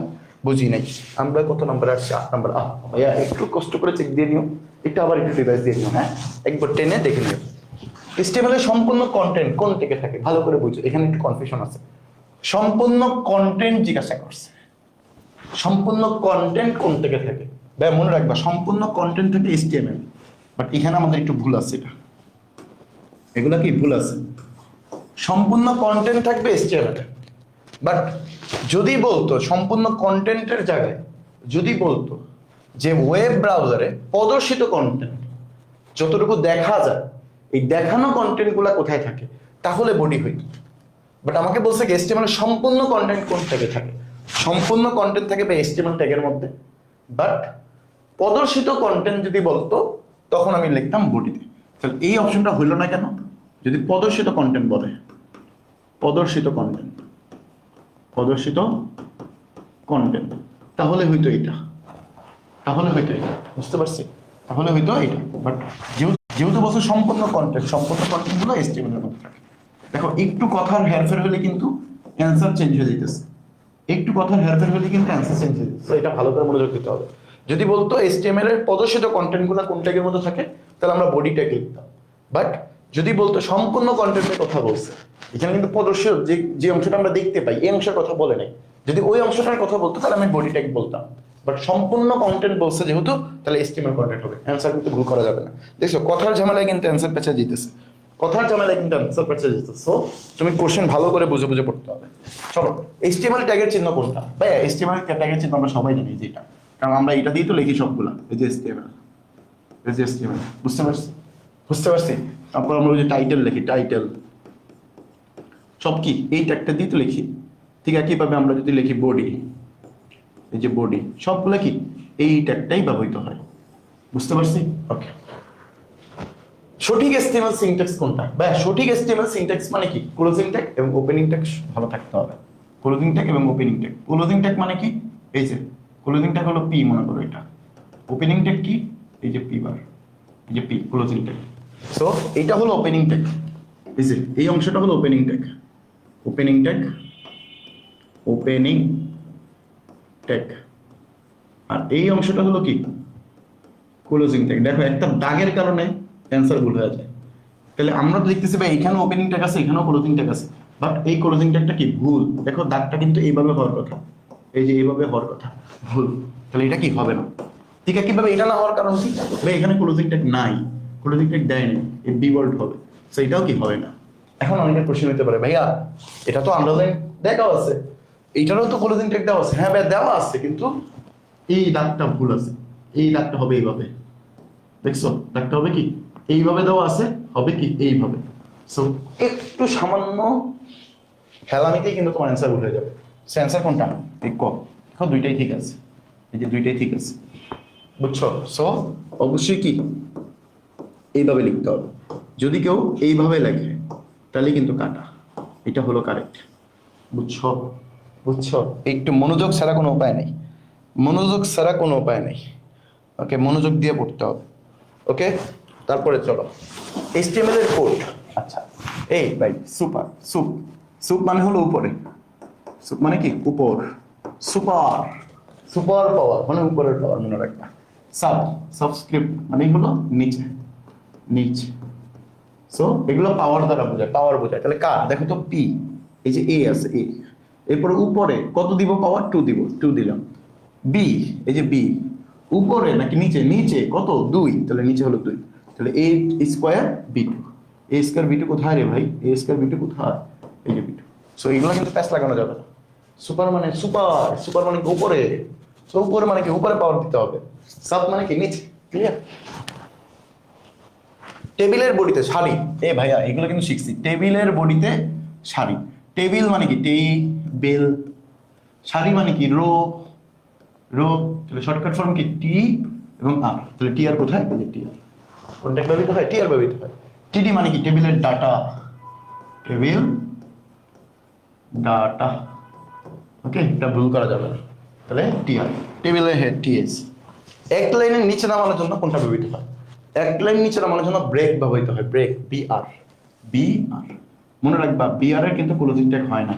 বুঝি নাই, আমরা কত নাম্বার আসছে? 8 নাম্বার। ভাইয়া একটু কষ্ট করে চেক দিয়ে নিও, একটু আবার একটু রিভাইজ দিয়ে নিও। হ্যাঁ, একবার টেনে দেখে নিও। HTML এর সম্পূর্ণ কন্টেন্ট কোন থেকে থাকে ভালো করে বুঝো, এখানে একটু কনফিউশন আছে। সম্পূর্ণ কন্টেন্ট জিজ্ঞাসা করছে, সম্পূর্ণ কন্টেন্ট কোন থেকে থাকে? ভাই মনে রাখবা সম্পূর্ণ কন্টেন্ট থেকে HTML। বাট এখানে আমাদের একটু ভুল আছে, এটা এগুলা কি ভুল আছে? সম্পূর্ণ কন্টেন্ট থাকবে HTML এ, বাট যদি বলতো সম্পূর্ণ কন্টেন্টের জায়গায় যদি বলতো যে ওয়েব ব্রাউজারে প্রদর্শিত কন্টেন্ট যতটুকু দেখা যায়, এই দেখানো কন্টেন্ট গুলা কোথায় থাকে, তাহলে বডি হইত। বাট আমাকে বলছে HTML এর সম্পূর্ণ কন্টেন্ট কোন থেকে থাকে? সম্পূর্ণ কন্টেন্ট থাকে বা HTML ট্যাগের মধ্যে। বাট প্রদর্শিত কন্টেন্ট যদি বলতো তখন আমি লিখতাম বডিতে। তাহলে এই অপশনটা হইল না কেন? যদি প্রদর্শিত কন্টেন্ট বলে, প্রদর্শিত কন্টেন্ট, প্রদর্শিত কন্টেন্ট, তাহলে হয়তো এটা, তাহলে হয়তো এটা, বুঝতে পারছি? তাহলে হয়তো এটা। বাট যেহেতু বলছো সম্পূর্ণ কন্টেন্ট, সম্পূর্ণ কন্টেন্ট গুলো HTML এর মধ্যে থাকে। দেখো একটু কথার হেরফের হলে কিন্তু অ্যান্সার চেঞ্জ হয়ে যেতেছে, একটু কথার হেরফের হলে কিন্তু অ্যান্সার চেঞ্জ হয়ে যেতেছে। এটা ভালো করে মনোযোগ দিতে হবে। যদি বলতো HTML এর প্রদর্শিত কন্টেন্ট গুলো কোন ট্যাগের মধ্যে থাকে, তাহলে আমরা বডি ট্যাগ লিখতাম। বাট যদি বলতো সম্পূর্ণ কন্টেন্টের কথা বলছে, এখানে কিন্তু প্রদর্শিত যে যে অংশটা আমরা দেখতে পাই এই অংশের কথা বলে নাই। যদি ওই অংশটার কথা বলতো তাহলে আমি বডি ট্যাগ বলতাম। বাট সম্পূর্ণ কন্টেন্ট বলছে যেহেতু, তাহলে HTML কন্টেন্ট হবে। অ্যান্সার কিন্তু ভুল করা যাবে না। দেখছো কথার ঝামেলায় কিন্তু অ্যান্সার পেঁচা দিতেছে, কথার ঝামেলায় কিন্তু অ্যান্সার পেঁচা দিতেছে। সো তুমি কোশ্চেন ভালো করে বুঝে বুঝে পড়তে হবে। চলো, HTML ট্যাগের চিহ্ন কোনটা? ভাই HTML ট্যাগের চিহ্ন আমরা সবাই জানি যে এটা, কারণ আমরা এটা দিয়ে তো লিখি সবগুলা। এই যে HTML, এই যে HTML, বুঝতে পারছি? বুঝতে পারছি? তারপর আমরা ওই যে টাইটেল লিখি, টাইটেল সব কি এই ট্যাগটা দিয়ে তো লিখি। ঠিক একইভাবে আমরা যদি লিখি বডি, এই যে বডি, সবগুলা কি এই ট্যাগটাই ব্যবহৃত হয়। বুঝতে পারছি? ওকে। সঠিক HTML সিনট্যাক্স কোনটা? ভাই সঠিক HTML সিনট্যাক্স মানে কি? ক্লোজিং ট্যাগ এবং ওপেনিং ট্যাগ ভালো থাকতে হবে। ক্লোজিং ট্যাগ এবং ওপেনিং ট্যাগ। ক্লোজিং ট্যাগ মানে কি? এই যে ক্লোজিং ট্যাগ হলো পি, মনে করো এটা। ওপেনিং ট্যাগ কি? এই যে পি বার, এই যে পি, ক্লোজিং ট্যাগ। সো এটা হলো ওপেনিং ট্যাগ, এই যে এই অংশটা হলো opening tag, opening tag, opening tag. আর এই অংশটা হলো কি? Closing tag. দেখো একটা দাগের কারণে অ্যান্সার ভুল হয়ে যায়। তাহলে আমরা তো দেখতেছি ভাই এখানে ওপেনিং ট্যাগ আছে, এখানেও ক্লোজিং ট্যাগ আছে, বাট এই ক্লোজিং ট্যাগটা কি ভুল। দেখো দাগটা কিন্তু এইভাবে হওয়ার কথা, এই যে এইভাবে হওয়ার কথা, ভুল। তাহলে এটা কি হবে না। ঠিক আছে, কিভাবে এটা না হওয়ার কারণ কি? ভাই এখানে ক্লোজিং ট্যাগ নাই, ক্লোজিং ট্যাগ দেয়নি, এই বি ওয়ার্ড হবে, সেটাও কি হবে না। এখন অনেকের প্রশ্ন হতে পারে ভাইয়া এটা তো আন্ডারলাইন দেখাও আছে, এইটারও তো ক্লোজিং ট্যাগ দেওয়া আছে, হ্যাঁ ভাই দেওয়া আছে, কিন্তু এই দাগটা ভুল আছে, এই দাগটা হবে এইভাবে, দেখছো দাগটা হবে কি এইভাবে দেওয়া আছে, হবে কি এইভাবে। সো একটু সামান্য হেলামিতেই কিন্তু তোমার অ্যান্সার উঠে যাবে। সে অ্যান্সার কোনটা? এই ক। দেখো দুইটাই ঠিক আছে, এই যে দুইটাই ঠিক আছে, বুঝছো? সো অবশ্যই কি এইভাবে লিখতে হবে। যদি কেউ এইভাবে লেখে তাহলে কিন্তু কাটা, এটা হলো কারেক্ট, বুঝছো? বুঝছো? একটু মনোযোগ ছাড়া কোনো উপায় নেই, মনোযোগ ছাড়া কোনো উপায় নেই। ওকে, মনোযোগ দিয়ে পড়তে হবে। ওকে, তারপরে চলো HTML এর কোড। আচ্ছা, এই ভাই সুপার সুপ, সুপ মানে হলো উপরে, সুপ মানে কি উপর, সুপার, সুপার পাওয়ার মানে উপরের পাওয়ার মনে রাখবা। সাব, সাবস্ক্রিপ্ট মানে হলো নিচে, নিচ। সো এগুলো পাওয়ার দ্বারা বোঝায়, পাওয়ার বোঝায়। তাহলে কার দেখো তো পি, এই যে এ আছে এ, এরপরে উপরে কত দিব পাওয়ার? 2 দিব, 2 দিলাম। বি, এই যে বি উপরে নাকি নিচে? নিচে কত? 2, তাহলে নিচে হলো 2, তাহলে এ স্কোয়ার বি2। এ স্কোয়ার বি2 কোথায় রে ভাই? এ স্কোয়ার বি2 কোথায়? এই যে বি2। সো এগুলো কিন্তু প্যাচ লাগানো যাবে না। সুপার মানে সুপার, সুপার মানে কি উপরে, সো উপরে মানে কি উপরে পাওয়ার দিতে হবে। সাব মানে কি নিচে, ক্লিয়ার? টেবিলের বডিতে সারি, এ ভাইয়া এগুলো কিন্তু শিখছি। টেবিলের বডিতে সারি, টেবিল মানে কি টেবিল, সারি মানে কি রো, রো, তাহলে শর্টকাট ফর্ম কি টি এবং আর, তাহলে টি আর কোথায়? এই যে টি আর, কোনটা ব্যবহৃত হয়? টি আর ব্যবহৃত হয়। টিডি মানে কি টেবিলের ডাটা, টেবিল ডাটা। ওকে, এটা ভুল করা যাবে না, তাহলে টি আর, টেবিলের হেড টিএস। এক লাইনের নিচে নামানোর জন্য কোনটা ব্যবহৃত হয়? এক লাইন নিচে নামানোর জন্য ব্রেক ব্যবহৃত হয়, ব্রেক, বিআর, বিআর। মনে রাখবা বিআর এর কিন্তু ক্লোজিং ট্যাগ হয় না,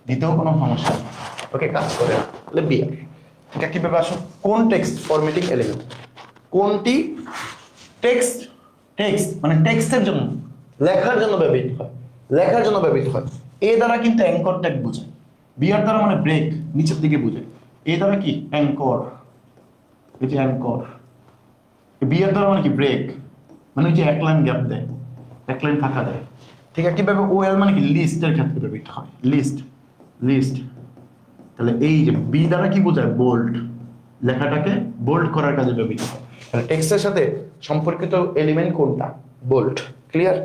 দিতেও কোনো সমস্যা নেই। ওকে, কাজ করে না, তাহলে বিআর। এটা কিভাবে আসো? কোন টেক্সট ফরম্যাটিং এলিমেন্ট, কোনটি টেক্সট, টেক্সট মানে টেক্সটের জন্য, লেখার জন্য ব্যবহৃত হয়, লেখার জন্য ব্যবহৃত হয়। এ দ্বারা কিন্তু অ্যাঙ্কর ট্যাগ বোঝায়, বিআর দ্বারা মানে ব্রেক, নিচের দিকে বোঝায়। এ দ্বারা কি অ্যাঙ্কর, এই যে অ্যাঙ্কর। বিআর দ্বারা মানে কি ব্রেক, মানে ওই যে এক লাইন গ্যাপ দেয়, এক লাইন ফাঁকা দেয়। ঠিক আছে, কিভাবে? ওএল মানে কি লিস্টের ক্ষেত্রে ব্যবহৃত হয়, লিস্ট, লিস্ট। তাহলে এই যে বি দ্বারা কি বোঝায়? বোল্ড, লেখাটাকে বোল্ড করার কাজে ব্যবহৃত হয়। তাহলে টেক্সটের সাথে সম্পর্কিত এলিমেন্ট কোনটা? Bold, clear?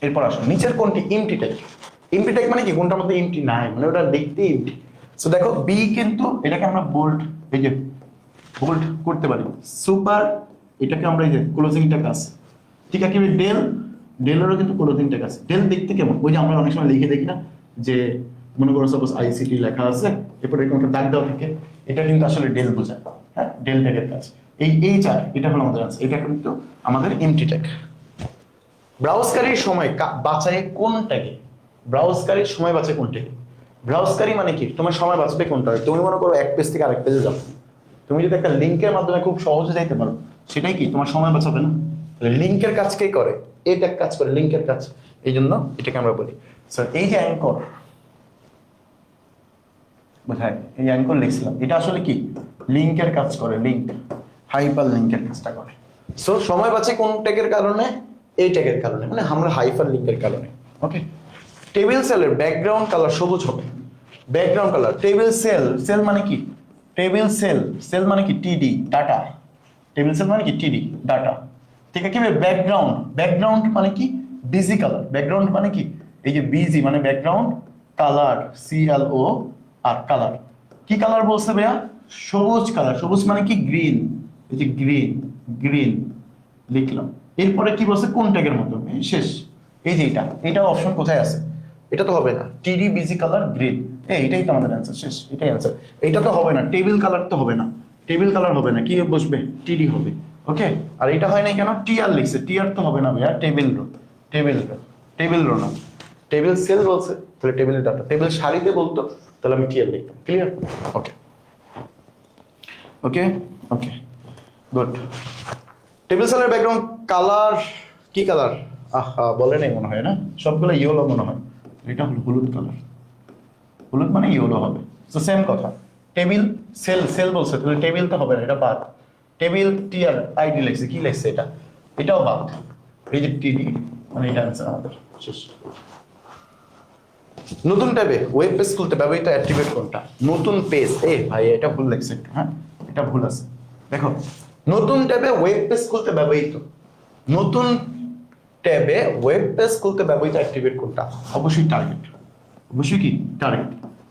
এরপর আসো নিচের কোনটি এমটি টাইপ। এমটি টাইপ মানে কি কোনটার মধ্যে এমটি নাই, মানে ওটা দেখতে এমটি। সো দেখো বি কিন্তু এটাকে আমরা বোল্ড, এই যে বোল্ড করতে পারি। সুপার, এটাকে আমরা এই যে ক্লোজিং ট্যাগ আছে, ঠিক আছে? ডেল, ডেলেরও কিন্তু ক্লোজিং ট্যাগ আছে। ডেল দেখতে কেমন? ওই যে আমরা অনেক সময় লিখে দেখি না, যে মনে করো সাপোজ আইসিটি লেখা আছে, এরপরে এরকম একটা দাগ দেওয়া থাকে, এটা কিন্তু আসলে ডেল বোঝায়। হ্যাঁ, ডেল ট্যাগের কাজ এই এই চার, এটা হলো আমাদের আনসার। এটা কিন্তু আমাদের এমটি ট্যাগ। ব্রাউজকারীর সময় বাঁচায় কোন ট্যাগে? ব্রাউজকারীর সময় বাঁচে কোন ট্যাগে? ব্রাউজকারী মানে কি তোমার সময় বাঁচবে কোনটা? তুমি মনে করো এক পেজ থেকে আরেক পেজে যাও, তুমি যদি একটা লিঙ্কের মাধ্যমে খুব সহজে যাইতে পারো, সেটাই কি তোমার সময় বাঁচাবে না? লিঙ্কের কাজ কে করে? এটা কাজ করে, লিঙ্কের কাজ। এই জন্য এটাকে আমরা বলি স্যার এই যে অ্যাঙ্কর, বোঝায় এই অ্যাঙ্কর লিখছিলাম, এটা আসলে কি লিঙ্কের কাজ করে, লিঙ্ক, হাইপার লিঙ্কের কাজটা করে। সো সময় বাঁচে কোন ট্যাগের কারণে? এই ট্যাগের কারণে, মানে আমরা হাইপার লিঙ্কের কারণে। ওকে, টেবিল সেলের ব্যাকগ্রাউন্ড কালার সবুজ হবে, background colour. Table cell, cell মানে কি? টেবিল সেল, সেল মানে কি টিডি, ডাটা। টেবিল সেল মানে কি টিডি, ডাটা। ঠিক আছে, কি ব্যাকগ্রাউন্ড, ব্যাকগ্রাউন্ড মানে কি বিজি কালার, ব্যাকগ্রাউন্ড মানে কি এই যে বিজি মানে ব্যাকগ্রাউন্ড, কালার CLO আর কালার, কি কালার বলছে ভাইয়া? সবুজ কালার। সবুজ মানে কি গ্রিন, এই যে গ্রিন, গ্রিন লিখলাম। এরপরে কি বলছে? কোন ট্যাগের মতো, শেষ। এই যে এটা অপশন কোথায় আছে? এটা তো হবে না, টিডি বিজি কালার গ্রিন, এইটাই তো আমাদের অ্যান্সার, শেষ, এটাই অ্যান্সার। এটা তো হবে না, টেবিল কালার তো হবে না, টেবিল কালার হবে না, কি বসবে? টিডি হবে। ওকে, আর এটা হয় না কেন? টিআর লিখছে, টিআর তো হবে না ভাইয়া, table row, table row, table row না, টেবিল সেল বলছে, তাহলে টেবিলের ডাটা। টেবিল সারিতে বলতো, তাহলে আমি টিআর লিখতাম, ক্লিয়ার? ওকে, ওকে, ওকে, গুড। টেবিল সেলের ব্যাকগ্রাউন্ড কালার কি কালার? আহা, বলে নাই মনে হয় না, সবগুলো ইয়েলো মনে হয়, এটা হলো হলুদ কালার, হলুদ মানে ইয়েলো হবে। তো সেম কথা, টেবিল সেল, সেল বলছে, তাহলে টেবিল তো হবে না, এটা বাদ। টেবিল টিআর আইডি লিখছে, কি লিখছে এটা? এটাও বাদ। এই যে টিডি মানে এটা অ্যান্সার আমাদের, শেষ। নতুন ট্যাবে ওয়েব পেজ খুলতে ব্যবহৃত অ্যাট্রিবিউট কোনটা? নতুন পেজ, ভাই এটা ভুল লাগছে একটু, হ্যাঁ এটা ভুল আছে। দেখো, নতুন ট্যাবে ওয়েব পেজ খুলতে ব্যবহৃত, নতুন ট্যাবে ওয়েব পেজ খুলতে ব্যবহৃত অ্যাট্রিবিউট কোনটা? অবশ্যই টার্গেট। অবশ্যই কি? টার্গেট।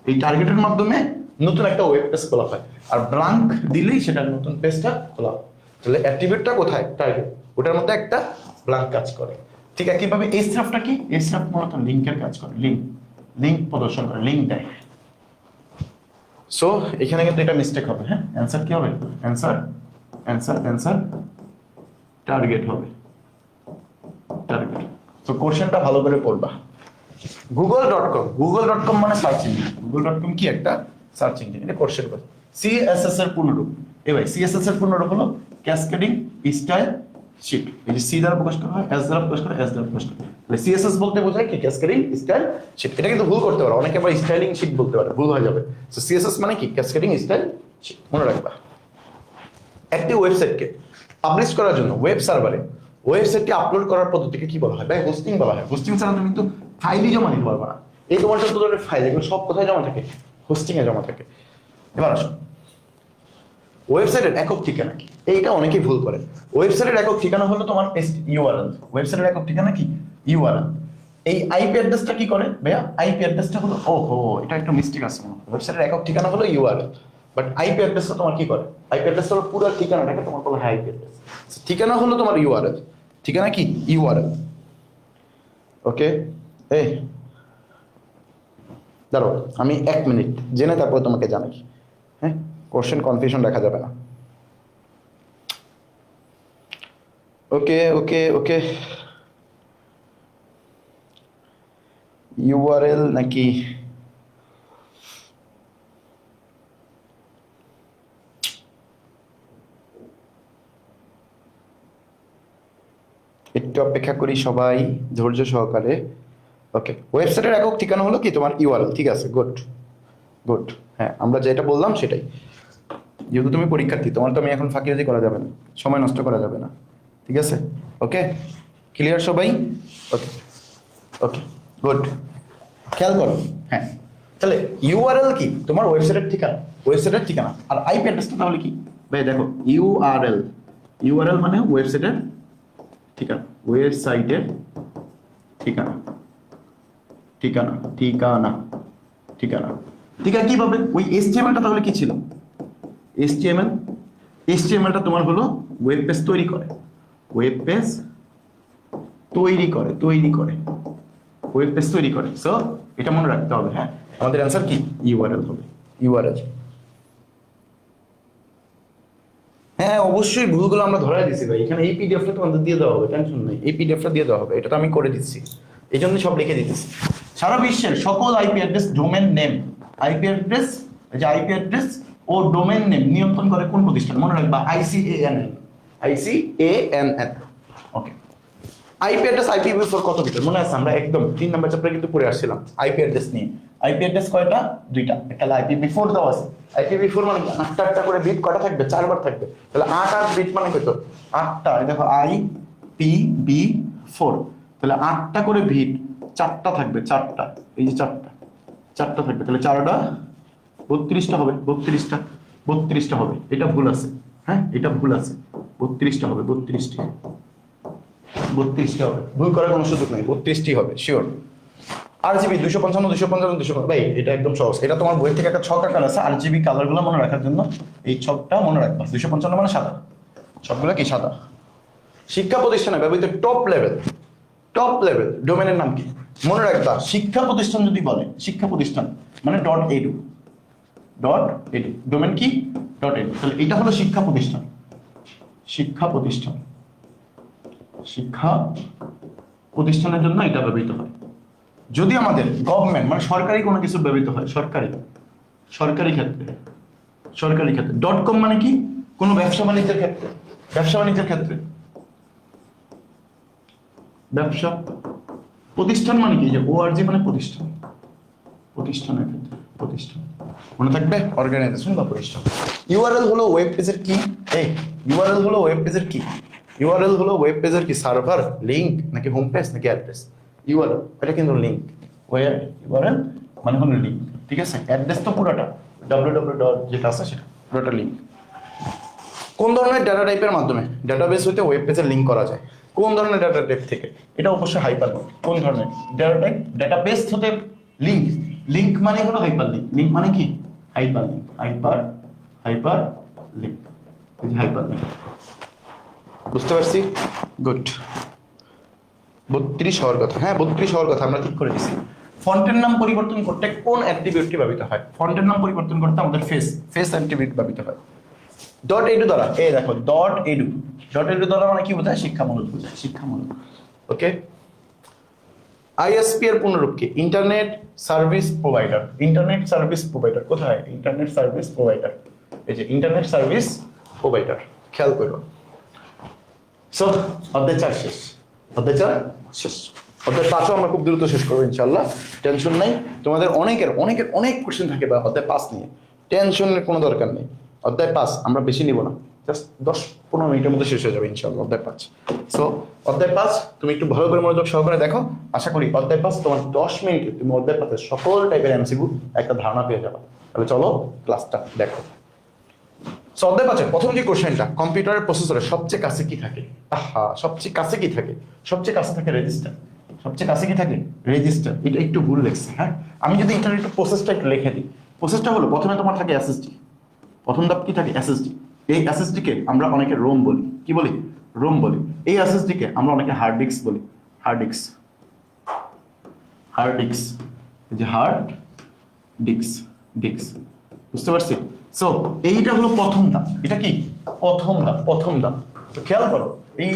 এই টার্গেটের মাধ্যমে নতুন একটা ওয়েব পেজ খোলা হয়, আর ব্ল্যাঙ্ক দিলেই সেটা নতুন পেজটা খোলা হয়। তাহলে অ্যাট্রিবিউটটা কোথায়? টার্গেট। ওটার মধ্যে একটা ব্ল্যাঙ্ক কাজ করে। ঠিক একইভাবে এসরাফটা কি? এসরাফ মূলত লিংকের কাজ করে, লিংক প্রদর্শন করে, লিংক দেয়। সো এখানে কিন্তু এটা মিস্টেক হবে, হ্যাঁ। অ্যান্সার কি হবে? অ্যান্সার টার্গেট হবে, টার্গেট। তো কোশ্চেনটা ভালো করে পড়বা। গুগল.com মানে সার্চ ইঞ্জিন। গুগল.com কি? একটা সার্চ ইঞ্জিন। এটা কোশ্চেন করে সিএসএস এর পূর্ণরূপ। ভাই সিএসএস এর পূর্ণরূপ হলো ক্যাসকেডিং স্টাইল শিট। এই যে সি দ্বারা প্রকাশ করা হয়, এস দ্বারা প্রকাশ করা, এস দ্বারা প্রকাশ করা। তাহলে সিএসএস বলতে বোঝায় কি? Cascading style sheet. এটা কিন্তু ভুল করতে পারে অনেকে, আবার স্টাইলিং শিট বলতে পারে, ভুল হয়ে যাবে। সো সিএসএস মানে কি? ক্যাসকেডিং স্টাইল শিট, মনে রাখবা। একটি ওয়েবসাইটকে পাবলিশ করার জন্য ওয়েব সার্ভারে ওয়েবসাইটটি আপলোড করার পদ্ধতিকে কি বলা হয়? ভাই হোস্টিং বলা হয়। হোস্টিং ছাড়া তুমি কিন্তু ফাইলই জমা দিতে পারবে না। এই তোমার যত ধরনের ফাইল, এগুলো সব কোথায় জমা থাকে? হোস্টিং এ জমা থাকে। এবার আসো, ওয়েবসাইটের একক ঠিকানা কি? এইটা অনেকেই ভুল করে। ওয়েবসাইটের একক ঠিকানা হলো তোমার ইউআরএল। ওয়েবসাইটের একক ঠিকানা কি? ইউআরএল। এই আইপি অ্যাড্রেসটা কি করে ভাইয়া? আইপি অ্যাড্রেসটা হলো, ওহো এটা একটা মিস্টেক আছে। ওয়েবসাইটের একক ঠিকানা হলো ইউআরএল, বাট আইপি অ্যাড্রেসটা তোমার কি করে? আইপি অ্যাড্রেস হলো পুরো ঠিকানাটাকে তোমার বলা হয় আইপি অ্যাড্রেস। ঠিকানা হলো তোমার ইউআরএল। ঠিকানা কি? ইউআরএল। ওকে, এই দাঁড়াও, আমি 1 মিনিট জেনে তারপর তোমাকে জানাই, হ্যাঁ। কোশ্চেন কনফিউশন রাখা যাবে না। ওকে, ইউআরএল নাকি একটু অপেক্ষা করি সবাই ধৈর্য সহকারে। ওকে, ওয়েবসাইটের একক ঠিকানা হলো কি? তোমার ইউআরএল। ঠিক আছে, গুড। হ্যাঁ, আমরা যেটা বললাম সেটাই। যেহেতু তুমি পরীক্ষার্থী, তোমার তো আমি এখন ফাঁকিবাজি করা যাবে না, সময় নষ্ট করা যাবে না। ঠিক আছে, ওকে, ক্লিয়ার সবাই? ওকে, গুড। খেয়াল করো, হ্যাঁ। তাহলে ইউআরএল কি? তোমার ওয়েবসাইটের ঠিকানা। আর আইপি অ্যাড্রেসটা তাহলে কি? ভাই দেখো, ইউআরএল মানে ওয়েবসাইটের ঠিকানা, ওয়েবসাইটের ঠিকানা। কিভাবে? ওই এইচটিএমএলটা তাহলে কি ছিল? এইচটিএমএলটা তোমার হলো ওয়েব পেজ তৈরি করে, ওয়েব পেজ তৈরি করে। সো এটা মনে রাখতে হবে, হ্যাঁ। আমাদের অ্যান্সার কি? ইউআরএল হবে, ইউআরএল। হ্যাঁ, অবশ্যই ভুলগুলো আমরা ধরাই দিছি ভাই। এখানে এই পিডিএফটা তোমাদের দিয়ে দেওয়া হবে, টেনশন নেই। এই পিডিএফটা দিয়ে দেওয়া হবে, এটা তো আমি করে দিচ্ছি, এই জন্য সব লিখে দিতেছি। সারা বিশ্বের সকল IP address, domain name, IP address ও ডোমেন নেম নিয়ন্ত্রণ করে কোন প্রতিষ্ঠান? মনে রাখবা, আইসিএএনএন। ওকে, আইপি অ্যাড্রেস IPv4 কত বিটের? মনে আছে, আমরা একদম 3 নম্বর চ্যাপ্টারে কিন্তু পড়ে আসছিলাম আইপি অ্যাড্রেস নিয়ে। আইপি অ্যাড্রেস কয়টা? 2টা। একটা IPv4 দাও আছে। IPv4 মানে 8টা করে বিট কয়টা থাকবে? 4বার থাকবে। তাহলে 8 আর বিট মানে কত? 8টা। দেখো IPv4, তাহলে 8টা করে বিট, 4টা থাকবে, 4টা। এই যে 4টা থাকবে, তাহলে 4টা 32টা হবে, 32টা হবে। এটা ভুল আছে, হ্যাঁ, এটা ভুল আছে। 32টা হবে, 32টা হবে। ভুল করার কোনো সুযোগ নেই, 32টি হবে শিওর। RGB 255 ভাই এটা একদম সহজ। এটা তোমার বই থেকে একটা ছক আকার আছে, RGB কালারগুলো মনে রাখার জন্য এই ছকটা মনে রাখবা। 255 মানে সাদা, সবগুলো কি সাদা। শিক্ষা প্রতিষ্ঠানে ব্যবহৃত টপ লেভেল ডোমেনের নাম কি? মনে রাখবা, শিক্ষা প্রতিষ্ঠান যদি বলে, শিক্ষা প্রতিষ্ঠান মানে .edu, ডোমেন কি? .edu। তাহলে এটা হলো শিক্ষা প্রতিষ্ঠানের জন্য এটা ব্যবহৃত হয়। যদি আমাদের গভর্নমেন্ট মানে সরকারি কোনো কিছু ব্যবহৃত হয়, সরকারি ক্ষেত্রে .com মানে কি? কোনো ব্যবসা বাণিজ্যের ক্ষেত্রে, ব্যবসা। প্রতিষ্ঠান মানে কি? যে ORG মানে প্রতিষ্ঠানের ক্ষেত্রে, মনে থাকবে, অর্গানাইজেশন বা প্রতিষ্ঠান। ইউআরএল হলো ওয়েব পেজের কি? ইউআরএল হলো ওয়েব পেজের কি? সার্ভার, লিংক নাকি হোম পেজ নাকি অ্যাড্রেস? ইউআরএল এটা কিন্তু লিংক। ওয়েব বলেন মানে হলো লিঙ্ক, ঠিক আছে। অ্যাড্রেস তো পুরোটা www যেটা আছে সেটা পুরোটা লিঙ্ক। কোন ধরনের ডাটা টাইপের মাধ্যমে ডাটাবেস হইতে ওয়েব পেজে লিংক করা যায়? কোন ধরনের ডাটা টাইপ থেকে? এটা অবশ্যই হাইপার লিংক। কোন ধরনের ডাটা টাইপ? ডাটাবেস হতে লিংক, লিংক মানে হলো হাইপার লিংক। লিংক মানে কি? Hyper link, hyper link, hyper link. বুঝতে পারছি? গুড। 32 হওয়ার কথা, হ্যাঁ 32 হওয়ার কথা, আমরা ঠিক করে দিছি। ফন্টের নাম পরিবর্তন করতে কোন অ্যাট্রিবিউটটি ব্যবহৃত হয়? ফন্টের নাম পরিবর্তন করতে আমাদের ফেস অ্যাট্রিবিউট ব্যবহৃত হয়। ডট এডু দ্বারা, এই দেখো ডট এডু দ্বারা মানে কি বোঝায়? শিক্ষামূলক বোঝায়, শিক্ষামূলক। ওকে। আইএসপি এর পূর্ণরূপ কি? Internet service provider. Internet service provider কোথায়? ইন্টারনেট সার্ভিস প্রোভাইডার, এই যে ইন্টারনেট সার্ভিস প্রোভাইডার, খেয়াল করো। সো অধ্যায় 4 শেষ, অধ্যায় 4 শেষ। অধ্যায় 5ও আমরা খুব দ্রুত শেষ করবো ইনশাল্লাহ, টেনশন নাই। তোমাদের অনেকের অনেক কোশ্চেন থাকে বা অধ্যায় 5 নিয়ে, টেনশনের কোনো দরকার নেই। অধ্যায় 5 আমরা বেশি নিব না, জাস্ট 10-15 মিনিটের মধ্যে শেষ হয়ে যাবে ইনশাল্লাহ অধ্যায় 5। সো অধ্যায় 5 তুমি একটু ভালো করে মনোযোগ সহকারে দেখো। আশা করি অধ্যায় 5 তোমার 10 মিনিটে তুমি অধ্যায় 5 সকল টাইপের এমসিকিউ একটা ধারণা পেয়ে যাবে। তাহলে চলো ক্লাসটা দেখো। সো অধ্যায় 5 প্রথম যে কোশ্চেনটা, কম্পিউটারের প্রসেসরের সবচেয়ে কাছে কি থাকে? সবচেয়ে কাছে কি থাকে? সবচেয়ে কাছে থাকে রেজিস্টার। সবচেয়ে কাছে কি থাকে? রেজিস্টার। এটা একটু ভুল লেখছে, হ্যাঁ। আমি যদি এটার একটু প্রসেসটা একটু লিখে দিই। প্রসেসটা হলো প্রথমে তোমার থাকে এসএসডি। প্রথম ধাপ কি থাকে? এসএসডি। এই এসএসডি কে আমরা অনেকে রোম বলি। কি বলি? রোম বলি। এই এসএসডি কে আমরা অনেকে হার্ড ডিস্ক বলি। হার্ড ডিস্ক, হার্ড ডিস্ক, যে হার্ড ডিস্ক, ডিস্ক। বুঝতে পারছি? সো এইটা হলো প্রথম ধাপ। এটা কি? প্রথম ধাপ। তো খেয়াল করো,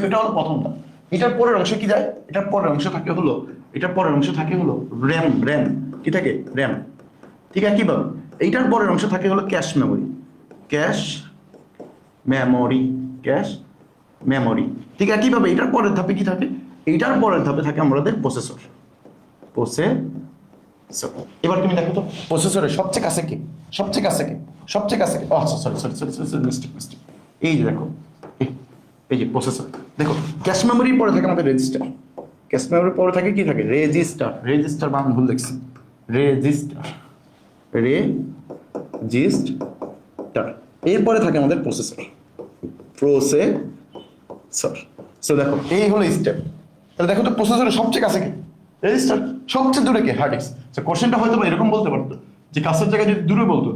এটা হলো প্রথম ধাপ। এটার পরের অংশ কি যায়? এটার পরের অংশ থাকে হলো, এটার পরের অংশ থাকে হলো র্যাম। কি থাকে? র্যাম। ঠিক আছে, কিভাবে? এইটার পরের অংশ থাকে হলো ক্যাশ মেমোরি। Cache memory. ঠিক আছে, কিভাবে? এটার পরের ধাপে কি থাকে? এইটার পরের ধাপে থাকে আমাদের প্রসেসর। এবার তুমি দেখো তো প্রসেসরের সবচেয়ে কাছে কি? সবচেয়ে কাছে কি? আচ্ছা সরি মিস্টেক। এই যে দেখো, এই যে প্রসেসর। দেখো ক্যাশ মেমোরির পরে থাকে আমাদের রেজিস্টার। ক্যাশ মেমোরির পরে থাকে কি থাকে? রেজিস্টার বানান ভুল দেখছি। রেজিস্টার। এরপরে থাকে আমাদের প্রসেসর। সো দেখো এই হলো স্টেপ। তাহলে দেখো তো প্রসেসরের সবচেয়ে কাছে কি? রেজিস্টার। সবচেয়ে দূরে কি? Hard disk. কোশ্চেনটা হয়তো এরকম বলতে পারতো যে কাছের জায়গায় যদি দূরে বলতো,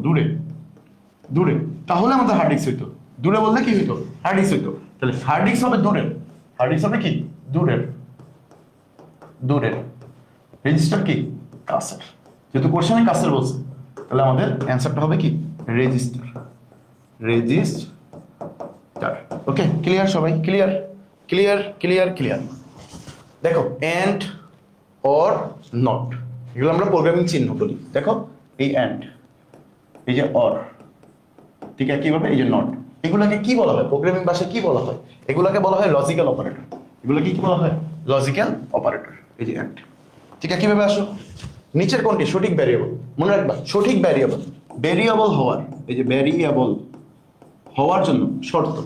দূরে, তাহলে আমাদের হার্ড ডিস্ক হইতো। দূরে বললে কি হইতো? হার্ড ডিস্ক হইতো। তাহলে হার্ড ডিস্ক হবে দূরের, হার্ড ডিস্ক হবে কি? দূরের। রেজিস্টার কি? কাছের। যেহেতু কোশ্চেনে কাছের বলছে, তাহলে আমাদের অ্যান্সারটা হবে কি? রেজিস্টার। ওকে, ক্লিয়ার সবাই? ক্লিয়ার। দেখো এন্ড অর নট, এগুলো আমরা প্রোগ্রামিং চিহ্ন বলি। দেখো এই এন্ড, এই যে অর, ঠিক আছে, কিভাবে? এই যে নট। এগুলাকে কি বলা হয় প্রোগ্রামিং ভাষায়? কি বলা হয়? এগুলাকে বলা হয় লজিক্যাল অপারেটর। এগুলোকে কি বলা হয়? Logical operator. এই যে এন্ড, ঠিক আছে। কিভাবে আসো? নিচের কোনটি সঠিক ভ্যারিয়েবল? মনে রাখবা, সঠিক ভ্যারিয়েবল হওয়ার, এই যে ভ্যারিয়েবল হওয়ার জন্য শর্ত,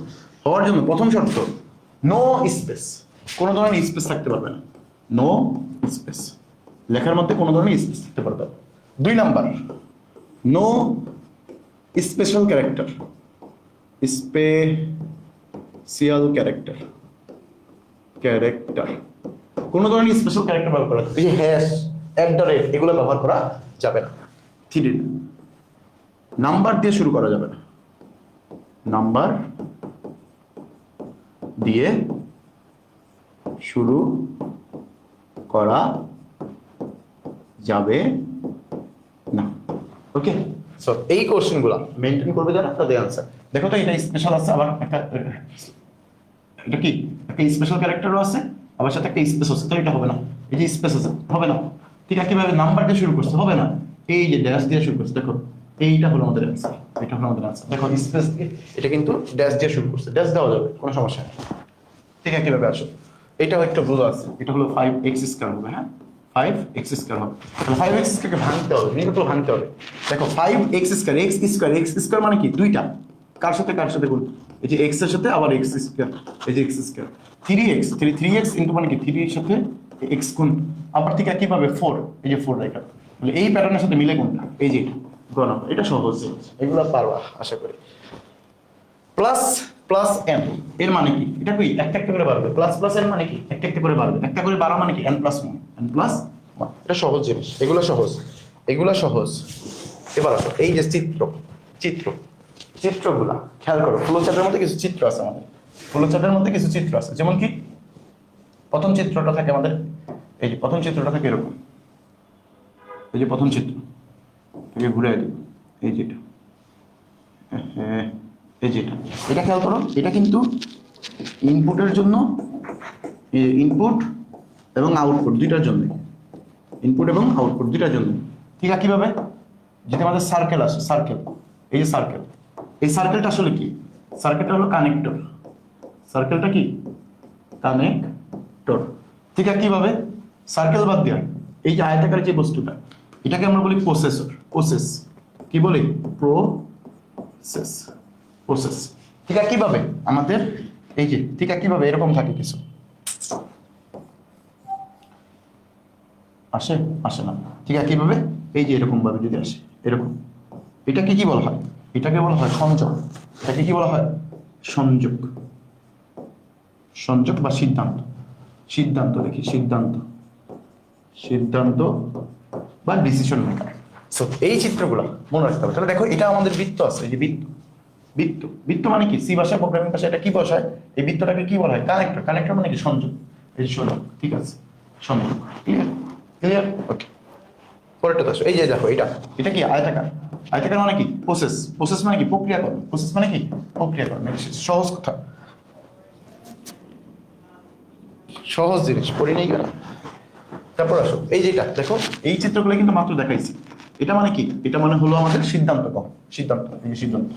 হওয়ার জন্য প্রথম শর্ত নো স্পেস। কোনো ধরনের স্পেস থাকতে পারবে না। নো স্পেস, লেখার মধ্যে কোনো ধরনের স্পেস থাকতে পারবে না। 2 নাম্বার, নো স্পেশাল ক্যারেক্টার। কোনো ধরনের স্পেশাল ক্যারেক্টার ব্যবহার করা, এই যে হ্যাশ, এগুলো ব্যবহার করা যাবে না। 3 নাম্বার দিয়ে শুরু করা যাবে না। নাম্বার দিয়ে শুরু করা যাবে না। ওকে, সো এই কোশ্চেনগুলো মেনটেন করবে যারা, তাদের আনসার। দেখো তো এটা স্পেশাল আছে, আবার একটা এটা কি একটা স্পেশাল ক্যারেক্টারও আছে, আবার সাথে একটা স্পেস আছে, তো এটা হবে না। এই যে স্পেস আছে, হবে না। ঠিক আছে, কিভাবে? নাম্বার দিয়ে শুরু করছে, হবে না। এই যে ড্যাশ দিয়ে শুরু করছে, দেখো এইটা হলো আমাদের অ্যান্সার। এটা হলো আমাদের অ্যান্সার। দেখো স্পেস দিয়ে, এটা কিন্তু ড্যাশ দিয়ে শুরু করছে, ড্যাশ দেওয়া যাবে, কোনো সমস্যা নেই। ঠিক আছে, কিভাবে আসো? এটাও একটা ভুল আছে, এটা হলো 5x² হবে। হ্যাঁ, 5x² হবে। তাহলে 5x² কে ভাঙতে হবে, নিয়মিত ভাঙতে হবে। দেখো 5x², x² মানে কি? দুইটা, কার সাথে গুণ? এই যে x এর সাথে আবার x², এই যে x²। 3x ইনটু মানে কি? 3 এর সাথে x গুণ আবার ঠিক কিভাবে 4, এই যে 4 রেখা, তাহলে এই প্যাটার্নের সাথে মিলে কোনটা, এই যে গ নাম্বার, এটা সহজ জিনিস, এগুলো পারবা আশা করি। প্লাস প্লাস এন এর মানে কি, এটা কি একটা একটা করে বাড়বে, প্লাস প্লাস এর মানে কি একটা একটা করে বাড়বে, একটা করে বাড়া মানে কি N plus one, N plus one, এটা সহজ জিনিস, এগুলো সহজ, এগুলো সহজ। এবার আসো এই যে চিত্র, চিত্র চিত্রগুলা খেয়াল করো, ফ্লো চার্টের মধ্যে কিছু চিত্র আছে আমাদের, ফ্লো চার্টের মধ্যে কিছু চিত্র আছে, যেমন কি প্রথম চিত্রটা থাকে আমাদের, এই যে প্রথম চিত্রটা থাকে এরকম, এই যে প্রথম চিত্র, এই যে ঘুরে দিব, এই যেটা, হ্যাঁ এই যেটা, এটা খেয়াল করো, এটা কিন্তু ইনপুটের জন্য, ইনপুট এবং আউটপুট দুইটার জন্য, ইনপুট এবং আউটপুট দুইটার জন্য। ঠিক আছে, কিভাবে, যদি আমাদের সার্কেল আসে, সার্কেল, এই যে সার্কেল, এই সার্কেলটা আসলে কি, সার্কেলটা হলো কানেক্টর, সার্কেলটা কি কানেক্টর। ঠিক আছে, কিভাবে, সার্কেল বাদ দেওয়া, এই যে আয়তাকার যে বস্তুটা, এটাকে আমরা বলি প্রসেসর, প্রসেস, কি বলি প্রসেস, প্রসেস। ঠিক আছে, কিভাবে আমাদের এই যে, ঠিক আছে কিভাবে এরকম থাকে কিছু, আসে আসে না, ঠিক আছে কিভাবে, এই যে এরকম ভাবে যদি আসে এরকম, এটাকে কি বলা হয়, এটাকে বলা হয় সংযোগ, এটাকে কি বলা হয় সংযোগ, সংযোগ বা সিদ্ধান্ত, সিদ্ধান্ত দেখি সিদ্ধান্ত, সিদ্ধান্ত বা ডিসিশন মেকার। সো এই চিত্রগুলো মনে রাখতে হবে। তাহলে দেখো এটা আমাদের বৃত্ত আছে, এই যে বৃত্ত, বৃত্ত, বৃত্ত মানে কি, সি ভাষা প্রোগ্রামিং ভাষা এটা কি বসায়, এই বৃত্তটাকে কি বলা হয় কানেক্টর, কানেক্টর মানে কি সংযোগ, এই যে সংযোগ, ঠিক আছে সংযোগ, ক্লিয়ার, ক্লিয়ার, ওকে। পরেরটা আসো, এই যে দেখো এটা, এটা কি আয়তাকার, আয়তাকার মানে কি প্রসেস, প্রসেস মানে কি প্রক্রিয়াকরণ, প্রসেস মানে কি প্রক্রিয়াকরণ, সহজ কথা, সহজ জিনিস পড়ি নেই কেন। তারপর আসো এই যেটা দেখো, এই চিত্রগুলো কিন্তু মাত্র দেখাইছি, এটা মানে কি, এটা মানে হলো আমাদের সিদ্ধান্ত কম, সিদ্ধান্ত, এই যে সিদ্ধান্ত।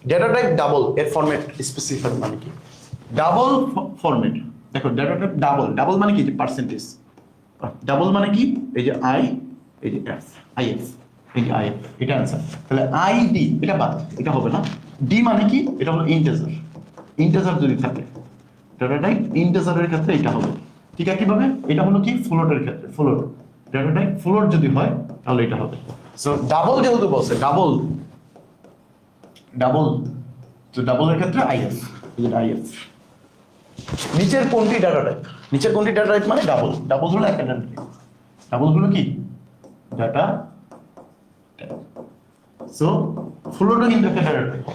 ডেটা টাইপ ডাবল এর ফরম্যাট স্পেসিফাই মানে কি, ডাবল ফরম্যাট, দেখো ডেটা টাইপ ডাবল, ডাবল মানে কি যে পার্সেন্টেজ, ডাবল মানে কি এই যে আই, এই যে এফ, আই এফ, এই যে আই এফ, এটা आंसर। তাহলে আই ডি এটা বাদ, এটা হবে না, ডি মানে কি এটা হলো ইন্টিজার, ইন্টিজার যদি থাকে ডেটা টাইপ ইন্টিজারের ক্ষেত্রে এটা হবে। ঠিক আছে, কিভাবে, এটা হলো কি ফ্লোটের ক্ষেত্রে, ফ্লোট, ডেটা টাইপ ফ্লোট যদি হয় তাহলে এটা হবে। সো ডাবল যেহেতু বলছে, ডাবল, ডাবল, তো ডাবলের ক্ষেত্রে আইএফ, আইএফ। নিচের কোনটি ডাটা টাইপ, নিচের কোনটি ডাটা টাইপ মানে ডাবল, ডাবল হলো একটা ডাটা টাইপ, ডাবল হলো কি ডাটা টাইপ। সো ফ্লোটও কিন্তু একটা data type,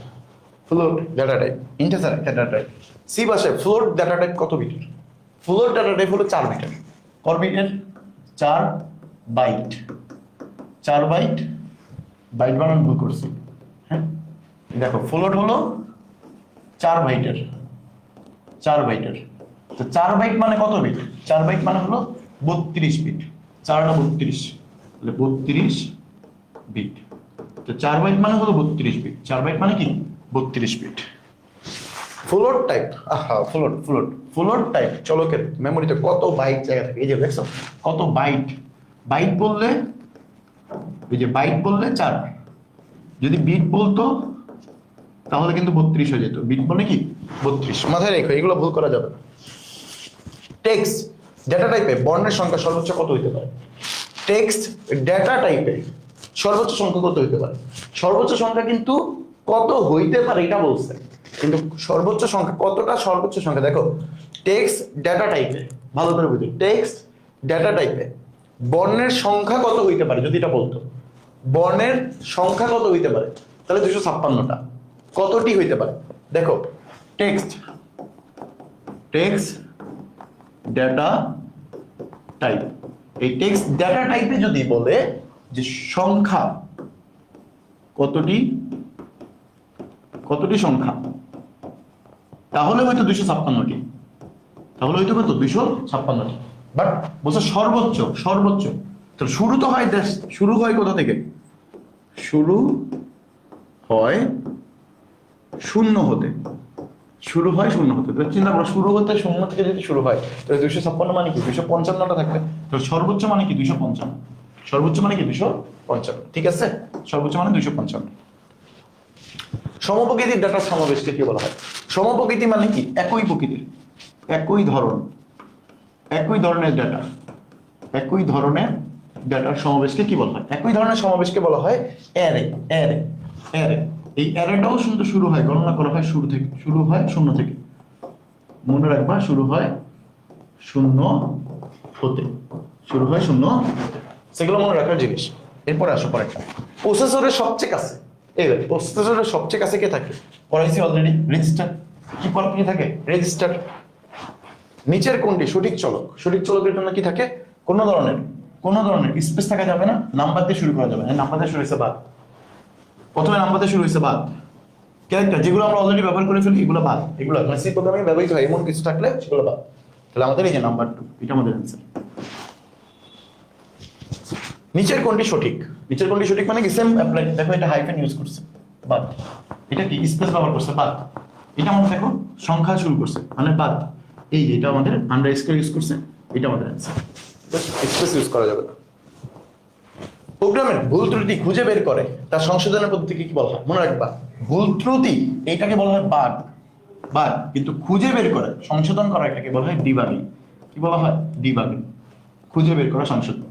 float data type, integer একটা ডাটা টাইপ। সি ভাষায় ফ্লোট ডাটা টাইপ কত বিটের, ফ্লোট ডাটা টাইপ হলো 4 বিটের, কত বিটের 4 বাইট, 4 বাইট, বাইট বানান ভুল করছি, হ্যাঁ দেখো ফ্লোট হলো 4 বাইটের, 4 বাইটের, তো 4 বাইট মানে কত বিট, 4 বাইট মানে হলো 32 বিট, 4 না 32, তাহলে 32 বিট, তো 4 বাইট মানে হলো 32 বিট, 4 বাইট মানে কি 32 বিট। ফ্লোট টাইপ, আহা ফ্লোট, ফ্লোট, ফ্লোট টাইপ চলকের মেমোরিতে কত বাইট জায়গা থাকে, এই যে দেখছো কত বাইট, বাইট বললে এই যে বাইট বললে 4, যদি বিট বলতো তাহলে কিন্তু 32 হয়ে যেত, বিট মানে কি 32, মাথায় রেখো এগুলো ভুল করা যাবে না। টেক্সট ডেটা টাইপে বর্ণের সংখ্যা সর্বোচ্চ কত হইতে পারে, টেক্সট ডেটা টাইপে সর্বোচ্চ সংখ্যা কত হইতে পারে, সর্বোচ্চ সংখ্যা কিন্তু কত হইতে পারে এটা বলছে, কিন্তু সর্বোচ্চ সংখ্যা কতটা, সর্বোচ্চ সংখ্যা দেখো টেক্সট ডেটা টাইপে, ভালো করে বুঝি, টেক্সট ডেটা টাইপে বর্ণের সংখ্যা কত হইতে পারে, যদি এটা বলতো বর্ণের সংখ্যা কত হইতে পারে, তাহলে 256টা, কতটি হইতে পারে, দেখো টেক্সট, টেক্সট ডেটা টাইপ, এই টেক্সট ডেটা টাইপে যদি বলে যে সংখ্যা কতটি, কতটি সংখ্যা, তাহলে হয়তো 256টি, তাহলে হয়তো কত 256টি, বাট বলছে সর্বোচ্চ, সর্বোচ্চ, তো শুরু তো হয় দেশ, শুরু হয় কোথা থেকে, শুরু হয় শূন্য হতে, শুরু হয় শূন্য হতে, চিন্তা করো শুরু হতে শূন্য থেকে যদি শুরু হয় তাহলে 256 মানে কি 255টা থাকবে, তো সর্বোচ্চ মানে কি 255, সর্বোচ্চ মানে কি 255, ঠিক আছে সর্বোচ্চ মানে 255। সমপ্রকৃতির ডাটার সমাবেশকে কি বলা হয়, সমপ্রকৃতি মানে কি একই প্রকৃতির, একই ধরন, একই ধরনের ডেটা, একই ধরনের ডেটার সমাবেশকে কি বলা হয়? একই ধরনের সমাবেশকে বলা হয় অ্যারে। Array, array. এই অ্যারেটাও কিন্তু শুরু হয়, গণনা করা হয় শুরু থেকে, শুরু হয় শূন্য থেকে। মনে রাখবা, শুরু হয় শূন্য হতে, শুরু হয় শূন্য হতে। সেগুলো মনে রাখার জিনিস। এরপরে আসো পরেরটা, প্রসেসরের সবচেয়ে কাছে। এই প্রসেসরের সবচেয়ে কাছে কে থাকে? পড়াইছি অলরেডি, রেজিস্টার। কি পর কি থাকে? রেজিস্টার। নিচের কোনটি সঠিক চলক? সঠিক চলকের জন্য কি থাকে? কোন ধরনের স্পেস থাকা যাবে না, নাম্বার দিয়ে শুরু করা যাবে না। নাম্বার দিয়ে শুরু হয়েছে বাদ, প্রথমে নাম্বার দিয়ে শুরু হয়েছে বাদ। ক্যারেক্টার যেগুলো আমরা অলরেডি ব্যবহার করে ফেলি এগুলো বাদ, এগুলো সি প্রোগ্রামিং ব্যবহৃত হয় এমন কিছু থাকলে সেগুলো বাদ। তাহলে আমাদের এই যে নাম্বার 2, এটা আমাদের অ্যান্সার। নিচের কোনটি সঠিক? নিচের কোনটি সঠিক মানে কি? Same apply. দেখো এটা হাইফেন ইউজ করছে, বাদ। এটা কি স্পেস ব্যবহার করছে, বাদ। এটা আমাদের দেখো সংখ্যা শুরু করছে মানে বাদ। এই যে এটা আমাদের আন্ডারস্কোর ইউজ করছে, এটা আমাদের অ্যান্সার। স্পেস ইউজ করা যাবে না। প্রোগ্রামের ভুল ত্রুটি খুঁজে বের করে তার সংশোধনের পদ্ধতিকে কি বলা হয়? মনে রাখবা, ভুল ত্রুটি এইটাকে বলা হয় বাগ, বাগ। কিন্তু খুঁজে বের করে সংশোধন করা এটাকে বলা হয় ডিবাগিং। কি বলা হয়? ডিবাগিং। খুঁজে বের করা, সংশোধন,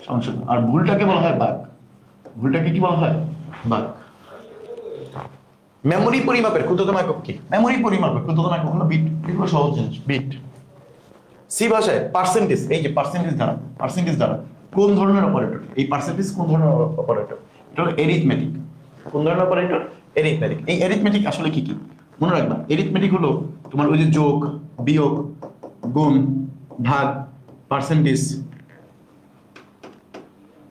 সংশোধন। আর ভুলটাকে বলা হয় বাগ। ভুলটাকে কি বলা হয়? বাগ। মেমোরি পরিমাপের ক্ষুদ্রতম একক কি? মেমোরি পরিমাপের ক্ষুদ্রতম একক হলো বিট। এগুলো সহজ জিনিস, বিট। সি ভাষায় পার্সেন্টেজ, এই যে পার্সেন্টেজ দ্বারা, পার্সেন্টেজ দ্বারা কোন ধরনের অপারেটর? এই পার্সেন্টেজ কোন ধরনের অপারেটর? এটা হলো এরিথমেটিক। কোন ধরনের অপারেটর? এরিথমেটিক। এই এরিথমেটিক আসলে কি কি মনে রাখবা? এরিথমেটিক হলো তোমার ওই যে যোগ, বিয়োগ, গুণ, ভাগ, পার্সেন্টেজ,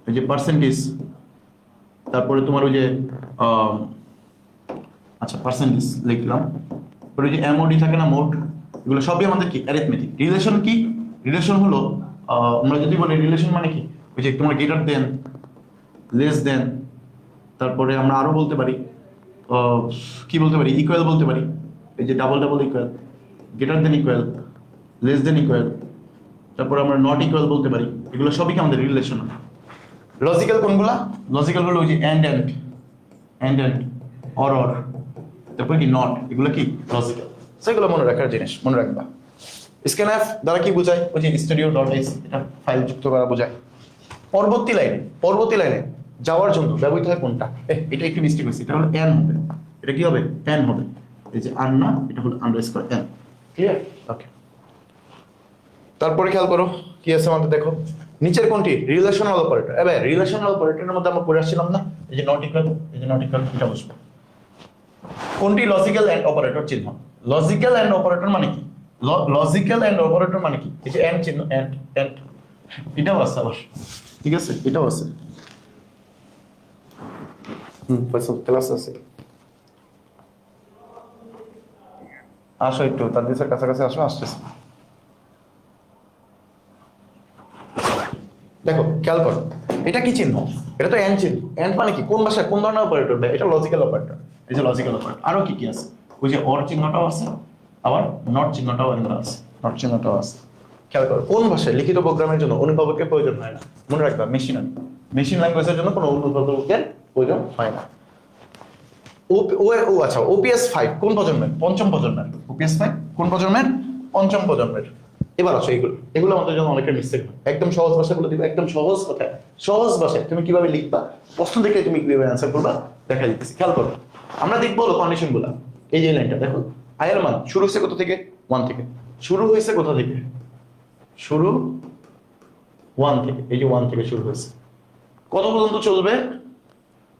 এই যে পার্সেন্টেজ, তারপরে তোমার ওই যে আচ্ছা পার্সেন্টেজ লিখলাম, ওই যে এমওডি থাকে না, মোড, এগুলো সবই আমাদের কি? অ্যারিথমেটিক। রিলেশন কি? রিলেশন হলো আমরা যদি বলি রিলেশন মানে কি, ওই যে তোমার গ্রেটার দেন, লেস দেন, তারপরে আমরা আরো বলতে পারি কি বলতে পারি? ইকুয়াল বলতে পারি। এই যে double double equal, greater than equal, less than equal, তারপরে আমরা নট ইকুয়াল বলতে পারি। এগুলো সবই কি আমাদের রিলেশন। লজিক্যাল কোনগুলা? লজিক্যাল হলো ওই যে and and, and and, or or, তারপরে কি নট, এগুলো কি লজিক্যাল। সেগুলো মনে রাখার জিনিস, মনে রাখবা। স্ক্যানএফ দ্বারা কি বোঝায়? ওই যে স্টুডিও ডট এক্স, এটা ফাইল যুক্ত করা বোঝায়। পরবর্তী লাইনে, পরবর্তী লাইনে যাওয়ার জন্য ব্যবহৃত হয় কোনটা? এটা একটু মিস্টেক হয়েছে, এটা হলো এন হবে। এটা কি হবে? এন হবে। এই যে আর না, এটা হলো আন্ডারস্কোর এন। ক্লিয়ার? ওকে। তারপরে খেয়াল করো কি আছে আমাদের, দেখো নিচের কোনটি রিলেশনাল অপারেটর? এবার রিলেশনাল অপারেটরের মধ্যে আমরা পড়ে আসছিলাম না, এই যে নট ইকুয়াল, এই যে নট ইকুয়াল, এটা বসবে। কোনটি লজিক্যাল এন্ড অপারেটর চিহ্ন? লজিক্যাল এন্ড অপারেটর মানে কি? লজিক্যাল এন্ড অপারেটর মানে কি? এই যে এন্ড চিহ্ন, এন্ড এন্ড, এটাও আছে আবার, ঠিক আছে, এটাও আছে। ক্লাস আছে, আসো একটু তাদের কাছাকাছি আসো, আসতেছে। দেখো খেয়াল করো, এটা কি চিহ্ন? এটা তো এন্ড চিহ্ন। এন্ড মানে কি? কোন ভাষায় কোন ধরনের অপারেটর? এটা লজিক্যাল অপারেটর। এই যে লজিক্যাল অপারেটর। আরো কি কি আছে? ওই যে অর চিহ্নটাও আছে, আবার নট চিহ্নটাও এখানে আছে, নট চিহ্নটাও আছে। খেয়াল করো, কোন ভাষায় লিখিত প্রোগ্রামের জন্য অনুবাদকের প্রয়োজন হয় না? মনে রাখবা, মেশিনারি, মেশিন ল্যাঙ্গুয়েজের জন্য কোনো অনুবাদকের প্রয়োজন হয় না। ও আচ্ছা, ওপিএস 5 কোন প্রজন্মের? পঞ্চম প্রজন্মের। ওপিএস 5 কোন প্রজন্মের? পঞ্চম প্রজন্মের। এবার আসো এগুলো, এগুলো আমাদের জন্য অনেকের মিস্টেক হয়। একদম সহজ ভাষাগুলো দিবে, একদম সহজ কথায়, সহজ ভাষায় তুমি কিভাবে লিখবা, প্রশ্ন দেখে তুমি কিভাবে অ্যান্সার করবা দেখা দিতেছি। খেয়াল করো, আমরা দেখবো হলো কন্ডিশন গুলা। এই যে লাইনটা দেখো, আয়ের মান শুরু হয়েছে কোথা থেকে? 1 থেকে। শুরু হয়েছে কোথা থেকে? শুরু 1 থেকে। এই যে 1 থেকে শুরু হয়েছে, কত পর্যন্ত চলবে?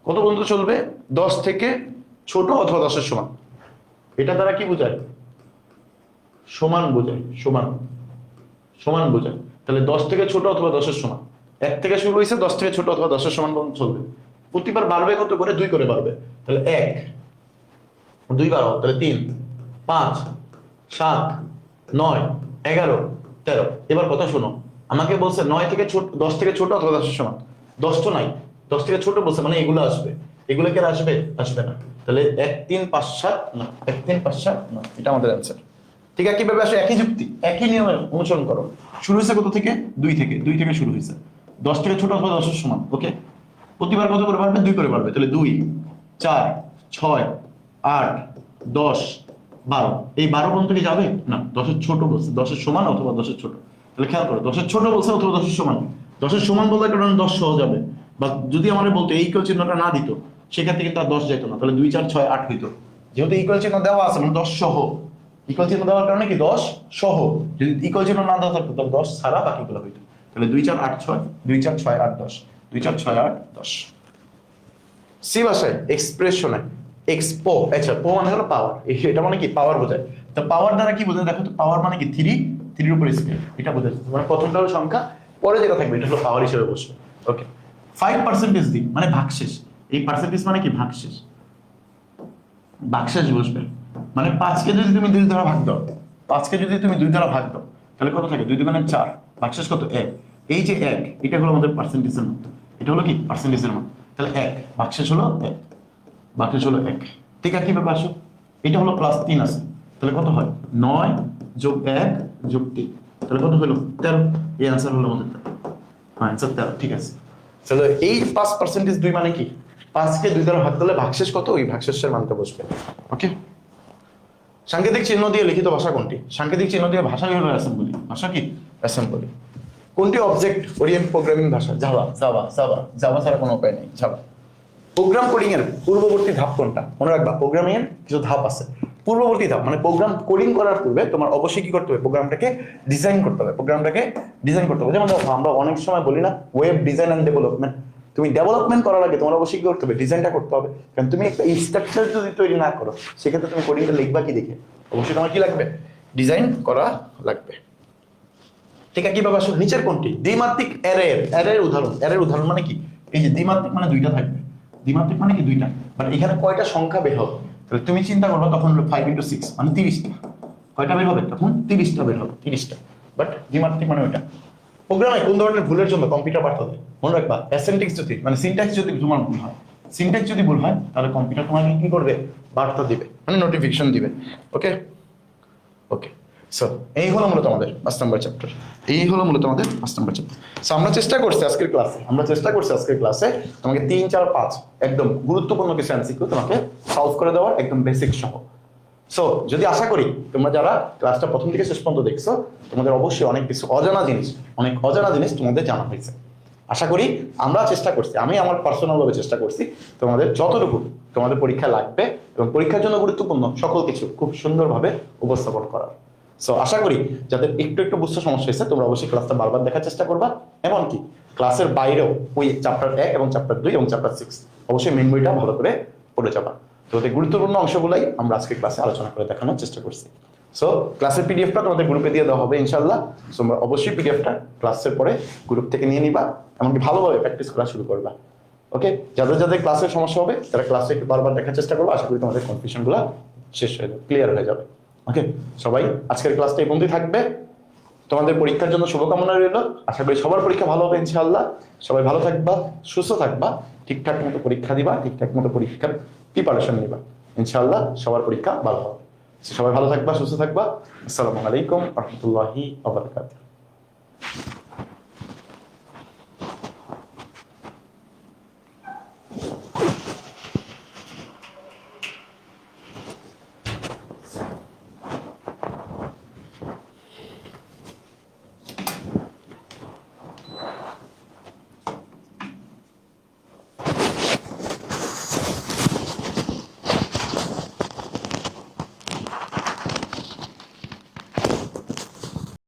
কত পর্যন্ত চলবে? 10 থেকে ছোট অথবা 10-এর সমান। এটা দ্বারা কি বোঝায়? সমান বোঝায়, সমান, সমান বোঝায়। তাহলে 10 থেকে ছোট অথবা 10-এর সমান। 1 থেকে শুরু হয়েছে, 10 থেকে ছোট অথবা 10-এর সমান পর্যন্ত চলবে। প্রতিবার বাড়বে কত করে? 2 করে বাড়বে। তাহলে 1 2 বাড়াও, তাহলে 3 5 7 9 11 13। এবার কথা শোনো, আমাকে বলছে 9 থেকে ছোট, 10 থেকে ছোট অথবা 10-এর সমান। 10 তো নাই, 10 থেকে ছোট বলছে মানে এগুলো আসবে। এগুলো কি আর আসবে? আসবে না। তাহলে 1 3 5 7 না, 1 3 5 7 না, এটা আমাদের অ্যান্সার। ঠিক আছে, কিভাবে আসে? একই যুক্তি, একই নিয়মে অনুসরণ করো। শুরু হয়েছে কত থেকে? 2 থেকে। 2 থেকে শুরু হয়েছে, 10 থেকে ছোট অথবা 10-এর সমান। ওকে, প্রতিবার কত করে বাড়বে? 2 করে বাড়বে। তাহলে 2 4 6 8 10 12, এই 12 পর্যন্ত কি যাবে না, 10-এর ছোট বলছে, 10-এর সমান অথবা 10-এর ছোট। তাহলে খেয়াল করো 10-এর ছোট বলছে অথবা 10-এর সমান। 10-এর সমান বললে কারণ 10 সহ যাবে, বা যদি আমাদের বলতো এই ইকুয়াল চিহ্নটা না দিত সেক্ষেত্রে কিন্তু আর 10 যেত না, তাহলে 2 4 6 8 হইতো। যেহেতু ইকুয়াল চিহ্ন দেওয়া আছে মানে 10 সহ, ইকুয়াল চিহ্ন দেওয়ার কারণে কি 10 সহ, যদি ইকুয়াল চিহ্ন না দেওয়া থাকতো তাহলে 10 ছাড়া বাকিগুলো হইতো। তাহলে 2 4 8 6, 2 4 6 8 10, 2 4 6 8 10। সি ভাষায় এক্সপ্রেশনে এক্সপো, আচ্ছা পো মানে হলো পাওয়ার, এটা মানে কি পাওয়ার বোঝায়। তো পাওয়ার দ্বারা কি বোঝায় দেখো তো, পাওয়ার মানে কি 3, 3 এর উপর স্কেয়ার, এটা বোঝায়। মানে প্রথমটা হলো সংখ্যা, পরে যেটা থাকবে এটা হলো পাওয়ার হিসেবে বসবে। ওকে, 5% দিই মানে ভাগশেষ, এই পার্সেন্টেজ মানে কি ভাগশেষ, ভাগশেষ বসবে। মানে 5কে যদি তুমি 2 দ্বারা ভাগ দাও, 5কে যদি তুমি 2 দ্বারা ভাগ দাও তাহলে কত থাকে, 2 2 4, ভাগশেষ কত 1। এই যে 1, এটা হলো আমাদের পার্সেন্টেজের মতো, এটা হলো কি পার্সেন্টেজের মতো। তাহলে 1 ভাগশেষ হলো 1, ভাগশেষ হলো 1। ঠিক আছে, কিভাবে আসো, এটা হলো +3 আছে, তাহলে কত হয় 9 যোগ 1 যোগ 3, তাহলে কত হলো 13। এই आंसर হলো আমাদের 13। হ্যাঁ आंसर 13। ঠিক আছে, তাহলে এই 5% 2 মানে কি, 5কে 2 দ্বারা ভাগ করলে ভাগশেষ কত, ওই ভাগশেষের মানটা বসবে। ওকে, সাংকেতিক চিহ্ন দিয়ে লিখিত ভাষা কোনটি, সাংকেতিক চিহ্ন দিয়ে ভাষাই হলো অ্যাসেম্বলি। ভাষা কি অ্যাসেম্বলি। কোনটি অবজেক্ট ওরিয়েন্ট প্রোগ্রামিং ভাষা, জাভা। জাভা জাভা জাভা ছাড়া কোনো উপায় নেই, জাভা। প্রোগ্রাম কোডিং এর পূর্ববর্তী ধাপ কোনটা, মনে রাখবা প্রোগ্রামিং এর কিছু ধাপ আছে। পূর্ববর্তী ধাপ মানে প্রোগ্রাম কোডিং করার পূর্বে তোমার অবশ্যই কি করতে হবে, প্রোগ্রামটাকে ডিজাইন করতে হবে, প্রোগ্রামটাকে ডিজাইন করতে হবে। যেমন আমরা অনেক সময় বলি না ওয়েব ডিজাইন এন্ড ডেভেলপমেন্ট, তুমি ডেভেলপমেন্ট করার আগে তোমার অবশ্যই কি করতে হবে, ডিজাইনটা করতে হবে। কারণ তুমি একটা স্ট্রাকচার যদি তৈরি না করো সেক্ষেত্রে তুমি কোডিংটা লিখবা কি দেখে, অবশ্যই তোমার কি লাগবে, ডিজাইন করা লাগবে। ঠিক আছে, কিভাবে আসলে নিচের কোনটি দ্বিমাত্রিক অ্যারের উদাহরণ, অ্যারের উদাহরণ মানে কি, এই যে দ্বিমাত্রিক মানে দুইটা থাকবে, দ্বিমাত্রিক মানে কি দুইটা, বাট এখানে কয়টা সংখ্যা বের হবে, তাহলে তুমি চিন্তা করবে তখন হলো 5 × 6 মানে 30টা, কয়টা বের হবে তখন 30টা বের হবে, 30টা। বাট দ্বিমাত্রিক মানে ওইটা। প্রোগ্রামে কোন ধরনের ভুলের জন্য কম্পিউটার বার্তা দেয়, মনে রাখবা অ্যাসেন্টিক্স যদি মানে সিনট্যাক্স যদি তোমার ভুল হয়, সিনট্যাক্স যদি ভুল হয় তাহলে কম্পিউটার তোমাকে কি করবে, বার্তা দিবে মানে নোটিফিকেশন দিবে। ওকে ওকে, সো এই হলো মূলত আমাদের 5 নম্বর চ্যাপ্টার, এই হলো মূলত আমাদের 5 নম্বর চ্যাপ্টার। সো আমরা চেষ্টা করছি আজকের ক্লাসে তোমাকে 3 4 5 একদম গুরুত্বপূর্ণ কিছু এমসিকিউ তোমাকে সলভ করে দেওয়ার, একদম বেসিক সহ। সো যদি আশা করি তোমরা যারা ক্লাসটা প্রথম থেকে শেষ পর্যন্ত দেখছো তোমাদের অবশ্যই অনেক কিছু অজানা জিনিস তোমাদের জানা হয়েছে। আশা করি আমরা চেষ্টা করছি, আমি আমার পার্সোনাল ভাবে চেষ্টা করছি তোমাদের যতটুকু তোমাদের পরীক্ষা লাগবে এবং পরীক্ষার জন্য গুরুত্বপূর্ণ সকল কিছু খুব সুন্দরভাবে উপস্থাপন করার। সো আশা করি যাদের একটু একটু বুঝতে সমস্যা হয়েছে তোমরা অবশ্যই ক্লাসটা বারবার দেখার চেষ্টা করবা, এমনকি ক্লাসের বাইরেও ওই চ্যাপ্টার 1 এবং চ্যাপ্টার 2 এবং চ্যাপ্টার 6 অবশ্যই মেন বইটা ভালো করে পড়ে যাবা। তো ওদের গুরুত্বপূর্ণ অংশগুলাই আমরা আজকে ক্লাসে আলোচনা করে দেখানোর চেষ্টা করছি। সো ক্লাসের পিডিএফটা তোমাদের গ্রুপে দিয়ে দেওয়া হবে ইনশাল্লাহ। তোমরা অবশ্যই পিডিএফটা ক্লাসের পরে গ্রুপ থেকে নিয়ে নিবা, এমনকি ভালোভাবে প্র্যাকটিস করা শুরু করবা। ওকে, যাদের যাদের ক্লাসের সমস্যা হবে তারা ক্লাসে একটু বারবার দেখার চেষ্টা করবো, আশা করি তোমাদের কনফিউশনগুলো শেষ হয়ে যাবে, ক্লিয়ার হয়ে যাবে। ওকে, সবাই আজকের ক্লাসটা এই পর্যন্তই থাকবে। তোমাদের পরীক্ষার জন্য শুভকামনা রইল, আশা করি সবার পরীক্ষা ভালো হবে ইনশাআল্লাহ। সবাই ভালো থাকবা, সুস্থ থাকবা, ঠিকঠাক মতো পরীক্ষা দিবা, ঠিকঠাক মতো পরীক্ষার প্রিপারেশন নিবা, ইনশাআল্লাহ সবার পরীক্ষা ভালো হবে। সবাই ভালো থাকবা, সুস্থ থাকবা। আসসালামু আলাইকুম ওয়া রাহমাতুল্লাহি ওয়া বারাকাতুহু।